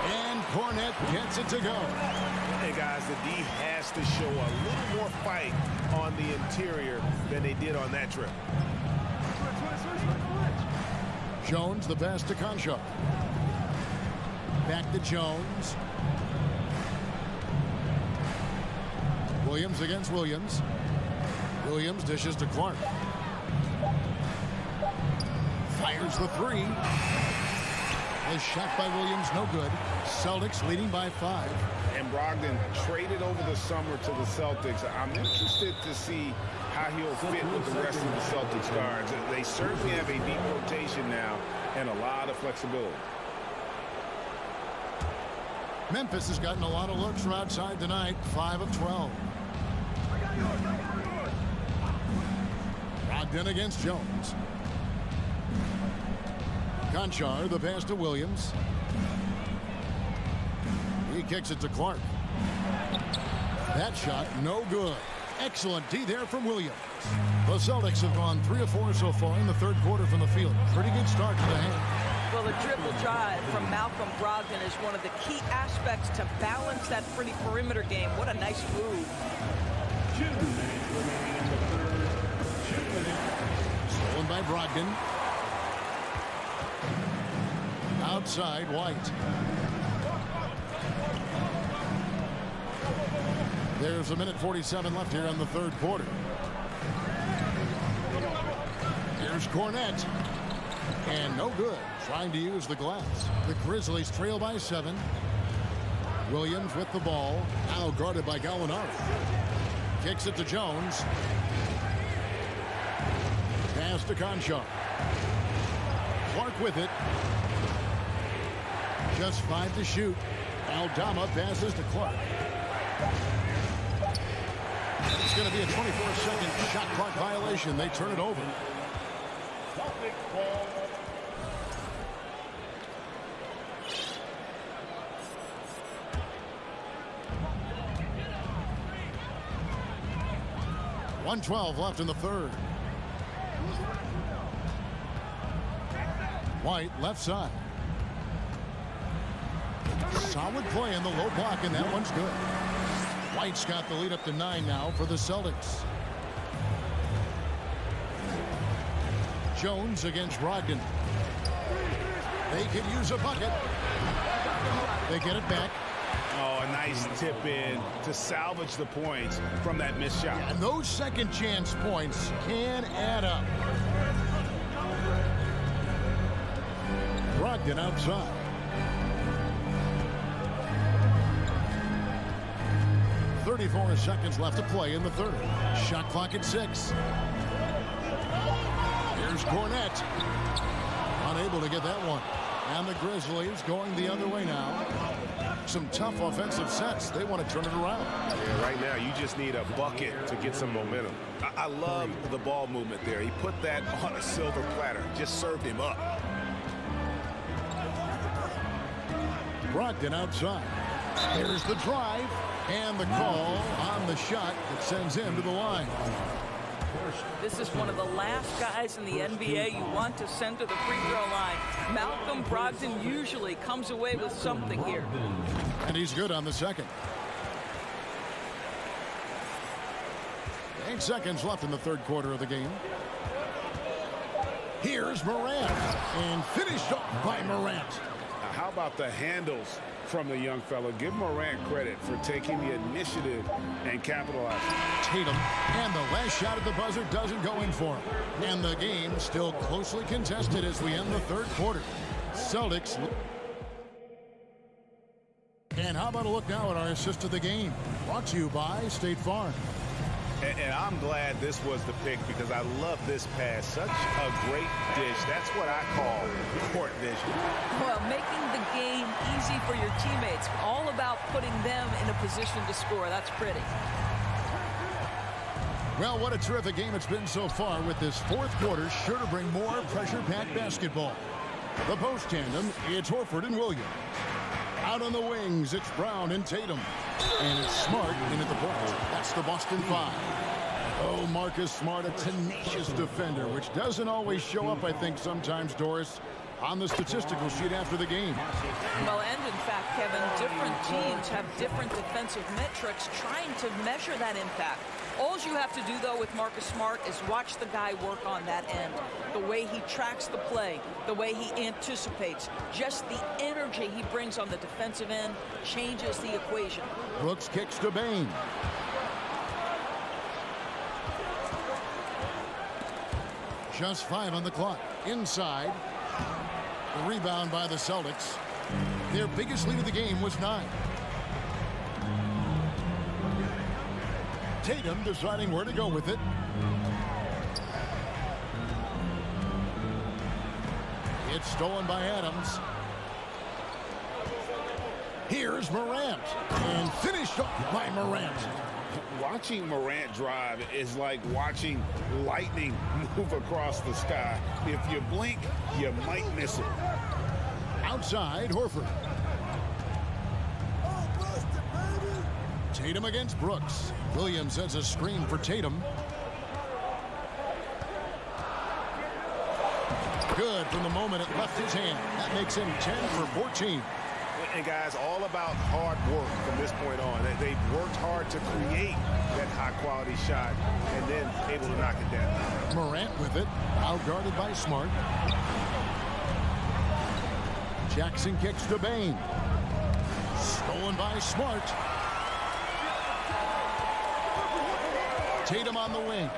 And Cornette gets it to go. Hey, guys, the D has to show a little more fight on the interior than they did on that trip. Jones, the pass to Concha. Back to Jones. Williams against Williams. Williams dishes to Clark. Fires the 3. A shot by Williams, no good. Celtics leading by 5. And Brogdon traded over the summer to the Celtics. I'm interested to see how he'll fit with the rest of the Celtics guards. They certainly have a deep rotation now and a lot of flexibility. Memphis has gotten a lot of looks from outside tonight, 5 of 12. Brogdon against Jones. Conchar, the pass to Williams. He kicks it to Clark. That shot, no good. Excellent D there from Williams. The Celtics have gone 3 of 4 so far in the third quarter from the field. Pretty good start to the hand. Well, the triple drive from Malcolm Brogdon is one of the key aspects to balance that pretty perimeter game. What a nice move. Stolen by Brogdon. Outside, White. There's 1:47 left here in the third quarter. Here's Cornette. And no good. Trying to use the glass. The Grizzlies trail by 7. Williams with the ball. Now guarded by Gallinari. Kicks it to Jones. Pass to Conchar. Clark with it. Just 5 to shoot. Aldama passes to Clark. It's going to be a 24-second shot clock violation. They turn it over. .112 left in the third. White left side. Solid play in the low block, and that one's good. White's got the lead up to 9 now for the Celtics. Jones against Brogdon. They could use a bucket. They get it back. Oh, a nice tip in to salvage the points from that missed shot. Yeah, and those second chance points can add up. Brogdon outside. .34 seconds left to play in the third. Shot clock at 6. Here's Cornette. Unable to get that one. And the Grizzlies going the other way now. Some tough offensive sets. They want to turn it around. Yeah, right now you just need a bucket to get some momentum. I love the ball movement there. He put that on a silver platter. Just served him up. Brogdon outside. Here's the drive. And the call on the shot that sends him to the line. This is one of the last guys in the NBA you want to send to the free throw line. Malcolm Brogdon usually comes away with something here. And he's good on the second. 8 seconds left in the third quarter of the game. Here's Morant. And finished off by Morant. Now, how about the handles from the young fella? Give Morant credit for taking the initiative and capitalizing. Tatum, and the last shot at the buzzer doesn't go in for him. And the game still closely contested as we end the third quarter. Celtics. And how about a look now at our assist of the game? Brought to you by State Farm. And I'm glad this was the pick because I love this pass. Such a great dish. That's what I call court vision. Well, making the game easy for your teammates. All about putting them in a position to score. That's pretty. Well, what a terrific game it's been so far, with this fourth quarter sure to bring more pressure-packed basketball. The post tandem, it's Horford and Williams. Out on the wings, it's Brown and Tatum. And it's Smart in at the point. That's the Boston 5. Oh, Marcus Smart, a tenacious defender, which doesn't always show up, I think, sometimes, Doris, on the statistical sheet after the game. Well, and in fact, Kevin, different teams have different defensive metrics trying to measure that impact. All you have to do, though, with Marcus Smart is watch the guy work on that end. The way he tracks the play, the way he anticipates, just the energy he brings on the defensive end changes the equation. Brooks kicks to Bain. Just 5 on the clock. Inside. The rebound by the Celtics. Their biggest lead of the game was 9. Tatum deciding where to go with it. It's stolen by Adams. Here's Morant. And finished off by Morant. Watching Morant drive is like watching lightning move across the sky. If you blink, you might miss it. Outside, Horford. Tatum against Brooks. Williams has a screen for Tatum. Good from the moment it left his hand. That makes him 10 for 14. And guys, all about hard work from this point on. They've worked hard to create that high-quality shot and then able to knock it down. Morant with it, out-guarded by Smart. Jackson kicks to Bane. Stolen by Smart. Tatum on the wing.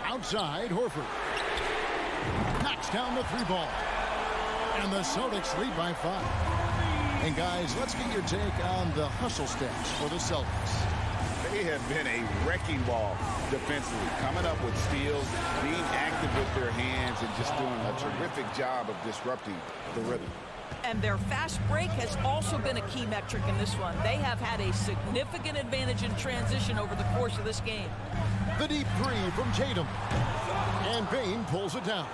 Outside, Horford. Knocks down the 3 ball. And the Celtics lead by 5. And guys, let's get your take on the hustle stats for the Celtics. They have been a wrecking ball defensively, coming up with steals, being active with their hands, and just doing a terrific job of disrupting the rhythm. And their fast break has also been a key metric in this one. They have had a significant advantage in transition over the course of this game. The deep 3 from Tatum. And Bane pulls it down.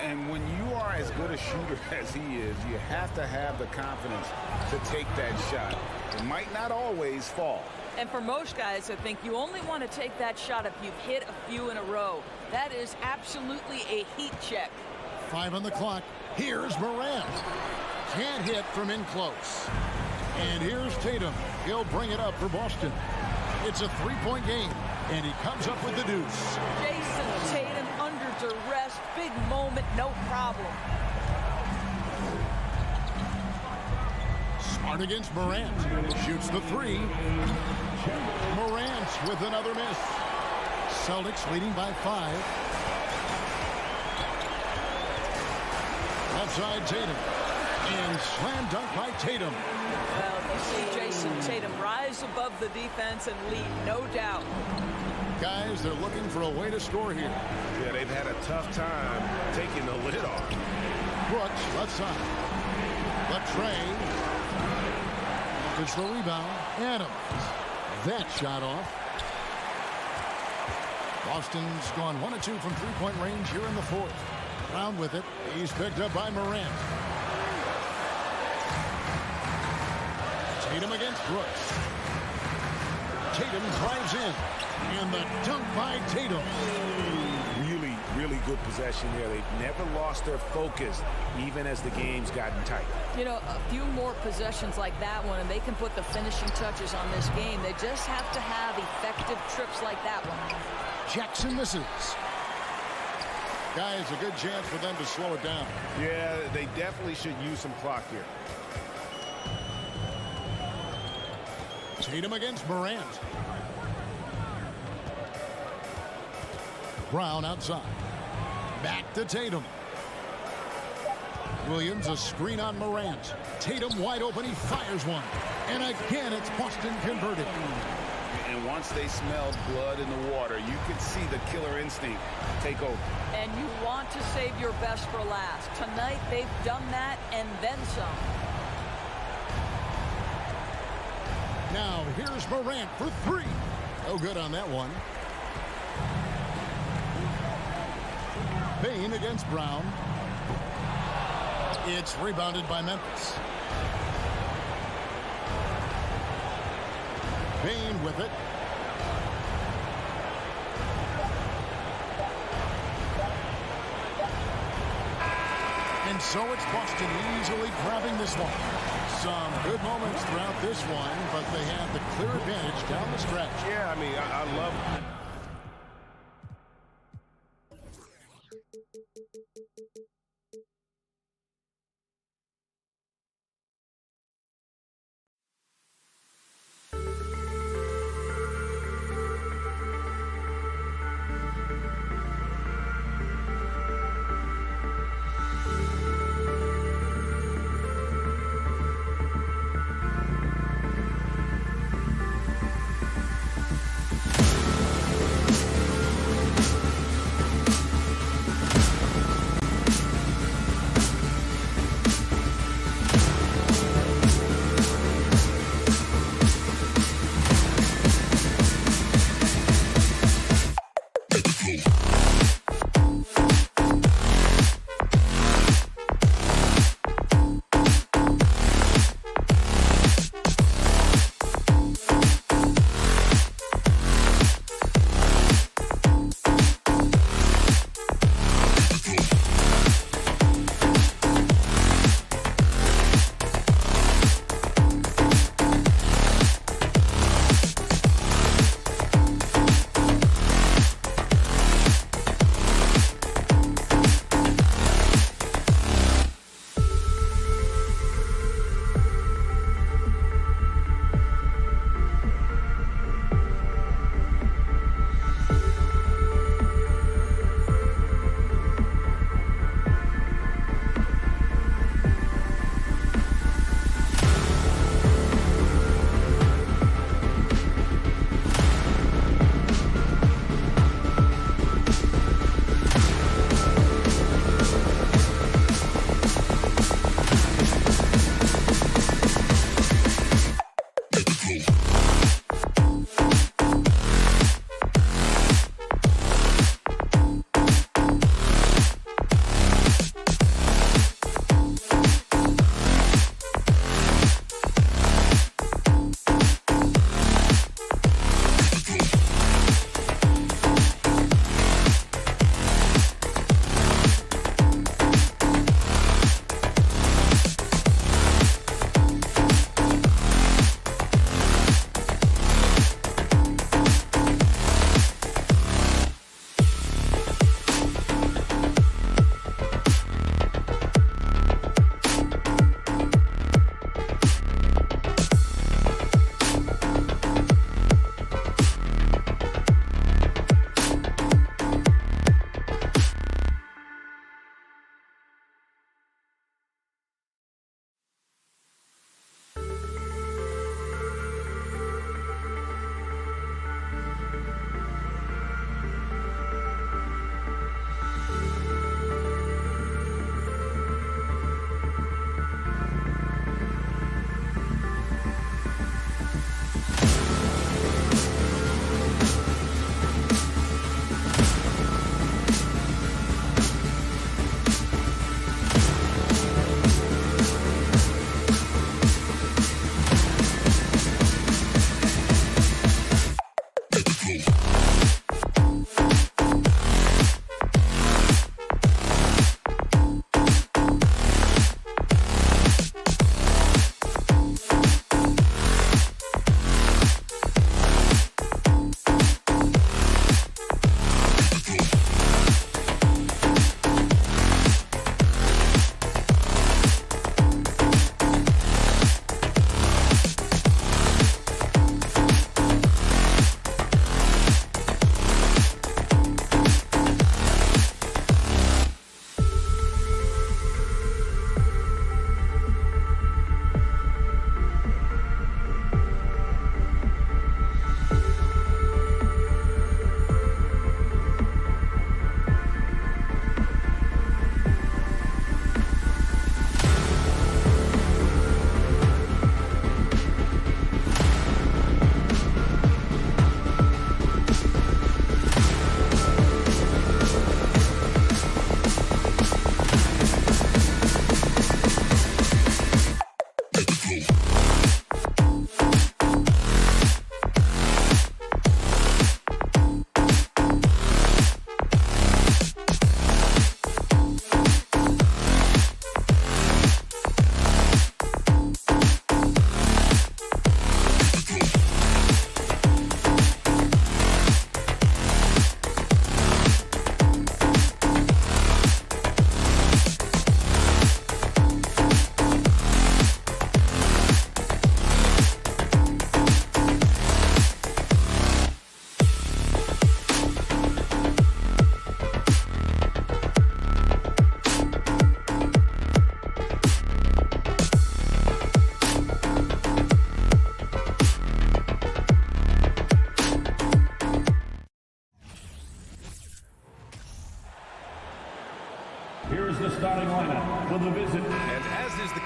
And when you are as good a shooter as he is, you have to have the confidence to take that shot. It might not always fall. And for most guys, I think you only want to take that shot if you've hit a few in a row. That is absolutely a heat check. 5 on the clock. Here's Morant. Can't hit from in close. And here's Tatum. He'll bring it up for Boston. It's a 3-point game, and he comes up with the deuce. Jason Tatum under duress. Big moment, no problem. Smart against Morant. Shoots the 3. Morant with another miss. Celtics leading by 5. Outside Tatum. And slam dunk by Tatum. Well, you see Jason Tatum rise above the defense and lead, no doubt. Guys, they're looking for a way to score here. Yeah, they've had a tough time taking the lid off. Brooks, left side. Latrey. It's the rebound. Adams. That shot off. Boston's gone 1 of 2 from 3-point range here in the 4th. Brown with it. He's picked up by Morant. Tatum against Brooks. Tatum drives in. And the dunk by Tatum. Really good possession there. They've never lost their focus, even as the game's gotten tight. You know, a few more possessions like that one, and they can put the finishing touches on this game. They just have to have effective trips like that one. Jackson misses. Guys, a good chance for them to slow it down. Yeah, they definitely should use some clock here. Tatum against Morant. Brown outside. Back to Tatum. Williams a screen on Morant. Tatum wide open. He fires one. And again, it's Boston converted. And once they smelled blood in the water, you could see the killer instinct take over. And you want to save your best for last. Tonight, they've done that and then some. Now, here's Morant for 3. No good on that one. Bane against Brown. It's rebounded by Memphis. Bane with it. And so it's Boston easily grabbing this one. Some good moments throughout this one, but they have the clear advantage down the stretch. Yeah, I mean, I love it.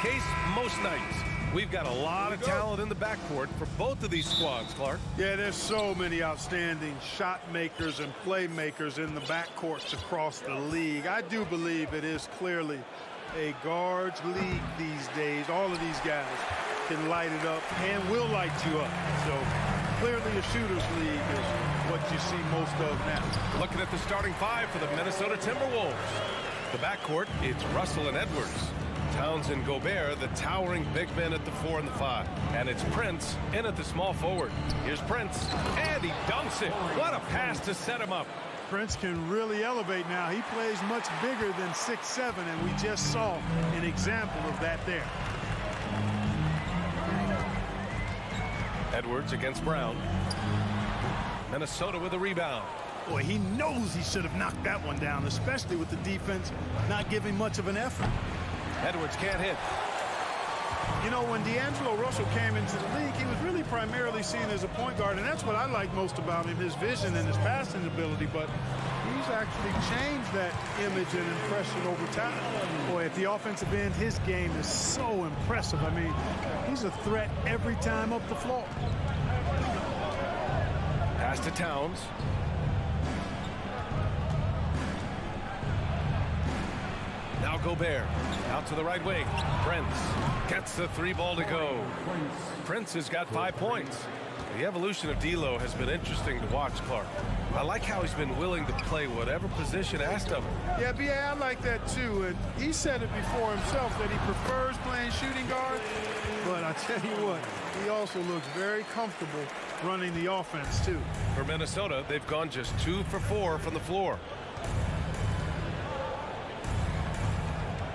case most nights. We've got a lot of talent in the backcourt for both of these squads, Clark. Yeah, there's so many outstanding shot makers and playmakers in the backcourts across the league. I do believe it is clearly a guards league these days. All of these guys can light it up and will light you up. So clearly a shooter's league is what you see most of now. Looking at the starting five for the Minnesota Timberwolves. The backcourt, it's Russell and Edwards. Towns and Gobert, the towering big men at the 4 and the 5. And it's Prince in at the small forward. Here's Prince, and he dunks it. What a pass to set him up. Prince can really elevate now. He plays much bigger than 6'7", and we just saw an example of that there. Edwards against Brown. Minnesota with a rebound. Boy, he knows he should have knocked that one down, especially with the defense not giving much of an effort. Edwards can't hit. You know, when D'Angelo Russell came into the league, he was really primarily seen as a point guard, and that's what I like most about him, his vision and his passing ability, but he's actually changed that image and impression over time. Boy, at the offensive end, his game is so impressive. I mean, he's a threat every time up the floor. Pass to Towns. Now Gobert, out to the right wing. Prince gets the 3 ball to go. Prince has got 5 points. The evolution of D'Lo has been interesting to watch, Clark. I like how he's been willing to play whatever position asked of him. Yeah, B.A., I like that too. And he said it before himself that he prefers playing shooting guard. But I tell you what, he also looks very comfortable running the offense too. For Minnesota, they've gone just 2 for 4 from the floor.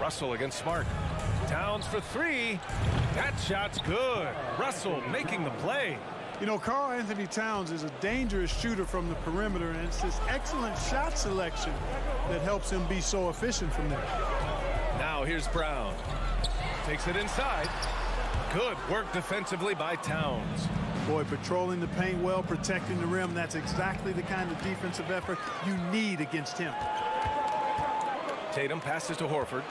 Russell against Smart. Towns for 3. That shot's good. Russell making the play. You know, Karl Anthony Towns is a dangerous shooter from the perimeter, and it's his excellent shot selection that helps him be so efficient from there. Now here's Brown. Takes it inside. Good work defensively by Towns. Boy, patrolling the paint well, protecting the rim, that's exactly the kind of defensive effort you need against him. Tatum passes to Horford.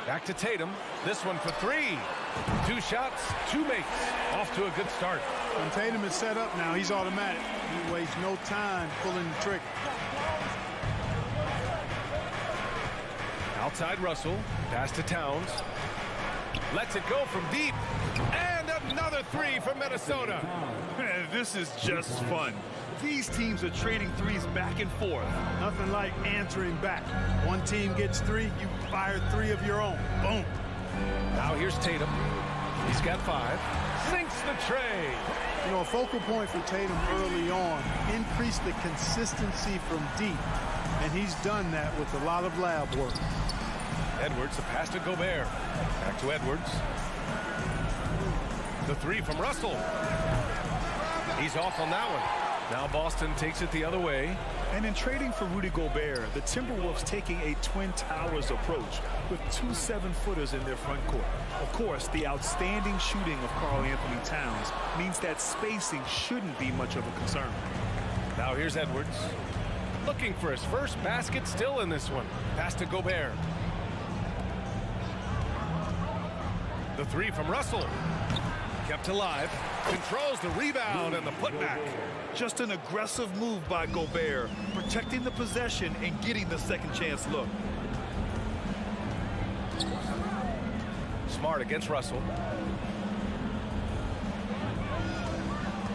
Back to Tatum. This one for 3. 2 shots, 2 makes. Off to a good start. When Tatum is set up now, he's automatic. He wastes no time pulling the trigger. Outside Russell. Pass to Towns. Lets it go from deep. And another 3 for Minnesota. This is just fun. These teams are trading threes back and forth. Nothing like answering back. One team gets 3, you fire 3 of your own. Boom. Now here's Tatum. He's got 5. Sinks the tray. You know, a focal point for Tatum early on, increase the consistency from deep. And he's done that with a lot of lab work. Edwards, the pass to Gobert. Back to Edwards. The 3 from Russell. He's off on that one. Now Boston takes it the other way. And in trading for Rudy Gobert, the Timberwolves taking a Twin Towers approach with 2 7-footers in their front court. Of course, the outstanding shooting of Karl Anthony Towns means that spacing shouldn't be much of a concern. Now here's Edwards. Looking for his first basket still in this one. Pass to Gobert. The 3 from Russell. Kept alive. Controls the rebound and the putback. Just an aggressive move by Gobert, protecting the possession and getting the second chance look. Smart against Russell.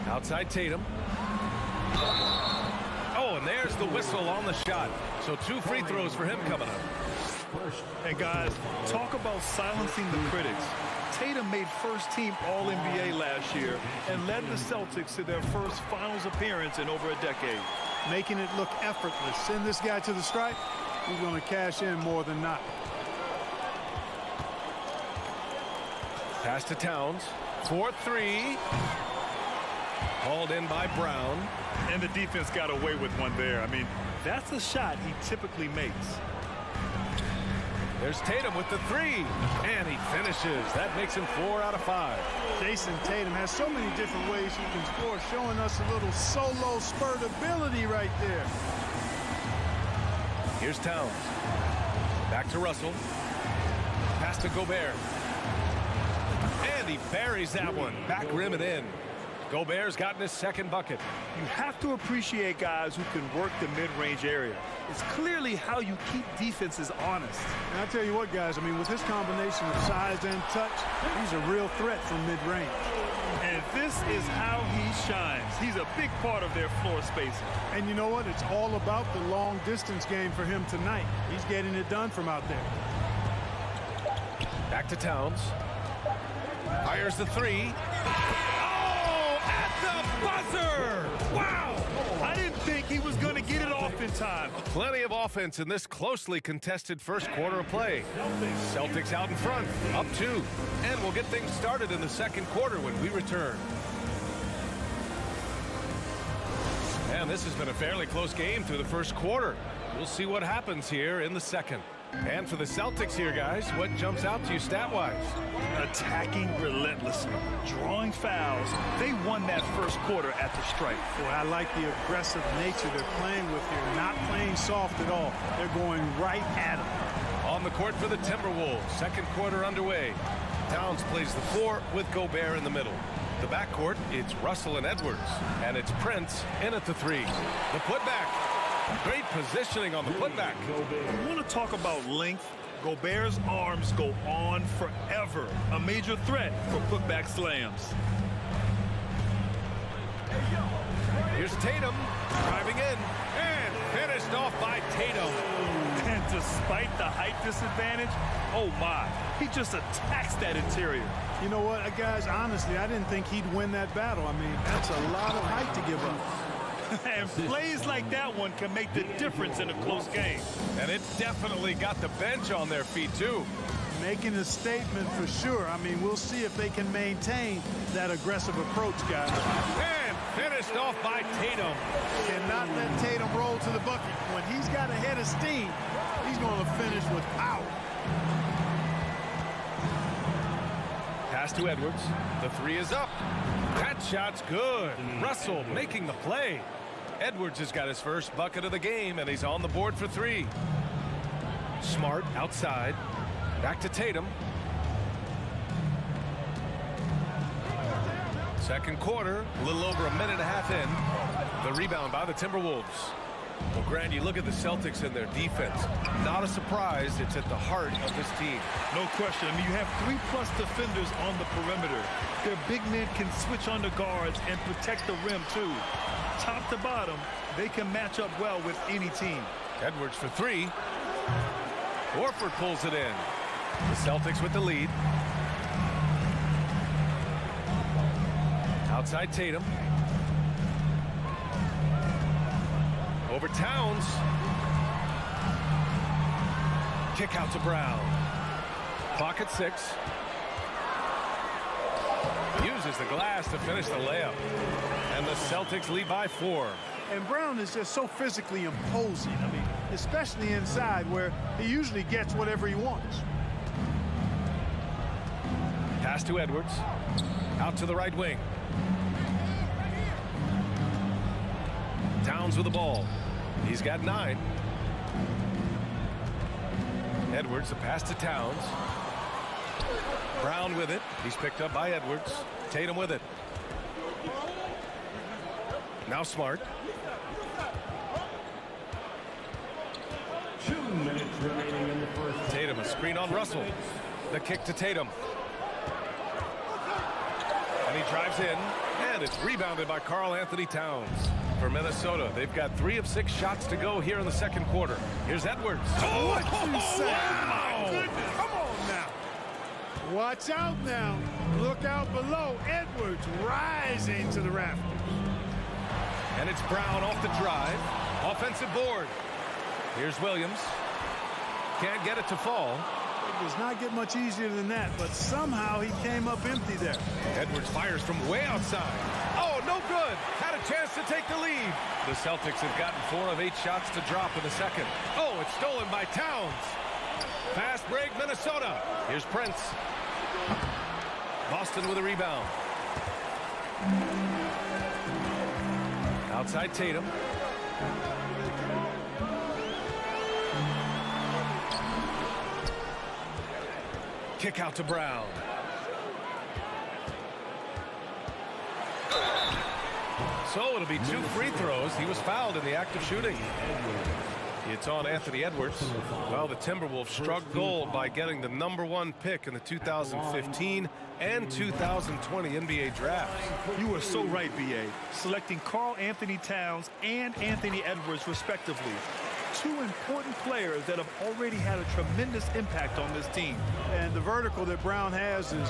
Outside Tatum. Oh, and there's the whistle on the shot. So 2 free throws for him coming up. Hey guys, talk about silencing the critics. Tatum made first-team All-NBA last year and led the Celtics to their first finals appearance in over a decade. Making it look effortless. Send this guy to the stripe, he's going to cash in more than not. Pass to Towns. 4-3. Hauled in by Brown. And the defense got away with one there. I mean, that's a shot he typically makes. There's Tatum with the 3, and he finishes. That makes him 4 out of 5. Jason Tatum has so many different ways he can score, showing us a little solo spurt ability right there. Here's Towns. Back to Russell. Pass to Gobert. And he buries that one. Back rim and in. Gobert's gotten his second bucket. You have to appreciate guys who can work the mid-range area. It's clearly how you keep defenses honest. And I tell you what, guys, I mean, with his combination of size and touch, he's a real threat from mid-range. And this is how he shines. He's a big part of their floor spacing. And you know what? It's all about the long-distance game for him tonight. He's getting it done from out there. Back to Towns. Fires the three. The buzzer! Wow! I didn't think he was going to get it off in time. Plenty of offense in this closely contested first quarter of play. Celtics out in front, up 2. And we'll get things started in the second quarter when we return. And this has been a fairly close game through the first quarter. We'll see what happens here in the second. And for the Celtics here, guys, what jumps out to you stat-wise? Attacking relentlessly, drawing fouls. They won that first quarter at the stripe. Boy, I like the aggressive nature they're playing with here. Not playing soft at all. They're going right at them. On the court for the Timberwolves. Second quarter underway. Towns plays the 4 with Gobert in the middle. The backcourt, it's Russell and Edwards. And it's Prince in at the 3. The putback. Great positioning on the putback. You want to talk about length? Gobert's arms go on forever. A major threat for putback slams. Here's Tatum driving in and finished off by Tatum. And despite the height disadvantage, oh my, he just attacks that interior. You know what, guys, honestly, I didn't think he'd win that battle. I mean, that's a lot of height to give up. And plays like that one can make the difference in a close game. And it definitely got the bench on their feet, too. Making a statement for sure. I mean, we'll see if they can maintain that aggressive approach, guys. And finished off by Tatum. Cannot let Tatum roll to the bucket. When he's got a head of steam, he's going to finish with power. Pass to Edwards. The 3 is up. That shot's good. Russell making the play. Edwards has got his first bucket of the game, and he's on the board for 3. Smart outside. Back to Tatum. Second quarter, a little over a minute and a half in. The rebound by the Timberwolves. Well, Grant, you look at the Celtics and their defense. Not a surprise, it's at the heart of this team. No question. I mean, you have 3+ defenders on the perimeter. Their big men can switch on the guards and protect the rim, too. Top to bottom, they can match up well with any team. Edwards for 3. Horford pulls it in. The Celtics with the lead. Outside Tatum. Over Towns. Kick out to Brown. Clock at 6. Uses the glass to finish the layup. And the Celtics lead by 4. And Brown is just so physically imposing. I mean, especially inside where he usually gets whatever he wants. Pass to Edwards. Out to the right wing. Towns with the ball. He's got 9. Edwards, the pass to Towns. Brown with it. He's picked up by Edwards. Tatum with it. Now Smart. 2 minutes remaining in the first. Tatum, a screen on Russell. The kick to Tatum. And he drives in. And it's rebounded by Karl Anthony Towns. For Minnesota, they've got 3 of 6 shots to go here in the second quarter. Here's Edwards. Oh, what you say? Wow. My goodness. Come on now. Watch out now. Look out below. Edwards rising to the rafters. And it's Brown off the drive. Offensive board. Here's Williams. Can't get it to fall. It does not get much easier than that, but somehow he came up empty there. Edwards fires from way outside. Oh, no good. Had a chance to take the lead. The Celtics have gotten 4 of 8 shots to drop in the second. Oh, it's stolen by Towns. Fast break, Minnesota. Here's Prince. Boston with a rebound. Outside Tatum. Kick out to Brown. So it'll be 2 free throws. He was fouled in the act of shooting. It's on Anthony Edwards. Well, the Timberwolves struck gold by getting the #1 pick in the 2015 and 2020 NBA drafts. You are so right, B.A. Selecting Karl Anthony Towns and Anthony Edwards, respectively. 2 important players that have already had a tremendous impact on this team. And the vertical that Brown has is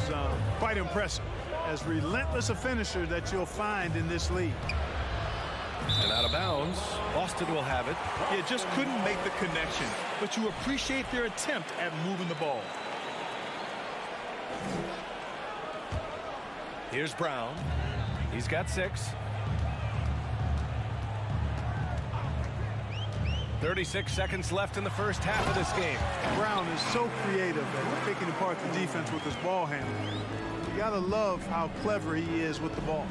quite impressive. As relentless a finisher that you'll find in this league. And out of bounds, Boston will have it. You just couldn't make the connection, but you appreciate their attempt at moving the ball. Here's Brown. He's got 6. 36 seconds left in the first half of this game. Brown is so creative at picking apart the defense with his ball handling. You gotta love how clever he is with the ball.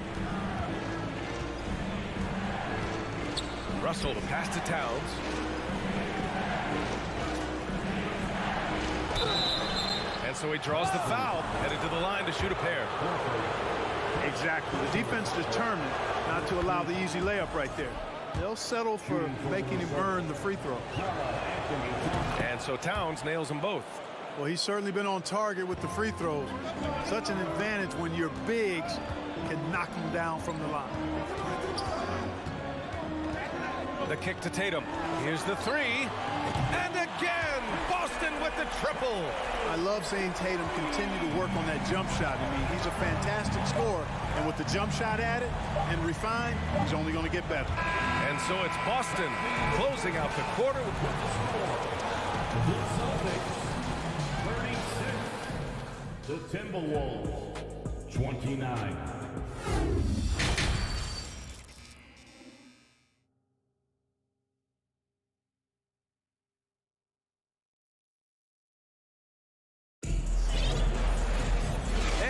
Russell, the pass to Towns. And so he draws the foul, headed to the line to shoot a pair. Exactly. The defense determined not to allow the easy layup right there. They'll settle for making him earn the free throw. And so Towns nails them both. Well, he's certainly been on target with the free throws. Such an advantage when your bigs can knock them down from the line. The kick to Tatum. Here's the 3. And again, Boston with the triple. I love seeing Tatum continue to work on that jump shot. I mean, he's a fantastic scorer. And with the jump shot added and refined, he's only going to get better. And so it's Boston closing out the quarter. The Timberwolves, 29.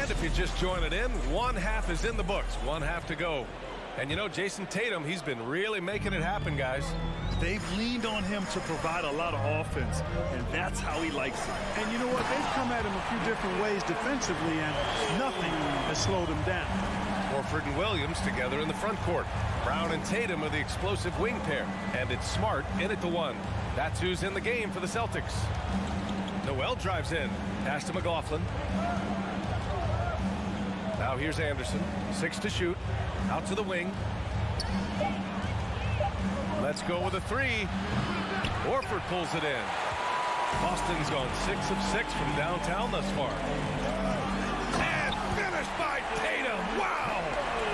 If you're just joining in, 1 half is in the books, 1 half to go. And you know, Jason Tatum, he's been really making it happen, guys. They've leaned on him to provide a lot of offense, and that's how he likes it. And you know what? They've come at him a few different ways defensively, and nothing has slowed him down. Horford and Williams together in the front court. Brown and Tatum are the explosive wing pair, and it's Smart in at the 1. That's who's in the game for the Celtics. Noel drives in, pass to McLaughlin. Now here's Anderson, 6 to shoot, out to the wing. Let's go with a 3. Horford pulls it in. Boston's gone 6 of 6 from downtown thus far. And finished by Tatum. Wow!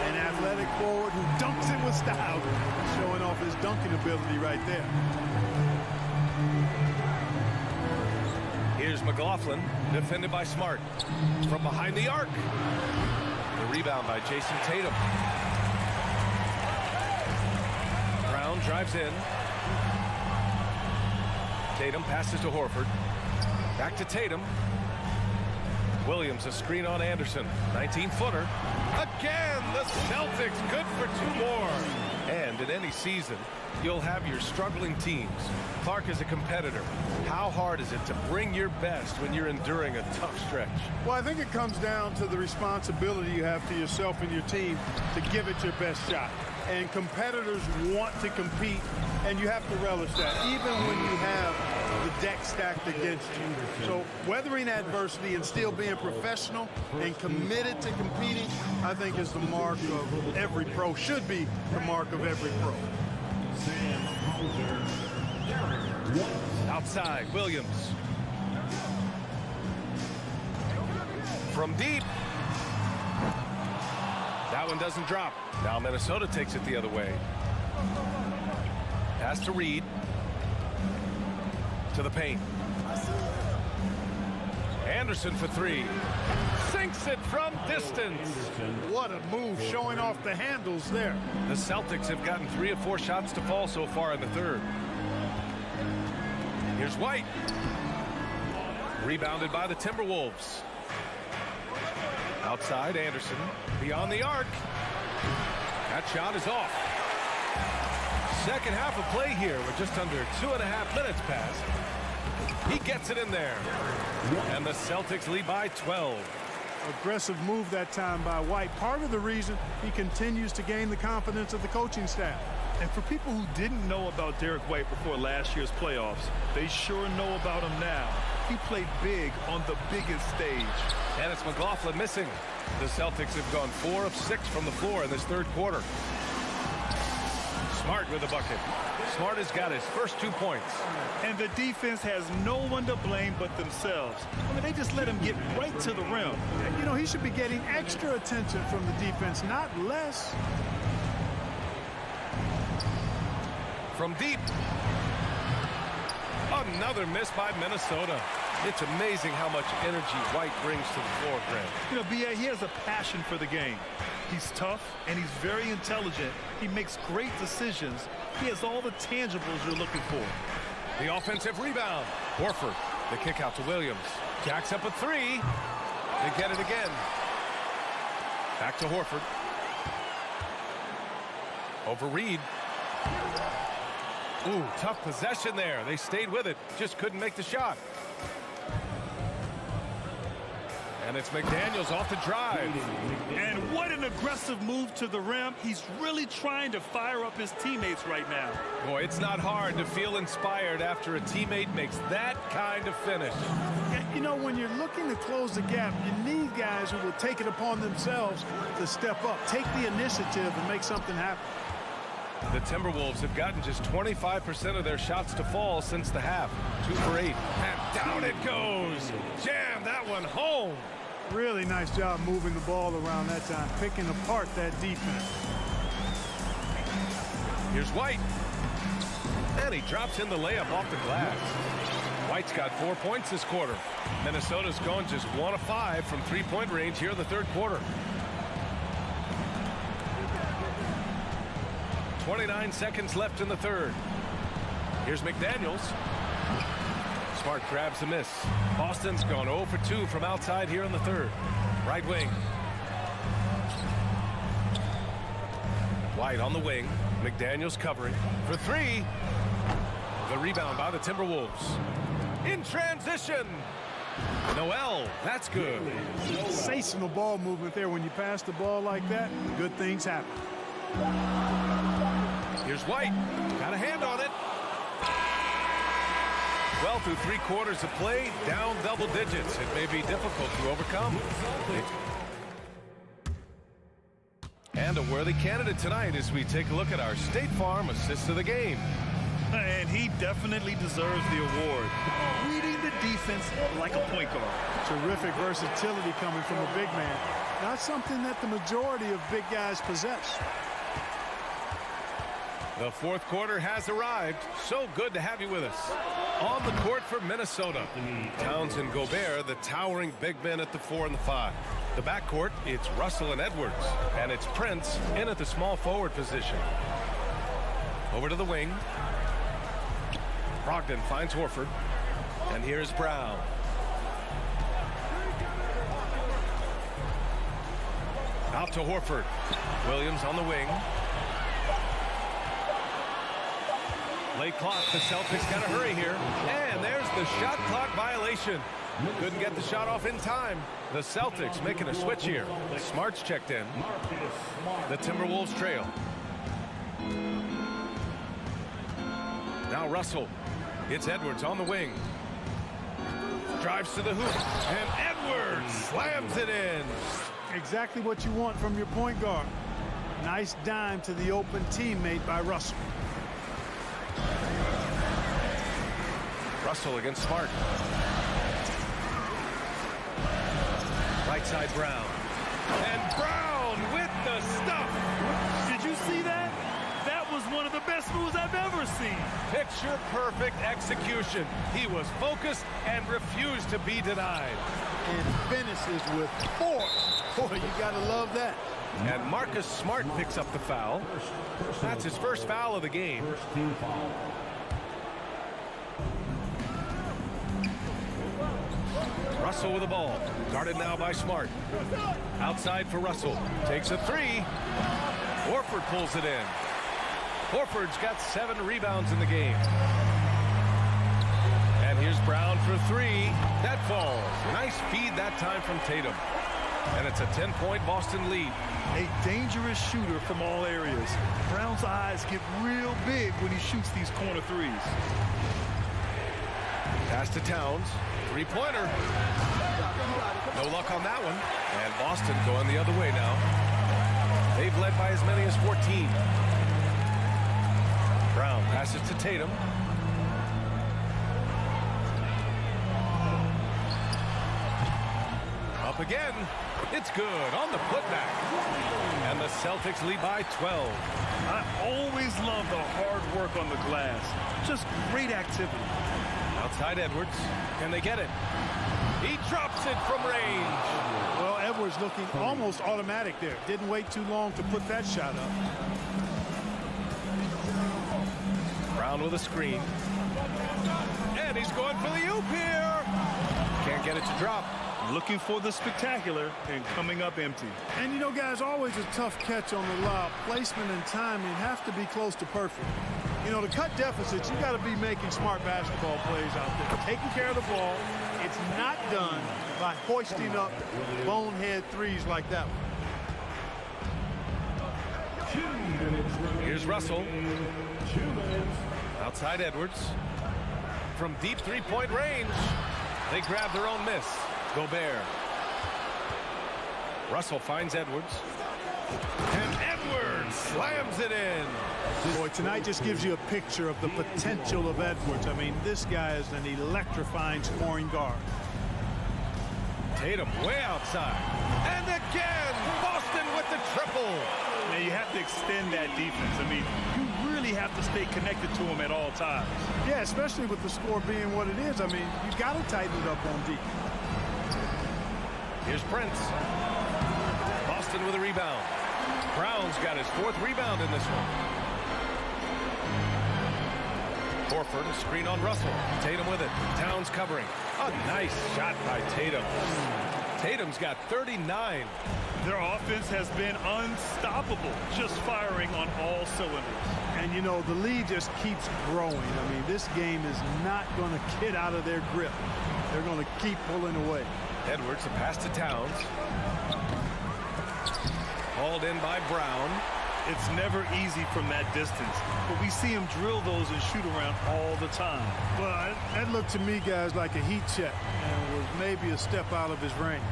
An athletic forward who dunks it with style, showing off his dunking ability right there. Here's McLaughlin, defended by Smart. From behind the arc. The rebound by Jason Tatum. Brown drives in. Tatum passes to Horford. Back to Tatum. Williams, a screen on Anderson. 19-footer. Again, the Celtics good for 2 more. And in any season, you'll have your struggling teams. Clark is a competitor. How hard is it to bring your best when you're enduring a tough stretch? Well, I think it comes down to the responsibility you have to yourself and your team to give it your best shot. And competitors want to compete, and you have to relish that, even when you have the deck stacked against you. So weathering adversity and still being professional and committed to competing, I think is the mark of every pro, should be the mark of every pro. Outside, Williams. From deep. That one doesn't drop. Now Minnesota takes it the other way. Pass to Reed. To the paint. Anderson for 3. Sinks it from distance. What a move, showing off the handles there. The Celtics have gotten 3 of 4 shots to fall so far in the third. Here's White. Rebounded by the Timberwolves. Outside, Anderson. Beyond the arc. That shot is off. Second half of play here. We're just under 2.5 minutes past. He gets it in there. And the Celtics lead by 12. Aggressive move that time by White. Part of the reason he continues to gain the confidence of the coaching staff. And for people who didn't know about Derek White before last year's playoffs, they sure know about him now. He played big on the biggest stage. And it's McLaughlin missing. The Celtics have gone 4 of 6 from the floor in this third quarter. Smart with a bucket. Smart has got his first 2 points. And the defense has no one to blame but themselves. I mean, they just let him get right to the rim. You know, he should be getting extra attention from the defense, not less. From deep. Another miss by Minnesota. It's amazing how much energy White brings to the floor, Grant. You know, B.A., he has a passion for the game. He's tough, and he's very intelligent. He makes great decisions. He has all the tangibles you're looking for. The offensive rebound. Horford, the kick out to Williams. Jacks up a 3. They get it again. Back to Horford. Over Reed. Ooh, tough possession there. They stayed with it. Just couldn't make the shot. And it's McDaniels off the drive. And what an aggressive move to the rim. He's really trying to fire up his teammates right now. Boy, it's not hard to feel inspired after a teammate makes that kind of finish. You know, when you're looking to close the gap, you need guys who will take it upon themselves to step up, take the initiative, and make something happen. The Timberwolves have gotten just 25% of their shots to fall since the half. 2 for 8. And down it goes. Jam that one home. Really nice job moving the ball around that time, picking apart that defense. Here's White. And he drops in the layup off the glass. White's got 4 points this quarter. Minnesota's gone just 1 of 5 from three-point range here in the third quarter. 29 seconds left in the third. Here's McDaniels. Smart grabs a miss. Boston's gone 0 for 2 from outside here in the third. Right wing. White on the wing. McDaniels covering for 3. The rebound by the Timberwolves. In transition. Noel, that's good. Sensational ball movement there. When you pass the ball like that, good things happen. Here's White. Got a hand on it. Well, through 3 quarters of play, down double digits. It may be difficult to overcome. And a worthy candidate tonight as we take a look at our State Farm assist of the game. And he definitely deserves the award. Reading the defense like a point guard. Terrific versatility coming from a big man. Not something that the majority of big guys possess. The fourth quarter has arrived. So good to have you with us. On the court for Minnesota, Towns and Gobert, the towering big men at the 4 and the 5. The backcourt, it's Russell and Edwards. And it's Prince in at the small forward position. Over to the wing. Brogdon finds Horford. And here's Brown. Out to Horford. Williams on the wing. Late clock. The Celtics got to hurry here. And there's the shot clock violation. Couldn't get the shot off in time. The Celtics making a switch here. Smart's checked in. The Timberwolves trail. Now Russell. It's Edwards on the wing. Drives to the hoop. And Edwards slams it in. Exactly what you want from your point guard. Nice dime to the open teammate by Russell. Russell against Smart. Right side Brown. And Brown with the stuff. Did you see that? That was one of the best moves I've ever seen. Picture perfect execution. He was focused and refused to be denied. And finishes with force. Boy, you gotta love that. And Marcus Smart picks up the foul. That's his first foul of the game. Russell with the ball. Guarded now by Smart. Outside for Russell. Takes a 3. Horford pulls it in. Horford's got 7 rebounds in the game. And here's Brown for 3. That falls. Nice feed that time from Tatum. And it's a 10-point Boston lead. A dangerous shooter from all areas. Brown's eyes get real big when he shoots these corner threes. Pass to Towns. Three-pointer. No luck on that one. And Boston going the other way now. They've led by as many as 14. Brown passes to Tatum. Up again. It's good on the putback. And the Celtics lead by 12. I always love the hard work on the glass. Just great activity. Outside Edwards. Can they get it? He drops it from range. Well, Edwards looking almost automatic there. Didn't wait too long to put that shot up. Brown with a screen. And he's going for the oop here. Can't get it to drop. Looking for the spectacular and coming up empty. And you know, guys, always a tough catch on the lob. Placement and timing have to be close to perfect. You know, to cut deficits, you got to be making smart basketball plays out there. Taking care of the ball. It's not done by hoisting up bonehead threes like that one. Here's Russell. Outside Edwards. From deep three-point range. They grab their own miss. Gobert. Russell finds Edwards. And Edwards slams it in. Boy, tonight just gives you a picture of the potential of Edwards. I mean, this guy is an electrifying scoring guard. Tatum way outside. And again, Boston with the triple. Now, you have to extend that defense. I mean, you really have to stay connected to him at all times. Yeah, especially with the score being what it is. I mean, you got to tighten it up on deep. Here's Prince. Boston with a rebound. Brown's got his 4th rebound in this one. Horford, a screen on Russell. Tatum with it. Towns covering. A nice shot by Tatum. Tatum's got 39. Their offense has been unstoppable, just firing on all cylinders. And, you know, the lead just keeps growing. I mean, this game is not going to get out of their grip. They're going to keep pulling away. Edwards, a pass to Towns. Hauled in by Brown. It's never easy from that distance, but we see him drill those and shoot around all the time. Well, that looked to me, guys, like a heat check and was maybe a step out of his range.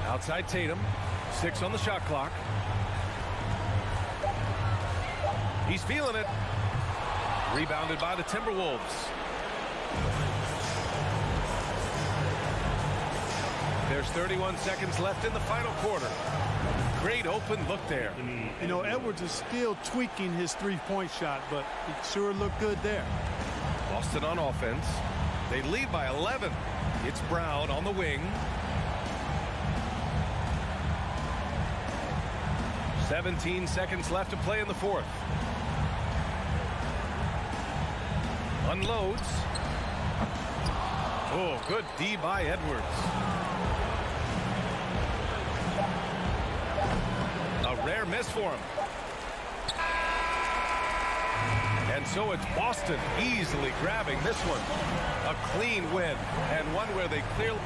Outside Tatum. 6 on the shot clock. He's feeling it. Rebounded by the Timberwolves. There's 31 seconds left in the final quarter. Great open look there. You know, Edwards is still tweaking his three-point shot, but it sure looked good there. Boston on offense. They lead by 11. It's Brown on the wing. 17 seconds left to play in the 4th. Unloads. Oh, good D by Edwards. A rare miss for him. And so it's Boston easily grabbing this one. A clean win, and one where they clearly...